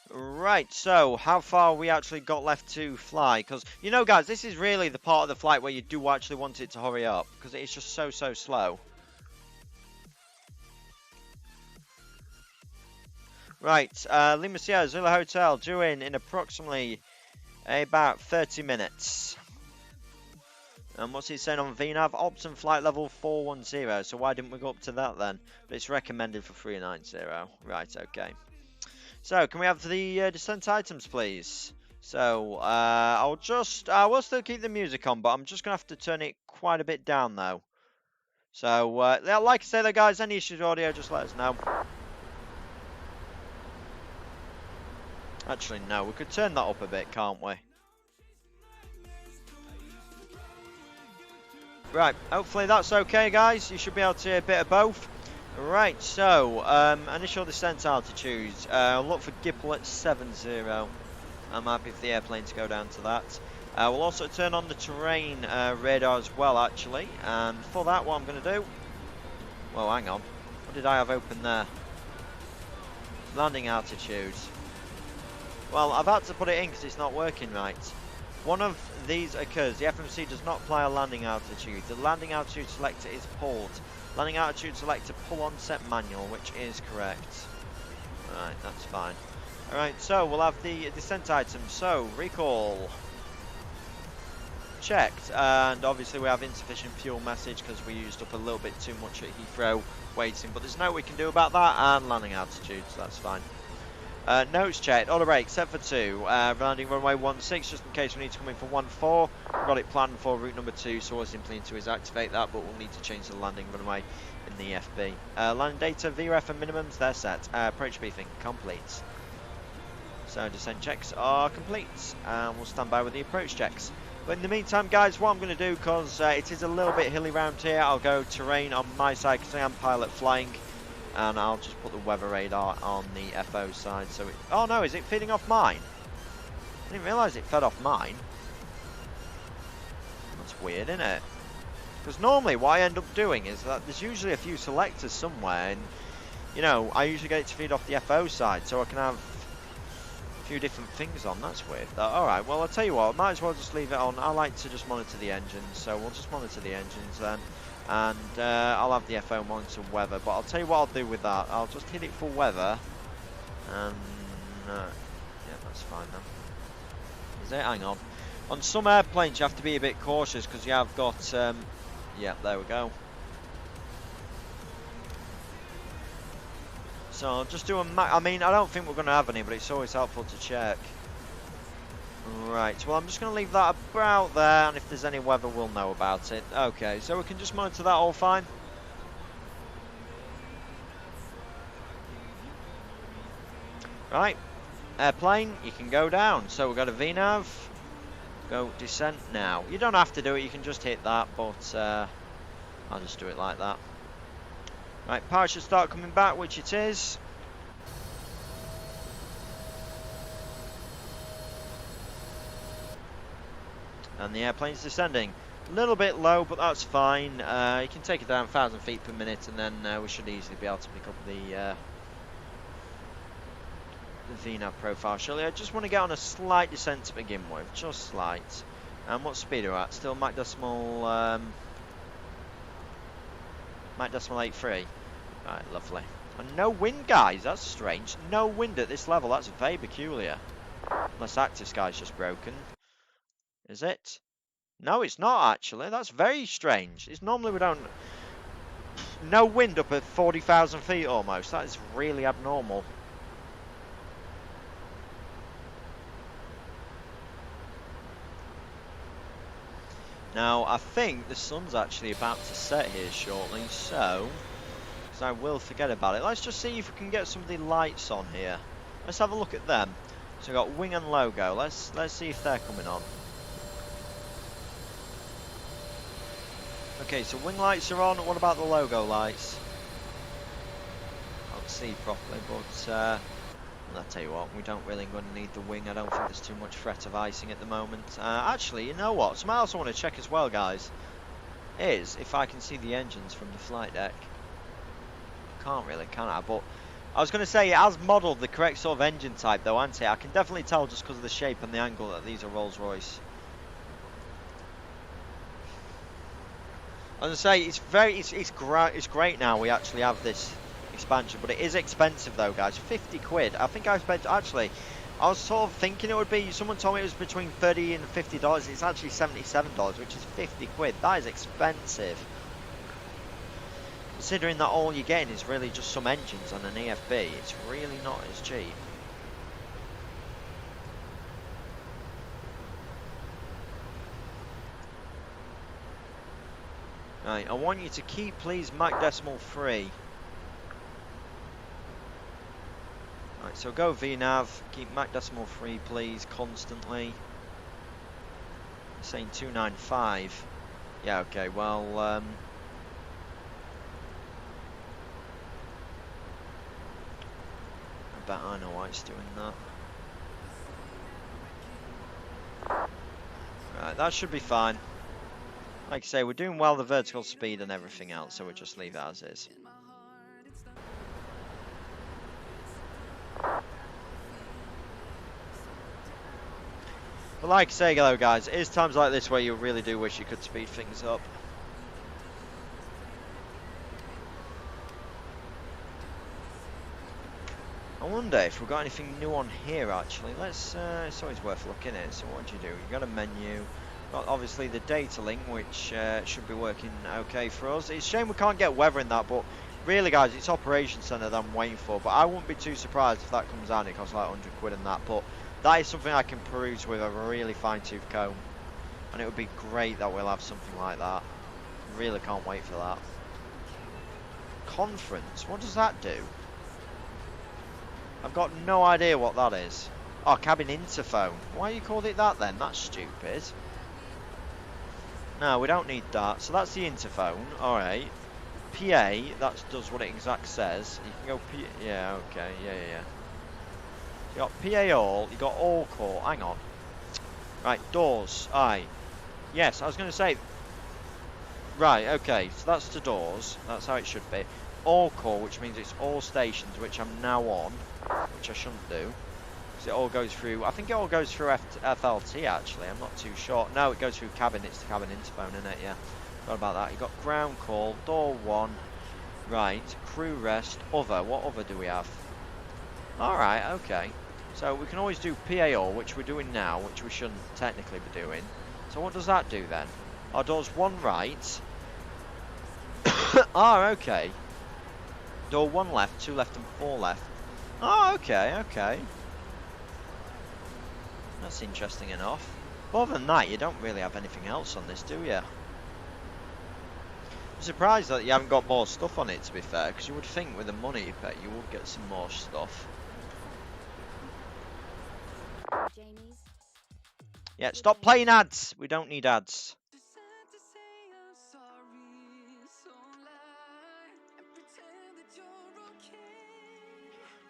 Right, so how far we actually got left to fly? Because, you know, guys, this is really the part of the flight where you do actually want it to hurry up, because it is just so slow. Right, Lima Sierra, Zulu Hotel, due in approximately about 30 minutes. And what's he saying on VNAV? Option flight level 410. So why didn't we go up to that then? But it's recommended for 390. Right, okay. So can we have the descent items, please? So I will still keep the music on, but I'm just gonna have to turn it quite a bit down though. So like I say, there, guys, any issues with audio, just let us know. Actually, no, we could turn that up a bit, can't we? Right, hopefully that's okay, guys. You should be able to hear a bit of both. Right, so initial descent altitude. Look for Gipple at 70. I'm happy for the airplane to go down to that. We'll also turn on the terrain radar as well, actually. And for that, what I'm going to do... Well, hang on. What did I have open there? Landing altitude. Well, I've had to put it in because it's not working right. One of these occurs. The FMC does not apply a landing altitude. The landing altitude selector is pulled. Landing altitude selector pull on set manual, which is correct. Right, that's fine. Alright, so we'll have the descent items. So, recall. Checked. And obviously we have insufficient fuel message because we used up a little bit too much at Heathrow waiting. But there's no we can do about that. And landing altitude, so that's fine. Notes checked, auto brake set for 2, landing runway 16 just in case we need to come in for 14. We've got it planned for route number 2, so all we simply need to do is activate that, but we'll need to change the landing runway in the FB. Landing data, VRF and minimums, they're set. Approach briefing, complete. So descent checks are complete, and we'll stand by with the approach checks. But in the meantime, guys, what I'm going to do, because it is a little bit hilly round here, I'll go terrain on my side because I am pilot flying. And I'll just put the weather radar on the FO side. So oh no, is it feeding off mine? I didn't realise it fed off mine. That's weird, isn't it? Because normally what I end up doing is that there's usually a few selectors somewhere, and you know, I usually get it to feed off the FO side, so I can have a few different things on. That's weird. Alright, well I'll tell you what, I might as well just leave it on. I like to just monitor the engines, so we'll just monitor the engines then. And I'll have the FO monitor weather, but I'll tell you what I'll do with that. I'll just hit it for weather, and yeah, that's fine then. Is it? Hang on. On some airplanes, you have to be a bit cautious because you have got. Yeah, there we go. So I'll just do a. I mean, I don't think we're going to have any, but it's always helpful to check. Right, well I'm just going to leave that about there, and if there's any weather we'll know about it. Okay, so we can just monitor that all fine. Right, airplane, you can go down. So we've got a VNAV, go descent now. You don't have to do it, you can just hit that, but I'll just do it like that. Right, power should start coming back, which it is. And the airplane's descending. A little bit low, but that's fine. You can take it down 1,000 feet per minute, and then we should easily be able to pick up the VNAV profile. Surely, I just want to get on a slight descent to begin with, just slight. And what speed are we at? Still Mach decimal 83. Right, lovely. And no wind, guys. That's strange. No wind at this level. That's very peculiar. Unless active sky's just broken. Is it? No, it's not actually. That's very strange. It's normally we don't... No wind up at 40,000 feet almost. That is really abnormal. Now, I think the sun's actually about to set here shortly, so... Because I will forget about it. Let's just see if we can get some of the lights on here. Let's have a look at them. So we've got wing and logo. Let's see if they're coming on. Okay, so wing lights are on. What about the logo lights? Can't see properly, but I'll tell you what, we don't really going to need the wing. I don't think there's too much threat of icing at the moment. Actually, you know what? Something else I want to check as well, guys, is if I can see the engines from the flight deck. Can't really, can I? But I was going to say, it has modelled the correct sort of engine type, though, hasn't it? I can definitely tell just because of the shape and the angle that these are Rolls-Royce. As I say, it's great now. We actually have this expansion, but it is expensive though, guys. 50 quid. I think I spent, actually, I was sort of thinking it would be, someone told me it was between $30 and $50. It's actually $77, which is 50 quid. That is expensive. Considering that all you're getting is really just some engines on an EFB, it's really not as cheap. Right, I want you to keep, please, Mach decimal 3. Right, so go VNav, keep Mach decimal 3, please, constantly. Saying 295. Yeah, okay, well, I bet I know why it's doing that. Right, that should be fine. Like I say, we're doing well the vertical speed and everything else, so we'll just leave it as is. But like I say, though, guys, it is times like this where you really do wish you could speed things up. I wonder if we've got anything new on here, actually. Let's, it's always worth looking at. So what do? You've got a menu. Got obviously the data link, which should be working okay for us. It's a shame we can't get weather in that, but really, guys, it's Operations Centre that I'm waiting for. But I wouldn't be too surprised if that comes out and it costs like 100 quid and that. But that is something I can peruse with a really fine-tooth comb. And it would be great that we'll have something like that. Really can't wait for that. Conference, what does that do? I've got no idea what that is. Oh, cabin interphone. Why you called it that then? That's stupid. No, we don't need that. So that's the interphone. Alright. PA, that does what it exact says. You can go P... Yeah, okay. Yeah. You got PA all. You got all core. Hang on. Right, doors. Aye. Yes, I was going to say... Right, okay. So that's the doors. That's how it should be. All core, which means it's all stations, which I'm now on. Which I shouldn't do. It all goes through, I think it all goes through FLT actually, I'm not too sure. No, it goes through cabin, it's the cabin interphone, isn't it? Yeah, what about that? You got ground call, door 1, right, crew rest, other, what other do we have? Alright, okay. So we can always do PAO, which we're doing now, which we shouldn't technically be doing. So what does that do then? Our door's 1 right. Ah, okay. Door 1 left, 2 left and 4 left. Oh, okay. That's interesting enough. But other than that, you don't really have anything else on this, do you? I'm surprised that you haven't got more stuff on it, to be fair, because you would think with the money you pay, you would get some more stuff. Yeah, stop playing ads! We don't need ads.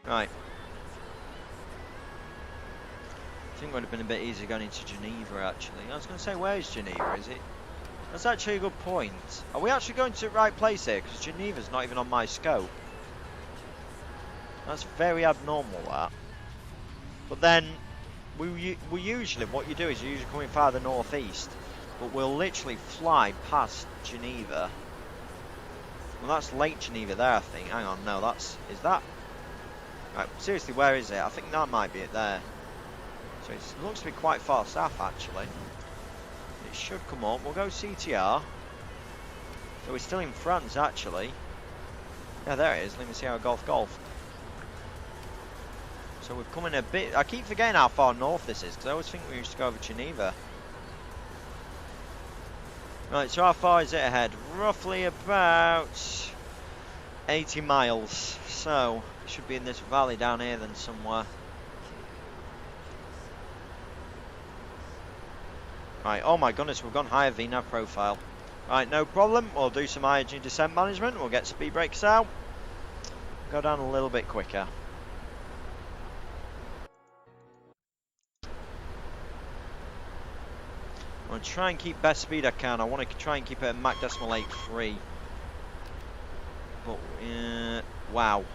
Right. I think it would have been a bit easier going into Geneva, actually. I was going to say, where is Geneva? Is it? That's actually a good point. Are we actually going to the right place here? Because Geneva's not even on my scope. That's very abnormal, that. But then, we usually, what you do is you usually come in farther northeast. But we'll literally fly past Geneva. Well, that's Lake Geneva there, I think. Hang on, no, that's... Is that... Right, seriously, where is it? I think that might be it there. So it looks to be quite far south, actually. It should come up. We'll go CTR. So we're still in France, actually. Yeah, there it is. Let me see how Golf. So we've come in a bit... I keep forgetting how far north this is, because I always think we used to go over Geneva. Right, so how far is it ahead? Roughly about 80 miles. So, it should be in this valley down here then somewhere. Right, oh my goodness, we've gone higher VNav profile. Right, no problem. We'll do some IAG descent management. We'll get speed brakes out. Go down a little bit quicker. I'm going to try and keep best speed I can. I want to try and keep it at Mach decimal 8.3. But, wow.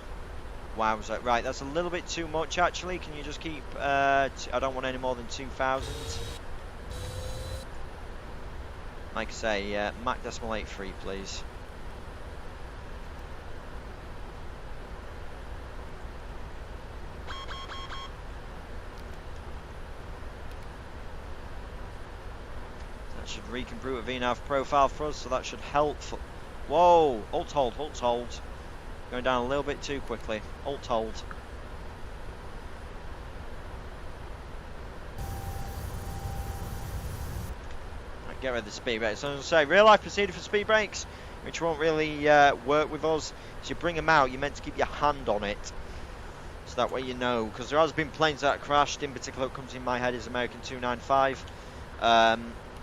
Wow, was that right? That's a little bit too much, actually. Can you just keep, I don't want any more than 2,000. Like I say, Mach decimal 8.3, please. should recompute a VNAV profile for us, so that should help. Whoa! Alt hold, alt hold. Going down a little bit too quickly. Alt hold. Right, get rid of the speed brakes. So as I say, real life procedure for speed brakes, which won't really work with us. So you bring them out, you're meant to keep your hand on it. So that way you know, because there has been planes that crashed. In particular, what comes in my head is American 295.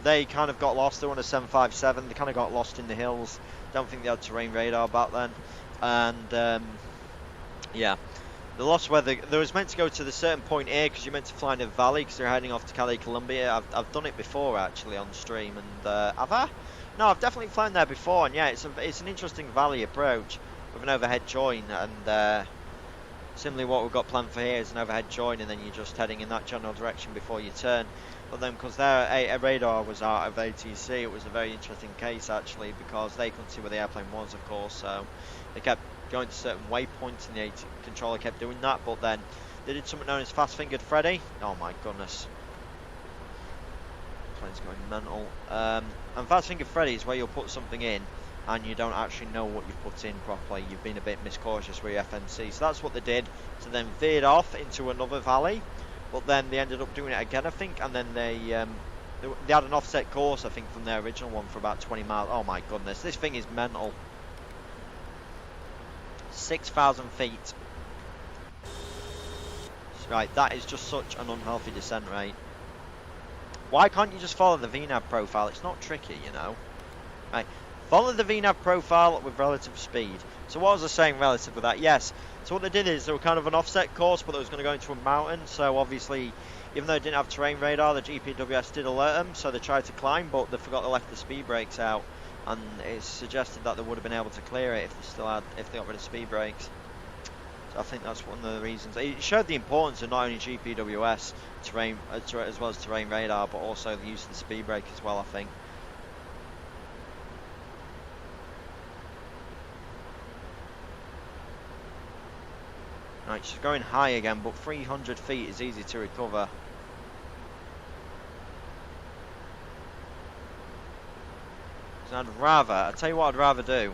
They kind of got lost. They were on a 757. They kind of got lost in the hills. Don't think they had terrain radar back then. And yeah, they lost where they was meant to go to the certain point A because you're meant to fly in a valley because they're heading off to Cali, Colombia. I've done it before actually on stream, and have I? No, I've definitely flown there before, and yeah, it's an interesting valley approach with an overhead join, and similarly what we've got planned for here is an overhead join, and then you're just heading in that general direction before you turn. But then, because their radar was out of ATC, it was a very interesting case actually, because they couldn't see where the airplane was, of course, so they kept going to certain waypoints, and the controller kept doing that. But then they did something known as fast-fingered Freddy. Oh my goodness, plane's going mental. And fast-fingered Freddy is where you'll put something in and you don't actually know what you've put in properly. You've been a bit miscautious with your FNC. So that's what they did. So then veered off into another valley, but then they ended up doing it again, I think, and then they had an offset course, I think, from their original one for about 20 miles. Oh my goodness, this thing is mental. 6,000 feet. Right, that is just such an unhealthy descent rate. Why can't you just follow the VNAV profile? It's not tricky, you know. Right, follow the VNAV profile with relative speed. So what was I saying relative with that? Yes. So what they did is they were kind of an offset course, but it was going to go into a mountain. So obviously, even though it didn't have terrain radar, the GPWS did alert them. So they tried to climb, but they forgot to left the speed brakes out, and it suggested that they would have been able to clear it if they got rid of speed brakes. So I think that's one of the reasons. It showed the importance of not only GPWS terrain as well as terrain radar, but also the use of the speed brake as well, I think. Right, she's going high again, but 300 feet is easy to recover. So I'll tell you what I'd rather do.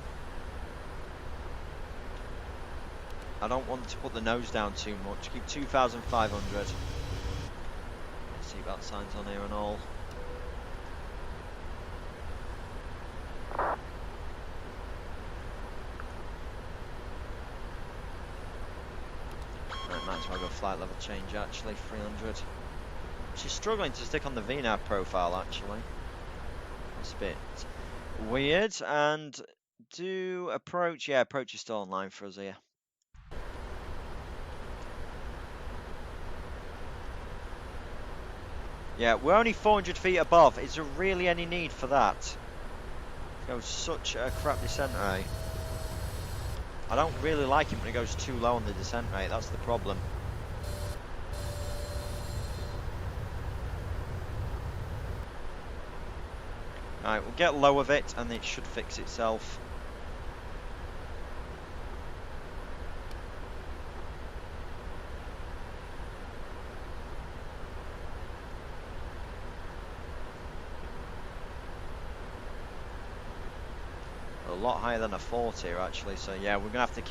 I don't want to put the nose down too much. Keep 2,500. Seatbelt signs on here and all. Right, might as well go flight level change actually, 300. She's struggling to stick on the VNAV profile actually. That's a bit weird. And do approach, yeah, approach is still online for us here. Yeah, we're only 400 feet above. Is there really any need for that? It goes such a crap descent rate. I don't really like it when it goes too low on the descent rate. That's the problem. Alright, we'll get low of it and it should fix itself. A lot higher than a 40 actually, so yeah, we might have to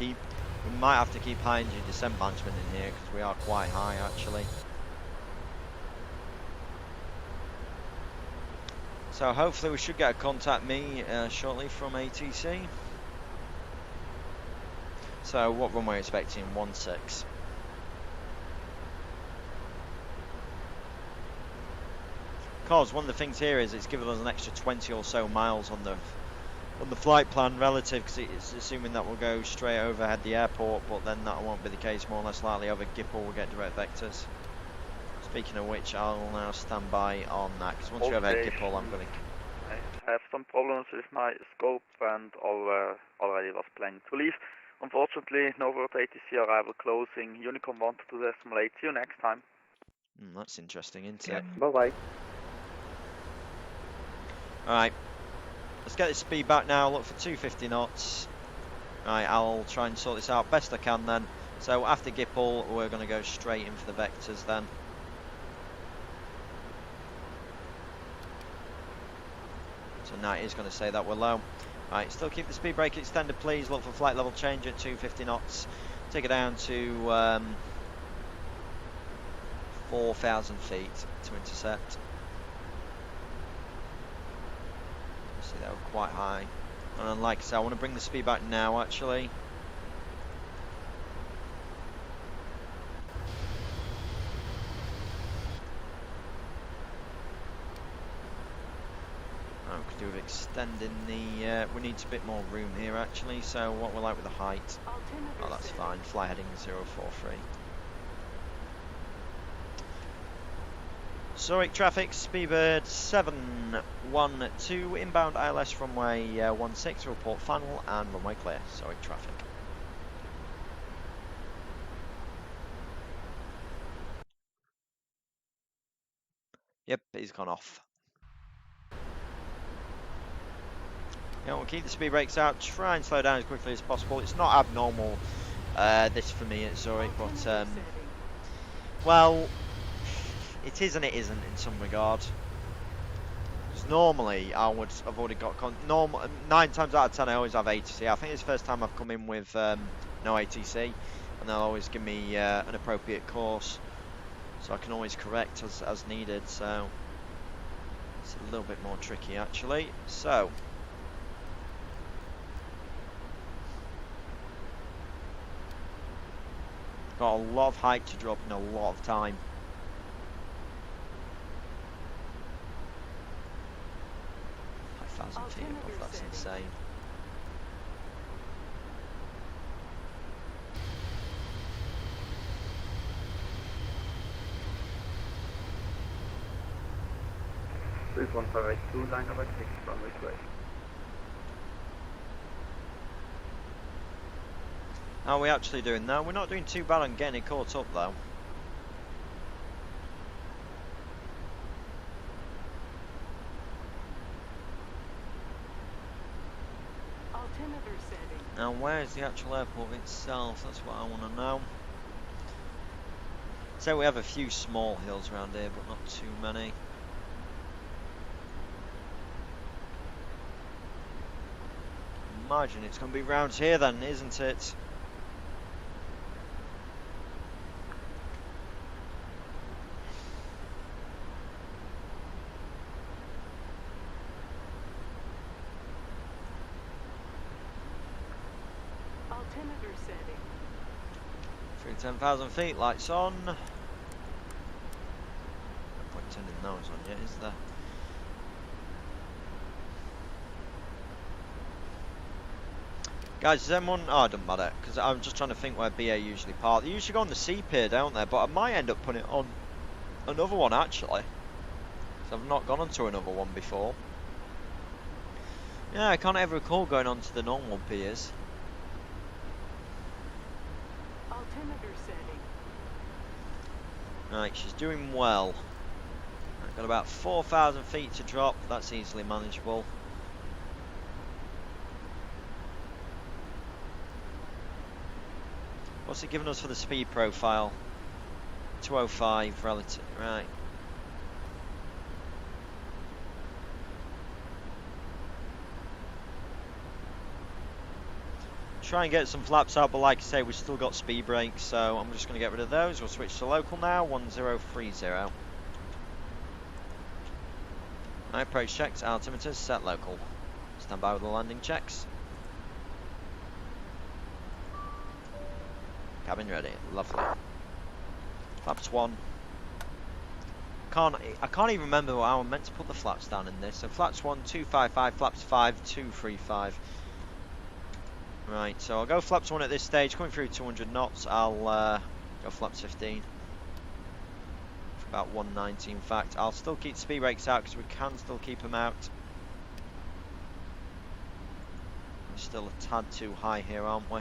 keep high engine descent management in here because we are quite high actually. So hopefully we should get a contact me shortly from ATC. So what runway are we expecting? 16. Because one of the things here is it's given us an extra 20 or so miles on the flight plan relative, because it's assuming that we'll go straight overhead the airport, but then that won't be the case. More or less likely over GIPL we'll get direct vectors. Speaking of which, I'll now stand by on that, because once we overhead GIPL I'm going to... I have some problems with my scope and already was planning to leave. Unfortunately, no word ATC arrival closing. Unicorn 122 decimal 8. See you next time. That's interesting, isn't it? Bye-bye. Alright. Let's get this speed back now, look for 250 knots. Right, I'll try and sort this out best I can then. So after GIPL, we're going to go straight in for the vectors then. So now it is going to say that we're low. Right, still keep the speed brake extended, please. Look for flight level change at 250 knots. Take it down to 4,000 feet to intercept. See, they were quite high. And like I said, I want to bring the speed back now, actually. Could do with extending the. We need a bit more room here actually. So what we're like with the height? Oh, that's fine. Fly heading 043. Zuirch traffic, Speedbird 712 inbound ILS runway 16. Report final and runway clear. Zuirch traffic. Yep, he's gone off. Yeah, we'll keep the speed brakes out, try and slow down as quickly as possible. It's not abnormal, this for me at Zuirch, but, well, it is and it isn't in some regard. Because normally I would have already got, 9 times out of 10 I always have ATC. I think it's the first time I've come in with no ATC, and they'll always give me an appropriate course, so I can always correct as needed, so it's a little bit more tricky actually. So, got a lot of height to drop in a lot of time. Feet above, that's insane. This 1582, line number 6 from which way? How are we actually doing now? We're not doing too bad on getting it caught up though. Now where is the actual airport itself? That's what I want to know. So we have a few small hills around here, but not too many. Imagine it's going to be round here then, isn't it? Altimeter setting. Through 10,000 feet, lights on. No point turning those on yet, is there? Guys, is anyone... Oh, it doesn't matter, because I'm just trying to think where BA usually park. They usually go on the C pier, don't they? But I might end up putting it on another one, actually. Because I've not gone onto another one before. Yeah, I can't ever recall going onto the normal piers. Altimeter setting. Right, she's doing well. I've got about 4,000 feet to drop. That's easily manageable. What's it giving us for the speed profile? 205 relative, right. Try and get some flaps out, but like I say, we've still got speed brakes, so I'm just going to get rid of those. We'll switch to local now, 1030. My approach checks, altimeters, set local. Stand by with the landing checks. Cabin ready, lovely. Flaps 1. I can't even remember how I'm meant to put the flaps down in this. So flaps 1, 255, flaps 5, 235. Right, so I'll go flaps 1 at this stage, coming through 200 knots. I'll go flaps 15. For about 190 in fact. I'll still keep speed brakes out because we can still keep them out. We're still a tad too high here, aren't we?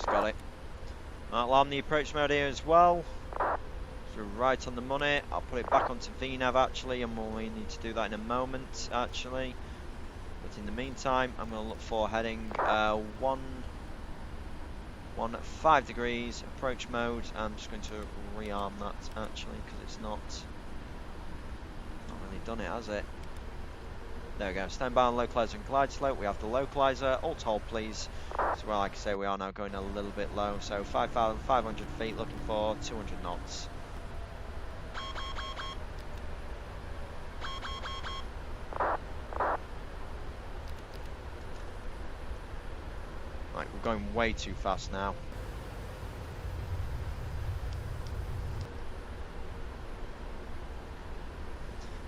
Got it. I'll alarm the approach mode here as well. So we're right on the money. I'll put it back onto VNAV actually, and we'll need to do that in a moment actually. But in the meantime, I'm going to look for heading 15 degrees, approach mode. I'm just going to rearm that actually, because it's not really done it, has it? There we go. Stand by on localizer and glide slope. We have the localizer. Alt hold, please. So, well, like I say, we are now going a little bit low. So 5,500 feet, looking for 200 knots. Right, we're going way too fast now.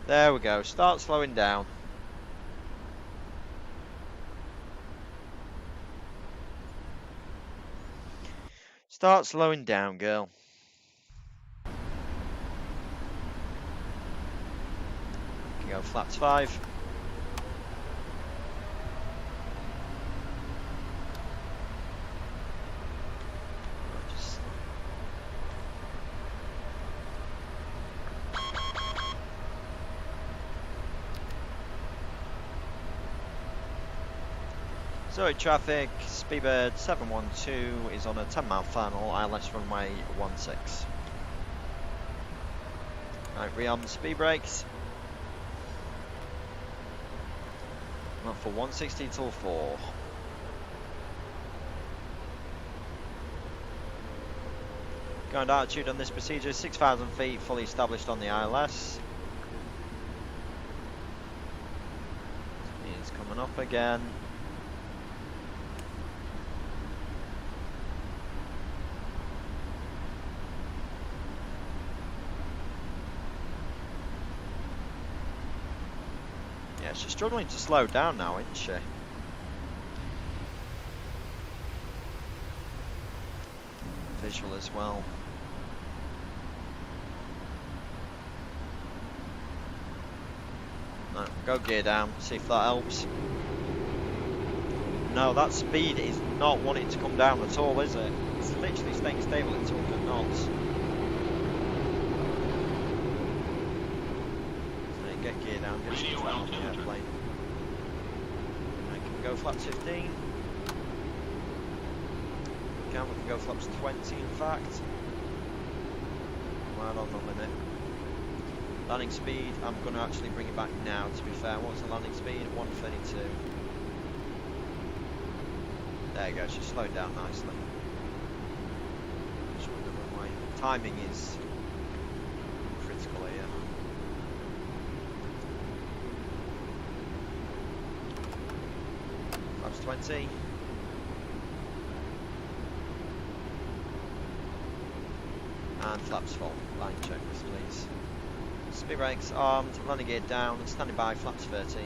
There we go. Start slowing down. Start slowing down, girl. Can go flaps 5. Zuirch traffic, Speedbird 712 is on a 10-mile final, ILS runway 16. Right, rearm the speed brakes. Not for 160 till 4. Ground altitude on this procedure, 6,000 feet, fully established on the ILS. Speed's coming up again. Yeah, she's struggling to slow down now, isn't she? Visual as well. Right, go gear down, see if that helps. No, that speed is not wanting to come down at all, is it? It's literally staying stable at 200 knots. Get gear down, get some time on the airplane. I can go flaps 15. We can go flaps 20 in fact. Right on the limit. Landing speed, I'm going to actually bring it back now to be fair. What's the landing speed? 132. There you go, she's slowed down nicely. Timing is critical here. Flaps 20. And flaps full. Line checks, please. Speed brakes armed, landing gear down, standing by, flaps 13.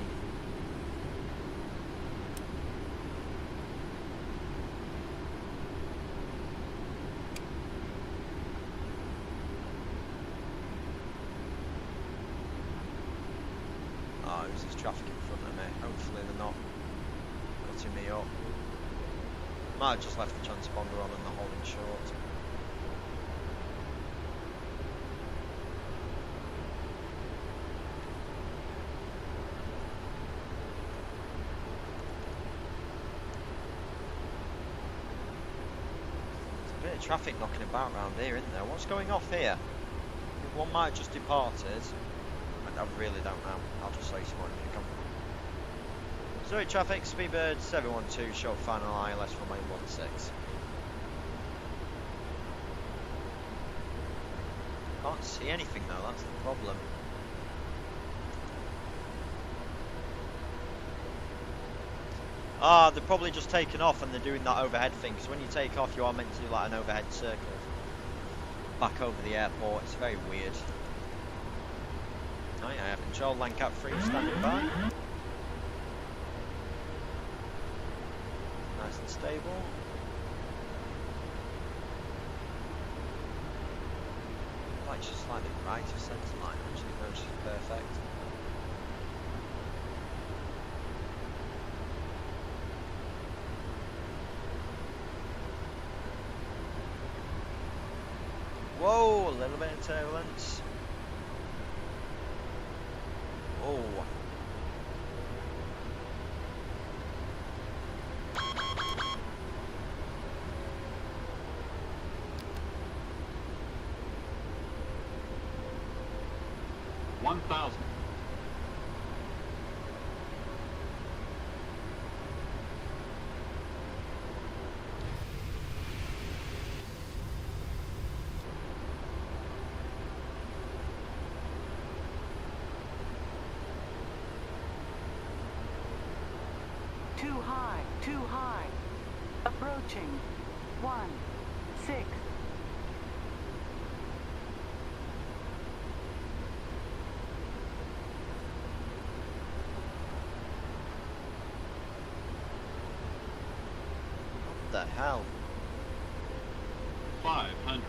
Oh, there's traffic in front of me. Hopefully they're not cutting me up. Might have just left the transponder on and they're holding short. There's a bit of traffic knocking about around here, isn't there? What's going off here? One might have just departed. I really don't know. I'll just say someone when you come. Zuirch traffic, Speedbird 712, short final ILS runway 16. Can't see anything though, that's the problem. Ah, they're probably just taken off and they're doing that overhead thing, because when you take off you are meant to do like an overhead circle back over the airport. It's very weird. Right, I have control, line cap 3 standing by. Nice and stable. Like she's slightly right of centre line, actually, no, she's perfect. Whoa, a little bit of turbulence. Oh. 1,000. Too high, too high. Approaching. 1-6. What the hell? 500.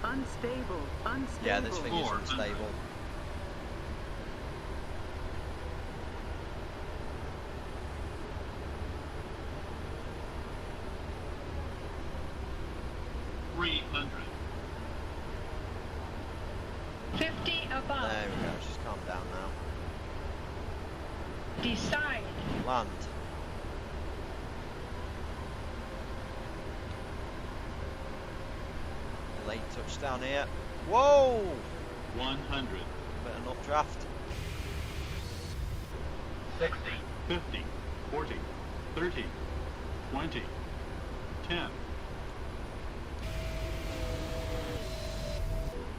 Unstable, unstable. Yeah, this thing is unstable. 300. 50 above. There we go, just calm down now. Decide. Land. Late touchdown here. Whoa! 100. Bit of an updraft. 60. 50. 40. 30. 20. 10.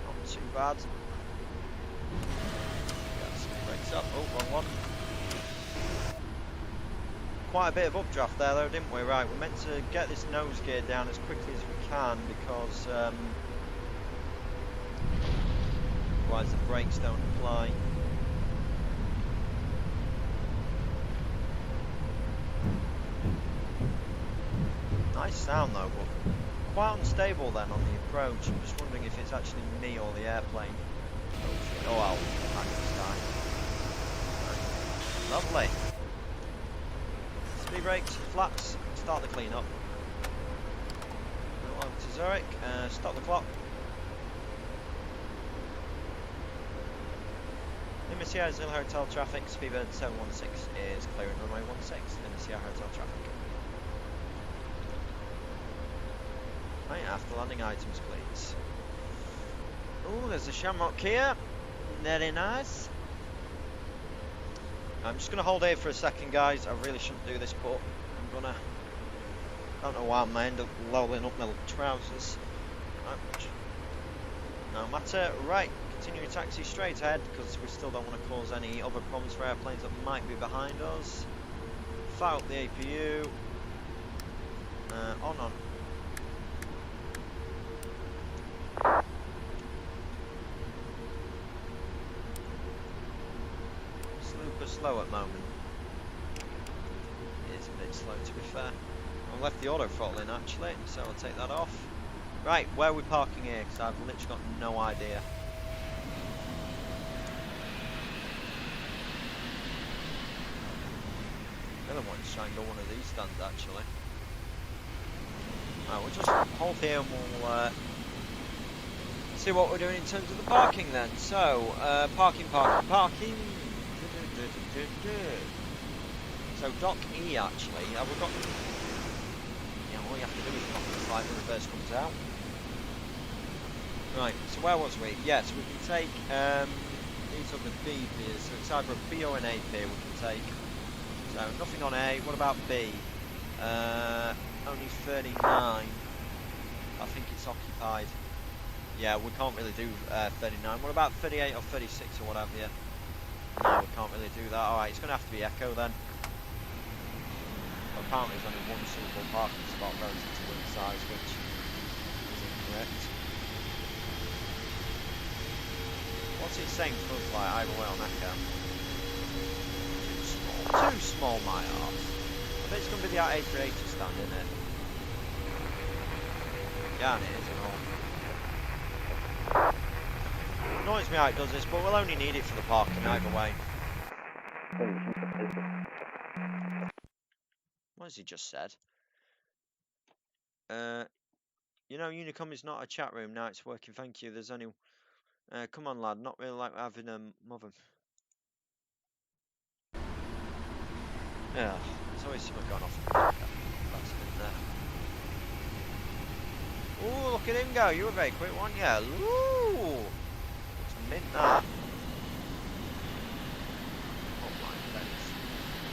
Not too bad. Got some brakes up. Oh, wrong one. Quite a bit of updraft there though, didn't we? Right, we're meant to get this nose gear down as quickly as we can because otherwise the brakes don't apply. Nice sound though, but quite unstable then on the approach. I'm just wondering if it's actually me or the airplane. Oh well, back to the sky. Lovely. Speed brakes, flaps, start the clean up. Go over to Zuirch, stop the clock. Lima Sierra Zulu Hotel traffic, speedbird 716 is clearing runway 16, Lima Sierra Hotel traffic. Right, after landing items please. Oh, there's a Shamrock here, very nice. I'm just going to hold here for a second guys, I really shouldn't do this but I'm going to, I don't know why I'm going to end up lolling up my trousers. Right. No matter, right, continue taxi straight ahead because we still don't want to cause any other problems for airplanes that might be behind us. Fire up the APU, on. Slow at the moment. It is a bit slow to be fair. I've left the auto throttle in actually, so I'll take that off. Right, where are we parking here? Because I've literally got no idea. I really want to try and go one of these stands actually. Right, we'll just hold here and we'll see what we're doing in terms of the parking then. So, parking. So dock E actually, have we got, yeah, all you have to do is knock the slide when the reverse comes out. Right, so where was we? Yes, we can take these are the B piers, so it's either a B or an A pier we can take. So nothing on A, what about B? Only 39, I think it's occupied. Yeah, we can't really do 39, what about 38 or 36 or whatever, yeah? No, we can't really do that. Alright, it's going to have to be Echo then. But apparently there's only one suitable parking spot relative to wing size, which is incorrect. What's it saying for us like either way on Echo? Too small my arse. I bet it's going to be the A380 stand, isn't it? Yeah, and it is and all. Annoys me how it does this, but we'll only need it for the parking either way. What has he just said? You know, Unicom is not a chat room now, it's working, thank you. There's only... come on lad, not really like having a mother... Yeah, there's always something going off. That's in there. Ooh, look at him go, you were very quick, weren't you? Ooh! that. Oh my goodness.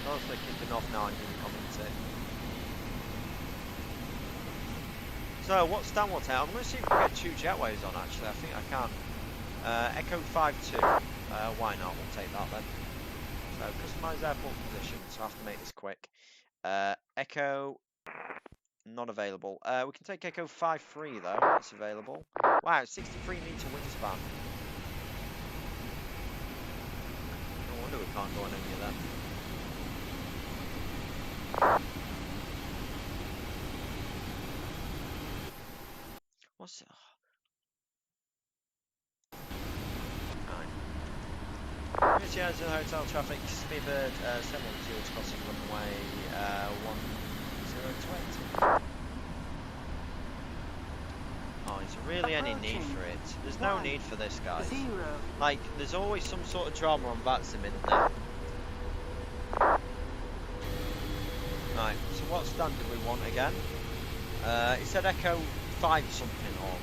Those are kicking off now and giving commentary. So, what's done, what's out? I'm going to see if we can get 2 jetways on, actually. I think I can. Echo 5-2. Why not? We'll take that then. So, customise airport position. So, I have to make this quick. Echo... not available. We can take Echo 5-3, though. That's available. Wow, 63 metre wingspan. No wonder we can't go on any of them. What's it? Right. Yeah, the hotel traffic, Speedbird 712 is crossing runway 1020. Oh, is there really any need for it? There's no need for this, guys. Like, there's always some sort of drama on VATSIM, isn't there? Right, so what stand do we want again? It said Echo 5 something or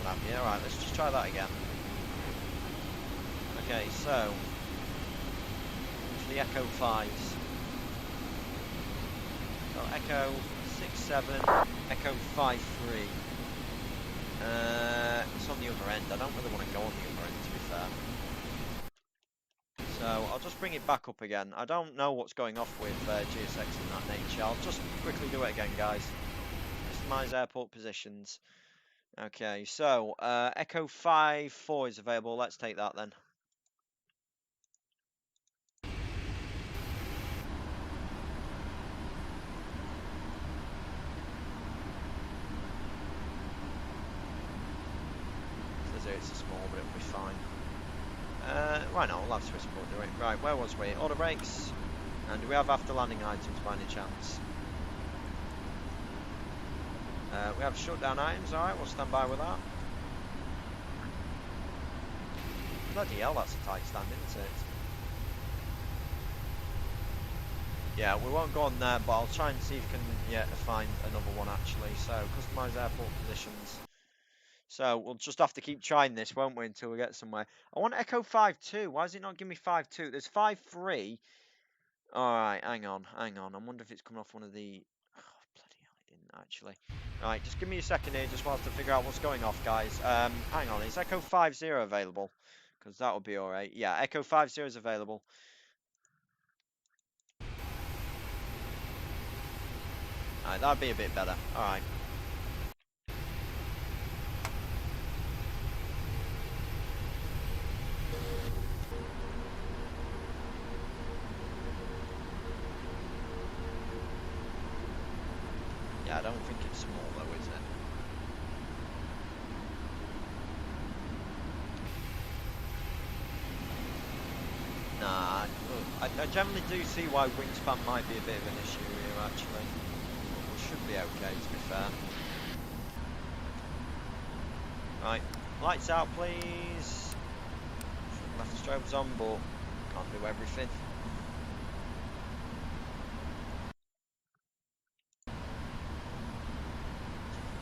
what have you. Alright, let's just try that again. Okay, so the Echo 5s. So Echo 6-7, Echo 5-3. It's on the other end. I don't really want to go on the other end, to be fair. So I'll just bring it back up again. I don't know what's going off with GSX in that nature. I'll just quickly do it again, guys. Customise airport positions. Okay, so Echo 5-4 is available. Let's take that then. It's a small, but it'll be fine. Right now, we'll have switchboard do it. Right, where was we? Order brakes. And do we have after landing items by any chance? We have shutdown items, alright, we'll stand by with that. Bloody hell, that's a tight stand, isn't it? Yeah, we won't go on there, but I'll try and see if we can find another one actually. So, customise airport positions. So, we'll just have to keep trying this, won't we, until we get somewhere. I want Echo 5-2. Why does it not give me 5-2? There's 5-3. Alright, hang on. I wonder if it's coming off one of the... Oh, bloody hell, it didn't, actually. Right, just give me a second here, just whilst I figure out what's going off, guys. Hang on, is Echo 5-0 available? Because that would be alright. Yeah, Echo 5-0 is available. Alright, that'd be a bit better. Alright. Yeah, I don't think it's small though, is it? Nah, I generally do see why wingspan might be a bit of an issue here actually. But we should be okay, to be fair. Right, lights out please. Left strobes on, but can't do everything.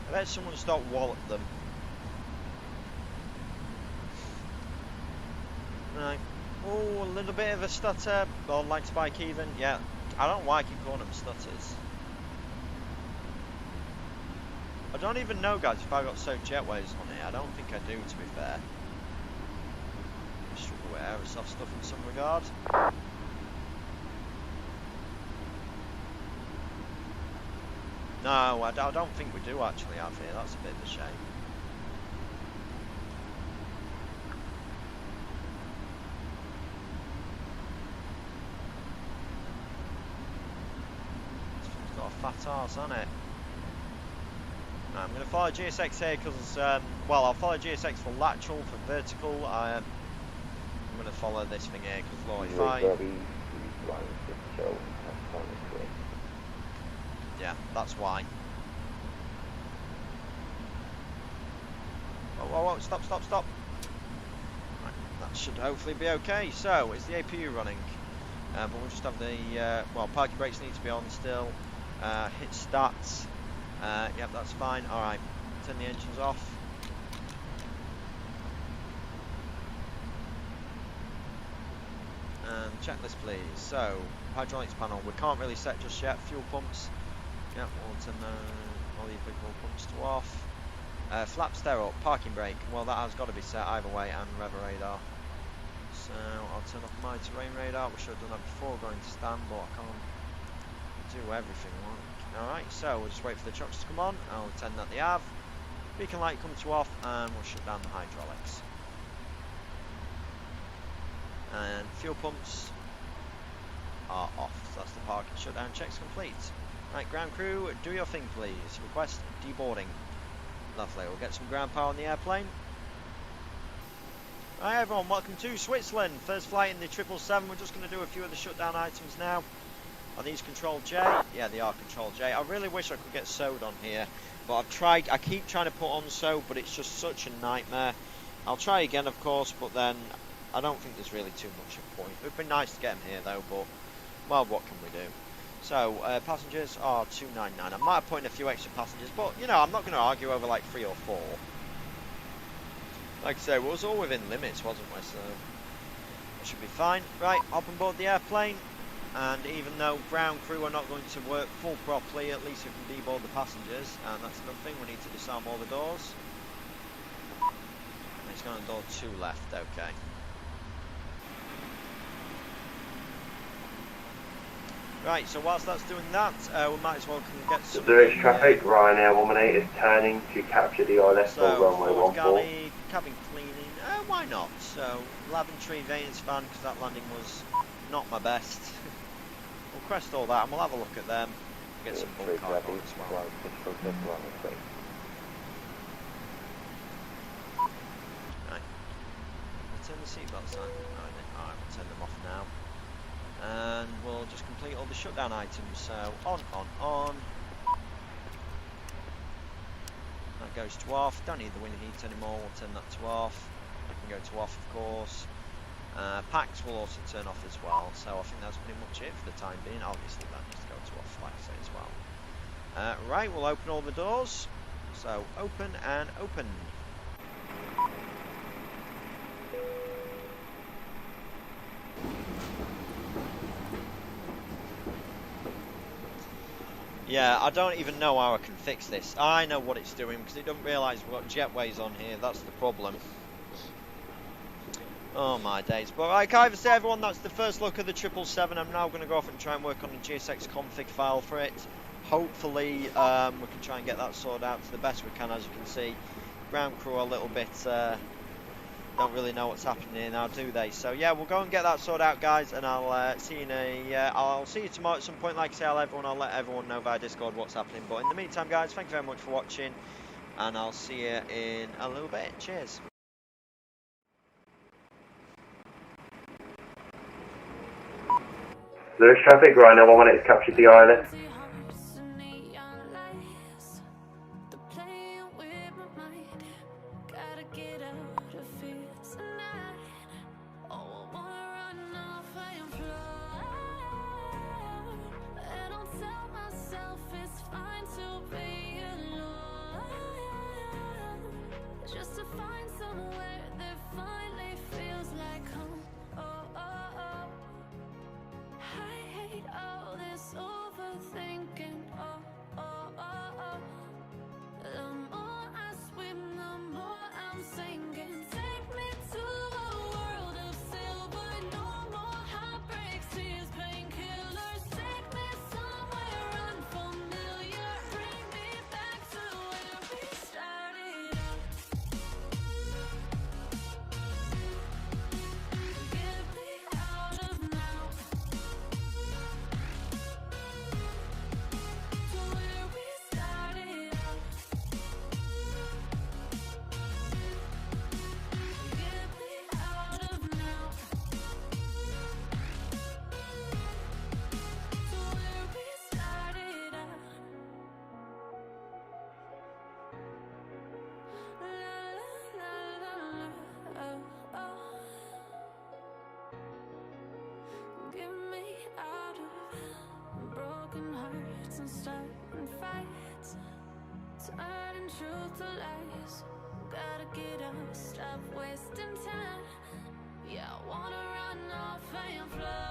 I bet someone start wallop them. Right. Oh, a little bit of a stutter. Or lag spike even. Yeah. I don't know why I keep calling them stutters. I don't even know, guys, if I got so jetways on here. I don't think I do, to be fair. I struggle with aerosoft stuff in some regard. No, I don't think we do actually have here. That's a bit of a shame. It's got a fat arse on it. Right, I'm going to follow GSX here because, well, I'll follow GSX for lateral, for vertical. I'm going to follow this thing here because, Lord, if I... Yeah, that's why. Whoa, stop. Right, that should hopefully be okay. So, is the APU running? But we'll just have the, well, parking brakes need to be on still. Hit stats. Yep, that's fine. Alright, turn the engines off. And checklist please. So, hydraulics panel, we can't really set just yet. Fuel pumps, yeah, we'll turn all the applicable pumps to off. Flaps they're up, parking brake, well that has got to be set either way, and rever radar. So, I'll turn off my terrain radar, we should have done that before going to stand, but I can't do everything like. Alright, so we'll just wait for the trucks to come on, I'll pretend that they have. Beacon light come to off, and we'll shut down the hydraulics. And fuel pumps are off, so that's the parking shutdown checks complete. Right, ground crew, do your thing please. Request deboarding. Lovely, we'll get some ground power on the airplane. Right everyone, welcome to Switzerland. First flight in the 777. We're just going to do a few of the shutdown items now. Are these Control J? Yeah, they are Control J. I really wish I could get sewed on here, but I keep trying to put on sew, but it's just such a nightmare. I'll try again of course, but then I don't think there's really too much of a point. It would be nice to get them here though, but, well, what can we do? So, passengers are 299. I might have put in a few extra passengers, but, you know, I'm not going to argue over like 3 or 4. Like I say, it was all within limits, wasn't we? So, it should be fine. Right, hop on board the airplane. And even though ground crew are not going to work full properly, at least we can deboard the passengers. And that's another thing, we need to disarm all the doors. It's got a door 2 left, okay. Right, so whilst that's doing that, we might as well get some... Zuirch traffic, Ryanair 118 is turning to capture the ILS for runway 14. Cabin cleaning, why not? So, lavatory Vanes fan, because that landing was not my best. We'll crest all that and we'll have a look at them, get some bulk cargo as well. Right, we'll turn the seatbelts on. Alright, we'll turn them off now. And we'll just complete all the shutdown items. So on. That goes to off. Don't need the window heat anymore. We'll turn that to off. That can go to off, of course. Packs will also turn off as well. So I think that's pretty much it for the time being. Obviously that needs to go to off, like I say, as well. Right, we'll open all the doors. So open and open. Yeah, I don't even know how I can fix this. I know what it's doing because it doesn't realise we've got jetways on here. That's the problem. Oh my days. But I can't even say everyone, that's the first look of the 777. I'm now going to go off and try and work on a GSX config file for it. Hopefully we can try and get that sorted out to the best we can. As you can see, ground crew are a little bit... don't really know what's happening here now, do they? So yeah, we'll go and get that sorted out, guys, and I'll see you I'll see you tomorrow at some point. Like I say, I'll let everyone know via Discord what's happening. But in the meantime, guys, thank you very much for watching, and I'll see you in a little bit. Cheers. Zuirch traffic, Ryanair 118 has captured the ILS. Truth to lies, gotta get up, stop wasting time. Yeah, I wanna run off and fly.